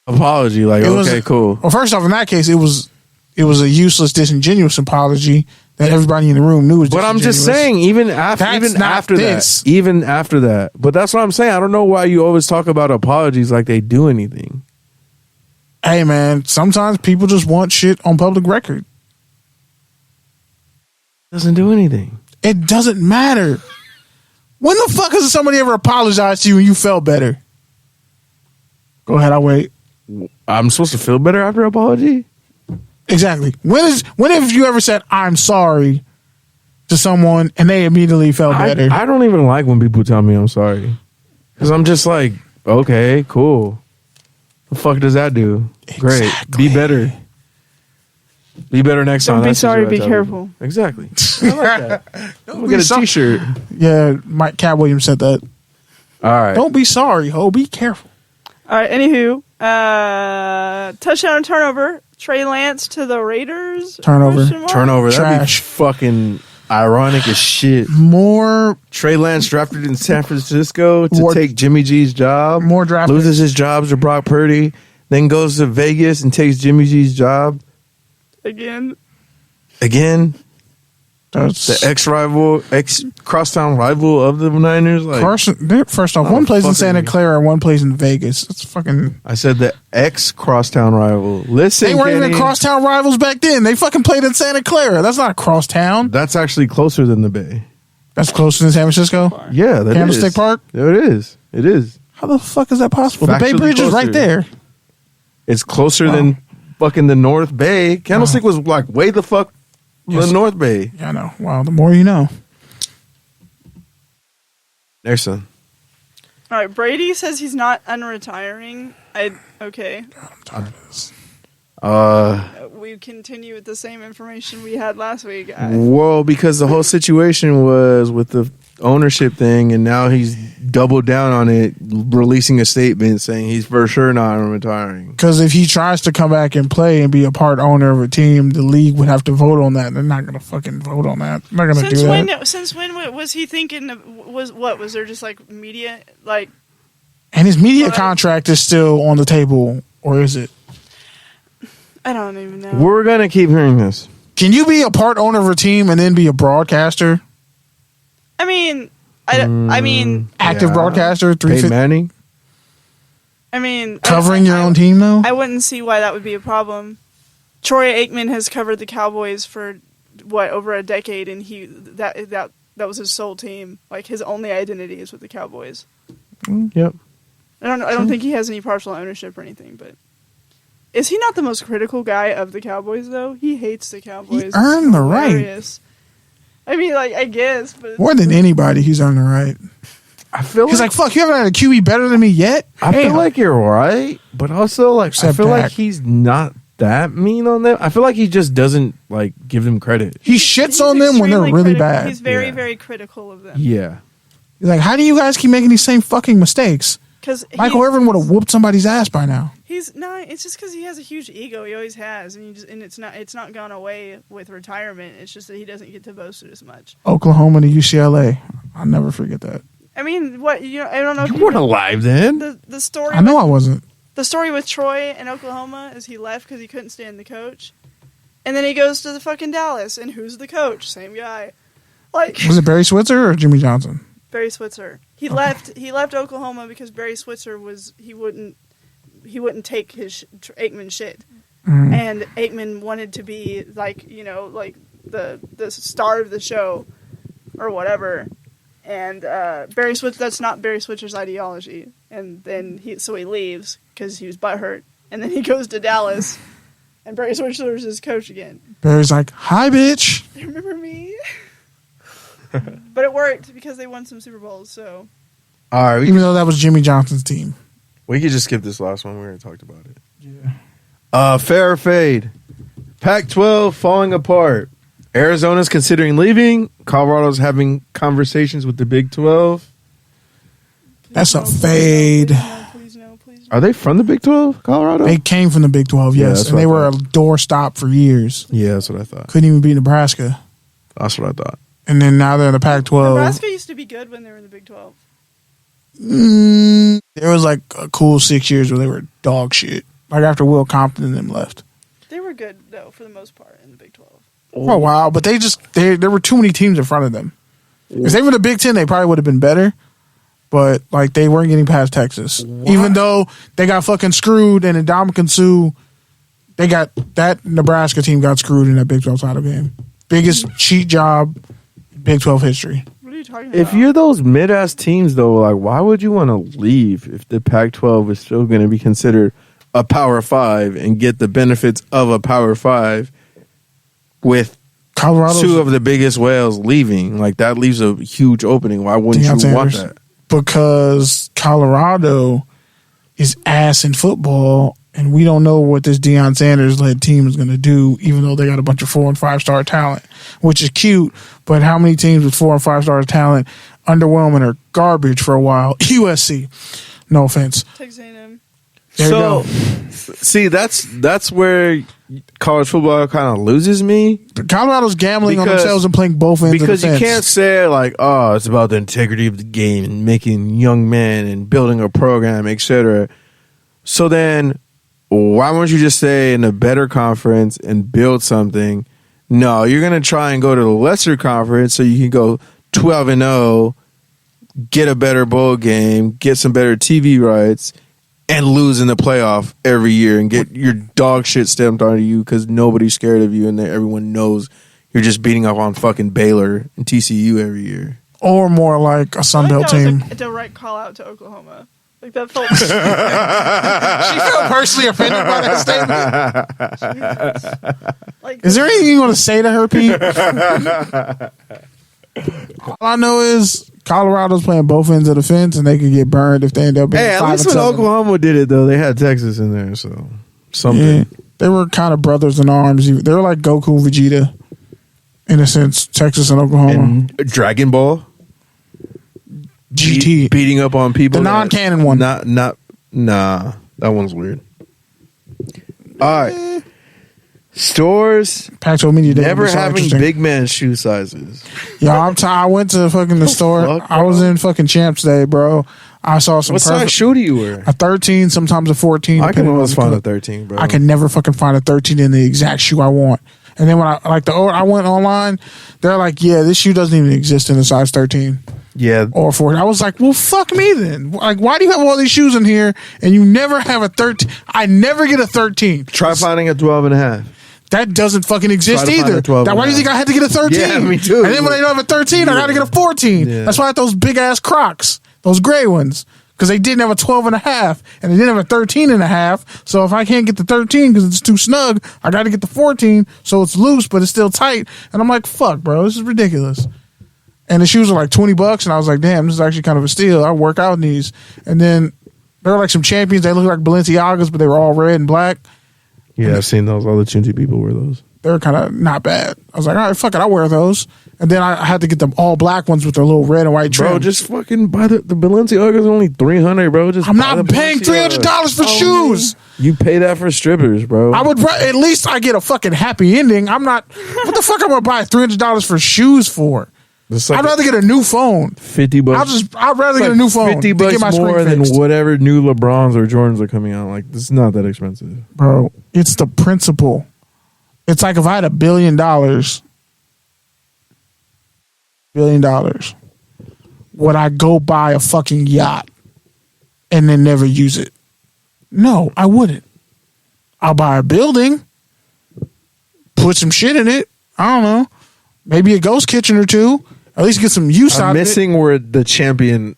apology. Like, It was- okay, cool. Well, first off, in that case, it was a useless, disingenuous apology that everybody in the room knew was But I'm disingenuous. just saying, even after this. that, even after that. But that's what I'm saying. I don't know why you always talk about apologies like they do anything. Hey, man, sometimes people just want shit on public record. Doesn't do anything. It doesn't matter. When the fuck has somebody ever apologized to you and you felt better? Go ahead, I'll wait. I'm supposed to feel better after apology? Exactly. When have you ever said I'm sorry to someone and they immediately felt better? I don't even like when people tell me I'm sorry. Because I'm just like, okay, cool. The fuck does that do? Great. Exactly. Be better. Be better next time. Don't be That's sorry, what I be tell careful. people. Exactly. I like that. We'll get a T-shirt. Yeah, Mike Cat Williams said that. All right. Don't be sorry, ho. Be careful. All right. Anywho, touchdown and turnover. Trey Lance to the Raiders. Turnover. That'd Trash. be fucking ironic as shit. More Trey Lance drafted in San Francisco to take Jimmy G's job. More draft loses his job to Brock Purdy. Then goes to Vegas and takes Jimmy G's job again. That's the ex-crosstown rival of the Niners. Like, Carson. First off, one plays in Santa Clara and one plays in Vegas. It's fucking. I said the ex-crosstown rival. Listen, they weren't even crosstown rivals back then. They fucking played in Santa Clara. That's not crosstown. That's actually closer than the Bay. That's closer than San Francisco. Yeah, that Candlestick Park. There it is. It is. How the fuck is that possible? The Bay Bridge is right there. It's closer than fucking the North Bay. Candlestick was like way the fuck. The North Bay. Yeah, I know. Wow, the more you know. There's some. All right, Brady says he's not unretiring. Okay. We continue with the same information we had last week. Well, because the whole situation was with the ownership thing, and now he's doubled down on it, releasing a statement saying he's for sure not retiring. Because if he tries to come back and play and be a part owner of a team, the league would have to vote on that. They're not going to fucking vote on that. They're not going to do that. Since when was he thinking? Was there just like media like? And his media contract is still on the table, or is it? I don't even know. We're gonna keep hearing this. Can you be a part owner of a team and then be a broadcaster? I mean, active broadcaster, Peyton Manning. I mean, covering your own team though. I wouldn't see why that would be a problem. Troy Aikman has covered the Cowboys for over a decade, and that was his sole team. Like his only identity is with the Cowboys. Yep. I don't think he has any partial ownership or anything, but. Is he not the most critical guy of the Cowboys, though? He hates the Cowboys. He earned the right. I mean, like, I guess. But more than anybody, he's earned the right. I feel he's like, fuck, you haven't had a QB better than me yet? I feel like you're right, but also, like, I feel like he's not that mean on them. I feel like he just doesn't, like, give them credit. He shits on them when they're really bad. He's very, very critical of them. Yeah. He's like, how do you guys keep making these same fucking mistakes? Because Michael Irvin would have whooped somebody's ass by now. It's just because he has a huge ego. He always has, and it's not gone away with retirement. It's just that he doesn't get to boast it as much. Oklahoma to UCLA, I'll never forget that. I mean, what I don't know. You weren't alive then. The story. I know I wasn't. The story with Troy in Oklahoma is he left because he couldn't stand the coach, and then he goes to the fucking Dallas, and who's the coach? Same guy. Like, was it Barry Switzer or Jimmy Johnson? Barry Switzer. He left Oklahoma because Barry Switzer he wouldn't take his Aikman shit, and Aikman wanted to be like the star of the show or whatever, and Barry Switzer, that's not Barry Switzer's ideology, and then he leaves because he was butthurt, and then he goes to Dallas, and Barry Switzer is his coach again. Barry's like, hi bitch, you remember me? But it worked because they won some Super Bowls. So, all right, even though that was Jimmy Johnson's team, we could just skip this last one. We already talked about it. Yeah. Fair or fade? Pac-12 falling apart. Arizona's considering leaving. Colorado's having conversations with the Big 12. That's a fade. Please no. Are they from the Big 12, Colorado? They came from the Big 12, yes, and they were a doorstop for years. Yeah, that's what I thought. Couldn't even beat Nebraska. That's what I thought. And then now they're in the Pac-12. Nebraska used to be good when they were in the Big 12. There was like a cool 6 years where they were dog shit. Like after Will Compton and them left. They were good, though, for the most part, in the Big 12. For a while, but there were too many teams in front of them. If they were the Big 10, they probably would have been better. But like they weren't getting past Texas. What? Even though they got fucking screwed and in Dominican Sue, they got that Nebraska team got screwed in that Big 12 title game. Biggest cheat job Big 12 history. What are you talking about? If you're those mid-ass teams, though, like, why would you want to leave if the Pac-12 is still going to be considered a Power 5 and get the benefits of a Power 5 with Colorado's, two of the biggest whales leaving? Like, that leaves a huge opening. Why wouldn't you want that? Because Colorado is ass in football And we don't know what this Deion Sanders-led team is going to do, even though they got a bunch of 4- and 5-star talent, which is cute. But how many teams with 4- and 5-star talent underwhelming or garbage for a while? USC. No offense. Texas A&M. So, see, that's where college football kind of loses me. Colorado's gambling on themselves and playing both ends of the fence. Because you can't say like, oh, it's about the integrity of the game and making young men and building a program, etc. So then, why won't you just stay in a better conference and build something? No, you're going to try and go to the lesser conference so you can go 12-0, get a better bowl game, get some better TV rights, and lose in the playoff every year and get your dog shit stamped onto you because nobody's scared of you and everyone knows you're just beating up on fucking Baylor and TCU every year. Or more like a Sun Belt team. A direct call out to Oklahoma. Like that felt. She felt personally offended by that statement. Like, is there anything you want to say to her, Pete? All I know is Colorado's playing both ends of the fence, and they could get burned if they end up being 5-7. At least when Oklahoma did it, though, they had Texas in there, so something. Yeah, they were kind of brothers in arms. They were like Goku and Vegeta, in a sense, Texas and Oklahoma. And Dragon Ball. GT. Beating up on people. The non-canon one. Nah, that one's weird. All right. Stores Pac-12 Media Day never having big man shoe sizes. Yo, I went to fucking the store. I was in fucking Champs Day, bro. I saw some. What size shoe do you wear? A 13, sometimes a 14. I can always find a 13, bro. I can never fucking find a 13 in the exact shoe I want. And then when I went online, they're like, yeah, this shoe doesn't even exist in a size 13. Yeah. Or 14. I was like, well, fuck me then. Like, why do you have all these shoes in here and you never have a 13? I never get a 13. Try finding a 12.5. That doesn't fucking exist either. Why do you think I had to get a 13? Yeah, me too. And then when I don't have a 13, I got to get a 14. Yeah. That's why I had those big ass Crocs, those gray ones, because they didn't have a 12.5 and they didn't have a 13.5. So if I can't get the 13 because it's too snug, I got to get the 14 so it's loose but it's still tight. And I'm like, fuck, bro, this is ridiculous. And the shoes are like $20, and I was like, damn, this is actually kind of a steal. I work out in these. And then there were like some champions. They looked like Balenciagas, but they were all red and black. Yeah, I've seen those. All the Chunty people wear those. They were kind of not bad. I was like, all right, fuck it, I'll wear those. And then I had to get the all black ones with their little red and white trim. Bro, just fucking buy the Balenciagas only $300, bro. Just I'm not paying $300 for shoes. You pay that for strippers, bro. I would at least I get a fucking happy ending. I'm not. What the fuck am I gonna buy $300 for shoes for? Like I'd rather get a new phone. $50. I'd rather get a new phone. $50 more than whatever new LeBrons or Jordans are coming out. Like, this is not that expensive, bro. It's the principle. It's like if I had $1 billion, would I go buy a fucking yacht and then never use it? No, I wouldn't. I'll buy a building, put some shit in it. I don't know. Maybe a ghost kitchen or two. At least get some use out of it. I'm missing where the champion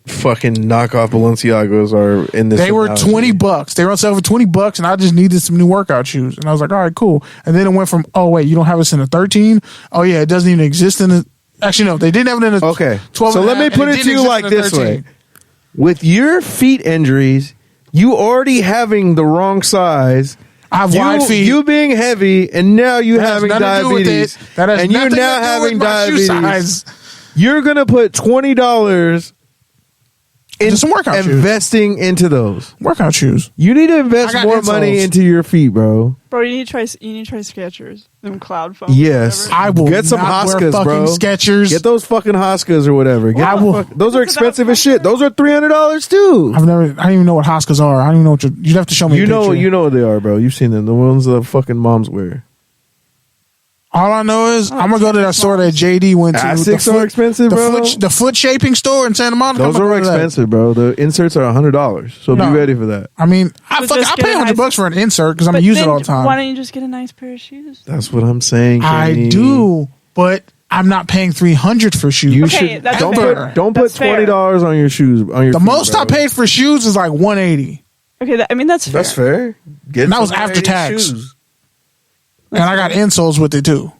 fucking knockoff Balenciagos are in this. They were $20. They were on sale for $20, and I just needed some new workout shoes. And I was like, all right, cool. And then it went from, oh wait, you don't have us in a 13? Oh yeah, it doesn't even exist in a. Actually, no, they didn't have it in a. Okay, 12. So let me put it to you like this way: with your feet injuries, you already having the wrong size. I have wide feet. You being heavy, and now you having diabetes, and you're now having diabetes. You're gonna put $20 in some workout investing into those workout shoes. You need to invest more money into your feet, bro. Bro, you need to try Skechers. Them cloud foam. Yes, I will get some Hoskas, bro. Skechers. Get those fucking Hoskas or whatever. Those are expensive as shit. Those are $300 too. I don't even know what Hoskas are. I don't even know what you'd have to show me. You know what they are, bro. You've seen them. The ones that fucking moms wear. All I know is I'm gonna go to that store that JD went to. Asics are expensive, bro. The foot shaping store in Santa Monica. Those are expensive, bro. The inserts are $100, so be ready for that. I mean, I pay $100 for an insert because I'm gonna use it all the time. Why don't you just get a nice pair of shoes? That's what I'm saying. I do, but I'm not paying $300 for shoes. You should don't put $20 on your shoes. On your the most I paid for shoes is like $180. Okay, that's fair. That's fair. And that was after tax. And I got insoles with it too.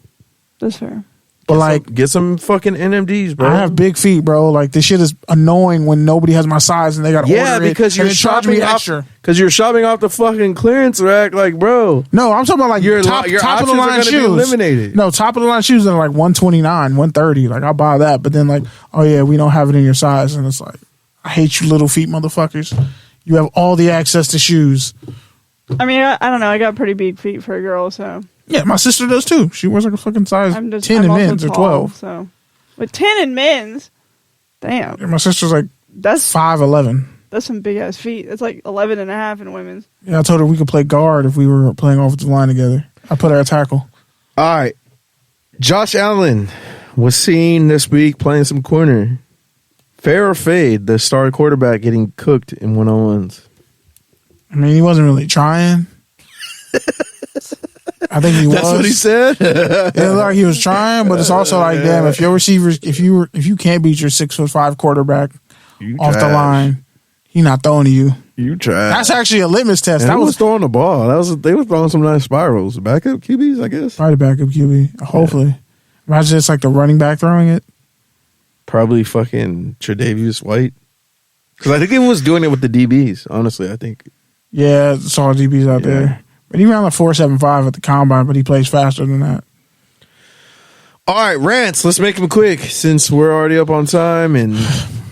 That's fair. But like, get some fucking NMDs, bro. I have big feet, bro. Like this shit is annoying when nobody has my size and they got to order it. Because you're shopping extra. Because you're shopping off the fucking clearance rack, like, bro. No, I'm talking about like your top of the options line are gonna shoes. be eliminated. No, top of the line shoes are like 129, 130. Like I'll buy that, but then like, oh yeah, we don't have it in your size, and it's like, I hate you, little feet motherfuckers. You have all the access to shoes. I mean, I don't know. I got pretty big feet for a girl, so. Yeah, my sister does too. She wears like a fucking size 10 in men's or 12. So, with 10 in men's, damn. Yeah, my sister's like that's 5'11". That's some big ass feet. That's like 11 and a half in women's. Yeah, I told her we could play guard if we were playing offensive line together. I put her at tackle. All right. Josh Allen was seen this week playing some corner. Fair or fade, the star quarterback getting cooked in one-on-ones. I mean, he wasn't really trying. I think he was. That's what he said. It looked like he was trying, but it's also like, damn, if your receivers, if you can't beat your 6'5" quarterback off the line, he not throwing to you. You try. That's actually a litmus test. And that was throwing the ball. They were throwing some nice spirals. Backup QBs, I guess. Probably backup QB. Hopefully, imagine it's like the running back throwing it. Probably fucking Tre'Davious White. Because I think he was doing it with the DBs. Honestly, I think. Yeah, saw DBs out there. But he ran like 4.75 at the combine, but he plays faster than that. All right, rants. Let's make them quick since we're already up on time. And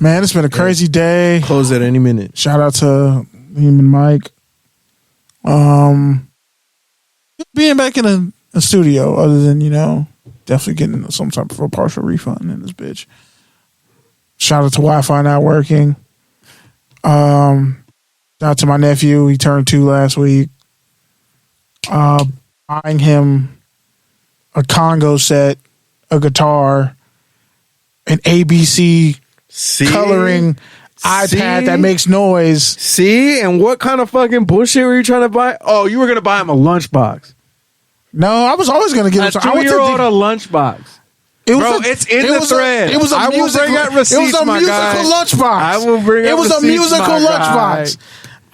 man, it's been a crazy day. Close at any minute. Shout out to Liam and Mike. Being back in a studio, other than, definitely getting some type of a partial refund in this bitch. Shout out to Wi-Fi not working. Shout out to my nephew. He turned 2 last week. Buying him a Congo set, a guitar, an ABC coloring iPad that makes noise. See? And what kind of fucking bullshit were you trying to buy? Oh, you were going to buy him a lunchbox. No, I was always going to give him a 2-year-old a lunchbox. It's in the thread. It was a musical lunchbox. I will bring It was a musical lunchbox.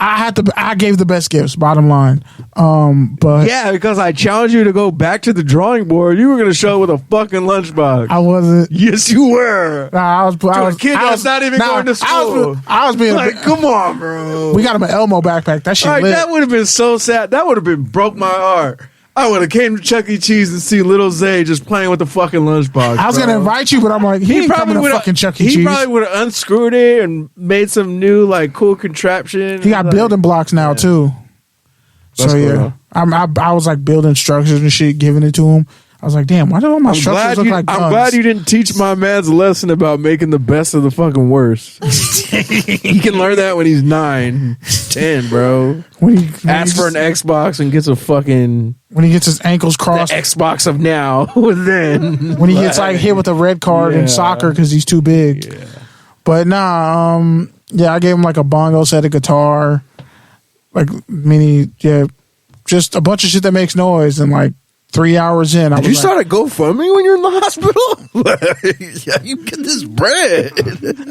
I gave the best gifts, bottom line. But yeah, because I challenged you to go back to the drawing board. You were going to show with a fucking lunchbox. I wasn't. Yes, you were. Nah, I was a kid that's not even going to school. I was being like, come on, bro. We got him an Elmo backpack. That shit lit. That would have been so sad. That would have been broke my heart. I would have came to Chuck E. Cheese and see Little Zay just playing with the fucking lunchbox. I was going to invite you, but I'm like, he ain't coming to fucking Chuck E. Cheese. He probably would have unscrewed it and made some new, like, cool contraption. He got building blocks now, too. That's so, cool, I was, like, building structures and shit, giving it to him. I was like, damn, why do all my structures look like guns? I'm glad you didn't teach my man's a lesson about making the best of the fucking worst. He can learn that when he's 9, 10, bro. When he asks for an Xbox and gets a fucking... When he gets his ankles crossed. The Xbox of now. Then. When he gets like hit with a red card in soccer because he's too big. Yeah. But nah, I gave him like a bongo set, a guitar, like just a bunch of shit that makes noise, and like 3 hours in, Did you start a GoFundMe when you're in the hospital? You get this bread.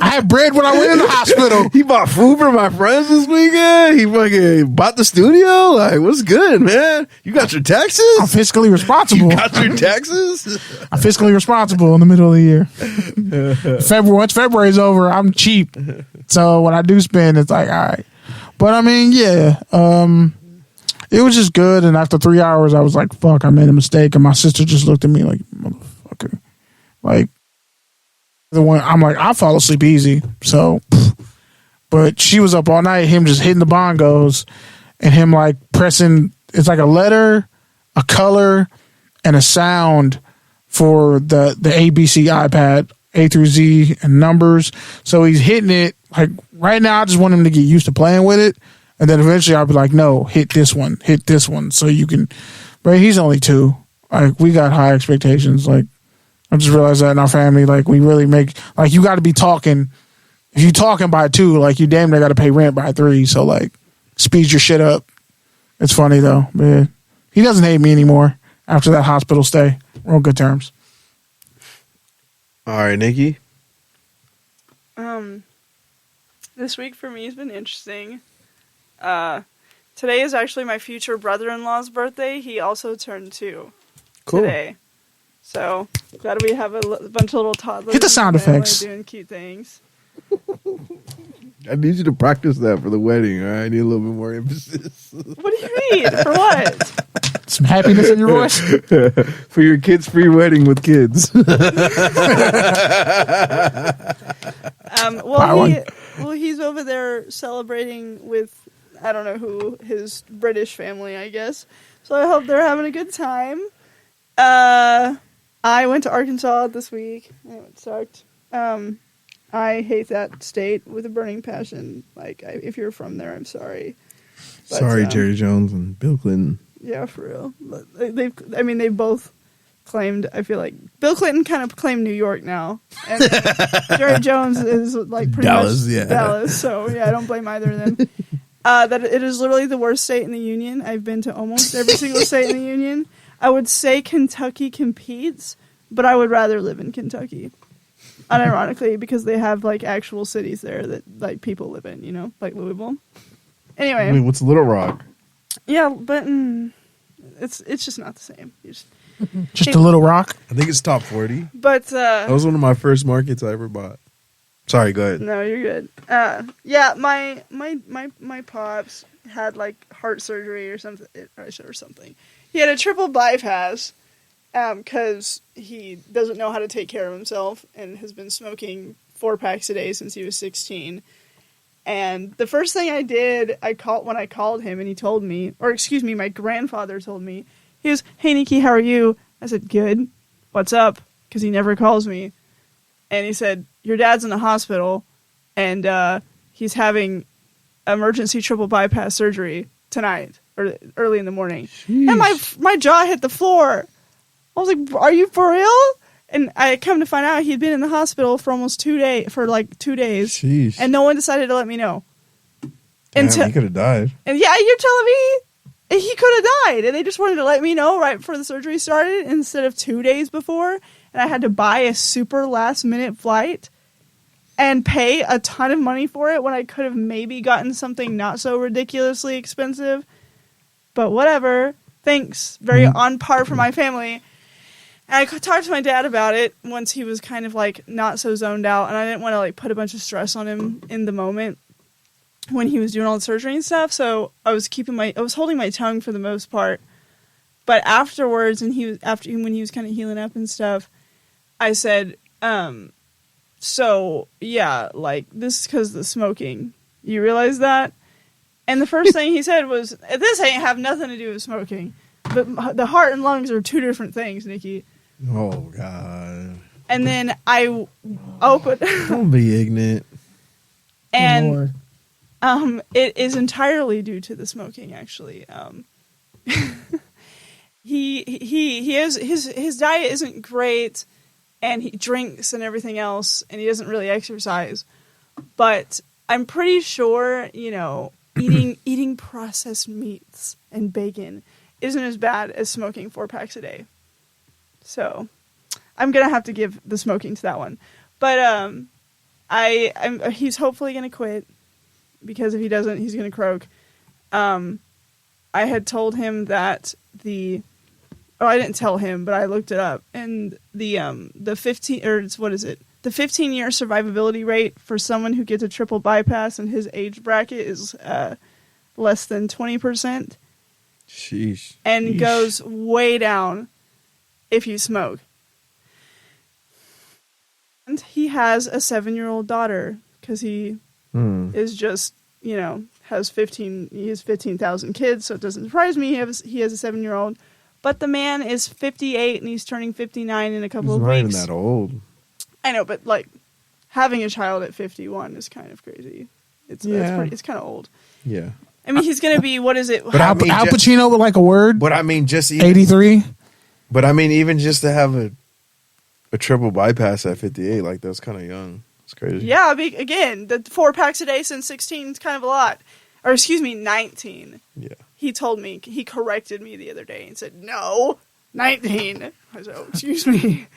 I had bread when I went in the hospital. He bought food for my friends this weekend. He fucking bought the studio. Like, what's good, man? You got your taxes? I'm fiscally responsible. You got your taxes? I'm fiscally responsible in the middle of the year. Once February's over, I'm cheap. So when I do spend, it's like, all right. But I mean, it was just good, and after 3 hours, I was like, fuck, I made a mistake, and my sister just looked at me like, motherfucker. Like, I'm like, I fall asleep easy, so, but she was up all night, him just hitting the bongos, and him like pressing, it's like a letter, a color, and a sound for the ABC iPad, A through Z, and numbers, so he's hitting it, like, right now, I just want him to get used to playing with it. And then eventually I'll be like, no, hit this one, so you can. But he's only 2. Like, we got high expectations. Like, I just realized that in our family, like, we really make, like, you got to be talking. If you talking by 2, like, you damn near got to pay rent by 3. So, like, speed your shit up. It's funny though, man. He doesn't hate me anymore after that hospital stay. We're on good terms. All right, Nikki. This week for me has been interesting. Today is actually my future brother-in-law's birthday. He also turned 2 today. So glad we have a bunch of little toddlers. Hit the sound in family effects. doing cute things. I need you to practice that for the wedding. All right? I need a little bit more emphasis. What do you mean? For what? Some happiness in your voice. For your kids' free wedding with kids. He's over there celebrating with, I don't know who, his British family, I guess. So I hope they're having a good time. I went to Arkansas this week. It sucked. I hate that state with a burning passion. Like, if you're from there, I'm sorry. But, Sorry, Jerry Jones and Bill Clinton. Yeah, for real. But they both claimed, I feel like, Bill Clinton kind of claimed New York now. And Jerry Jones is like pretty Dallas, much yeah. Dallas. So, yeah, I don't blame either of them. That it is literally the worst state in the union. I've been to almost every single state in the union. I would say Kentucky competes, but I would rather live in Kentucky. Unironically, because they have like actual cities there that like people live in, you know, like Louisville. Anyway, I mean, what's Little Rock? yeah, but it's just not the same. Just a little rock. I think it's top 40. But That was one of my first markets I ever bought. Sorry, go ahead. no, you're good. Yeah, my pops had like heart surgery or something, or something. He had a triple bypass. Because he doesn't know how to take care of himself and has been smoking 4 packs a day since he was 16. And the first thing I did, when I called him and he told me, or excuse me, my grandfather told me, he was, "Hey Nikki, how are you?" I said, "Good. What's up?" Because he never calls me. And he said, "Your dad's in the hospital and he's having emergency triple bypass surgery tonight or early in the morning." Sheesh. And my jaw hit the floor. I was like, "Are you for real?" And I come to find out he'd been in the hospital for almost 2 days, Sheesh. and no one decided to let me know. Damn, he could have died. And yeah, you're telling me he could have died, and they just wanted to let me know right before the surgery started instead of 2 days before, and I had to buy a super last minute flight and pay a ton of money for it when I could have maybe gotten something not so ridiculously expensive. But whatever. Thanks. Very on par for my family. And I talked to my dad about it once he was kind of like not so zoned out, and I didn't want to like put a bunch of stress on him in the moment when he was doing all the surgery and stuff. So I was holding my tongue for the most part. But afterwards, and when he was kind of healing up and stuff, I said, "So yeah, like this is because of the smoking. You realize that?" And the first thing he said was, "This ain't have nothing to do with smoking. But the heart and lungs are 2 different things, Nikki." Oh, God. And then I opened. Don't be ignorant. And it is entirely due to the smoking, actually. He has his diet isn't great, and he drinks and everything else, and he doesn't really exercise. But I'm pretty sure, you know, eating processed meats and bacon isn't as bad as smoking 4 packs a day. So I'm gonna have to give the smoking to that one. But he's hopefully gonna quit, because if he doesn't, he's gonna croak. I had told him that I didn't tell him, but I looked it up, and the 15-year survivability rate for someone who gets a triple bypass in his age bracket is less than 20%. Sheesh. And goes way down if you smoke. And he has a 7-year-old daughter, because he is just, you know, he has 15,000 kids, so it doesn't surprise me he has a 7-year-old. But the man is 58 and he's turning 59 in a couple of weeks. He's not even that old. I know, but like having a child at 51 is kind of crazy. It's kind of old. Yeah. I mean, he's going to be, what is it? But Al Pacino with like a word? But I mean, just 83? But I mean, even just to have a triple bypass at 58, like that's kind of young. It's crazy. Yeah, again, the 4 packs a day since 16 is kind of a lot. Or excuse me, 19. Yeah. He told me, he corrected me the other day and said, "No, 19. I said, "Oh, excuse me."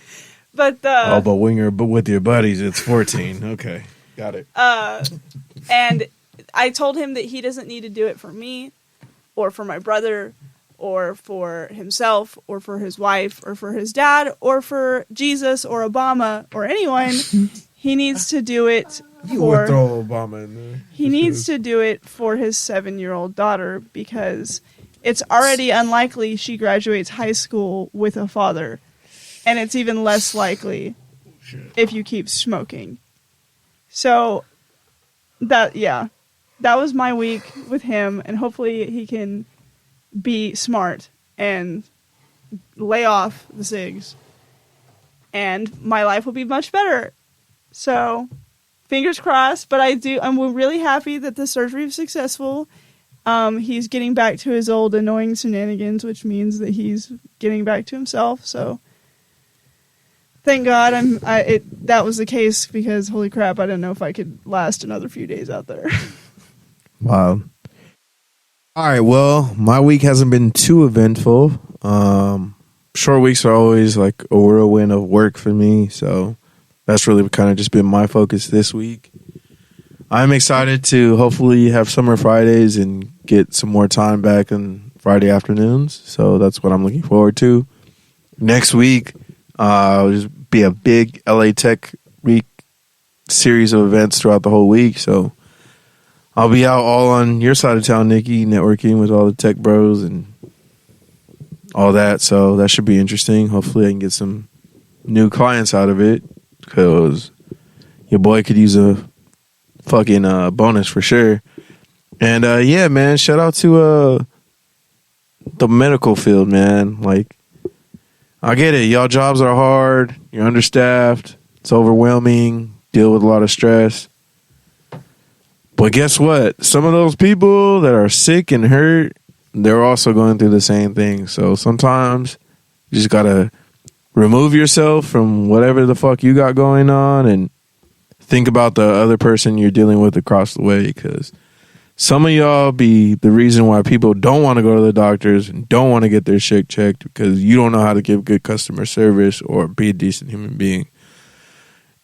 But but with your buddies, it's 14. Okay, got it. And I told him that he doesn't need to do it for me, or for my brother, or for himself or for his wife or for his dad or for Jesus or Obama or anyone. He needs to do it You would throw Obama in there. He needs to do it for his 7-year-old daughter because it's already unlikely she graduates high school with a father. And it's even less likely if you keep smoking. So, that was my week with him. And hopefully he can be smart and lay off the cigs. And my life will be much better. So, fingers crossed, but I'm really happy that the surgery was successful. He's getting back to his old annoying shenanigans, which means that he's getting back to himself. So, thank God that was the case because holy crap, I didn't know if I could last another few days out there. Wow. All right, well, my week hasn't been too eventful. Short weeks are always like a whirlwind of work for me, so that's really kind of just been my focus this week. I'm excited to hopefully have summer Fridays and get some more time back on Friday afternoons. So that's what I'm looking forward to. Next week, will just be a big LA Tech week series of events throughout the whole week. So I'll be out all on your side of town, Nikki, networking with all the tech bros and all that. So that should be interesting. Hopefully I can get some new clients out of it. Because your boy could use a fucking bonus for sure. And yeah, man, shout out to the medical field, man. Like, I get it. Y'all jobs are hard. You're understaffed. It's overwhelming. Deal with a lot of stress. But guess what? Some of those people that are sick and hurt, they're also going through the same thing. So sometimes you just got to remove yourself from whatever the fuck you got going on and think about the other person you're dealing with across the way, because some of y'all be the reason why people don't want to go to the doctors and don't want to get their shit checked because you don't know how to give good customer service or be a decent human being.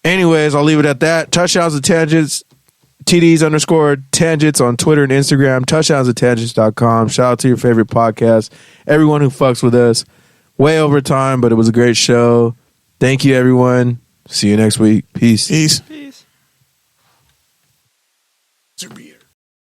Anyways, I'll leave it at that. Touchdowns and Tangents, TDs_tangents on Twitter and Instagram, touchdownsandtangents.com. Shout out to your favorite podcast, everyone who fucks with us. Way over time, but it was a great show. Thank you, everyone. See you next week. Peace. Peace. Peace.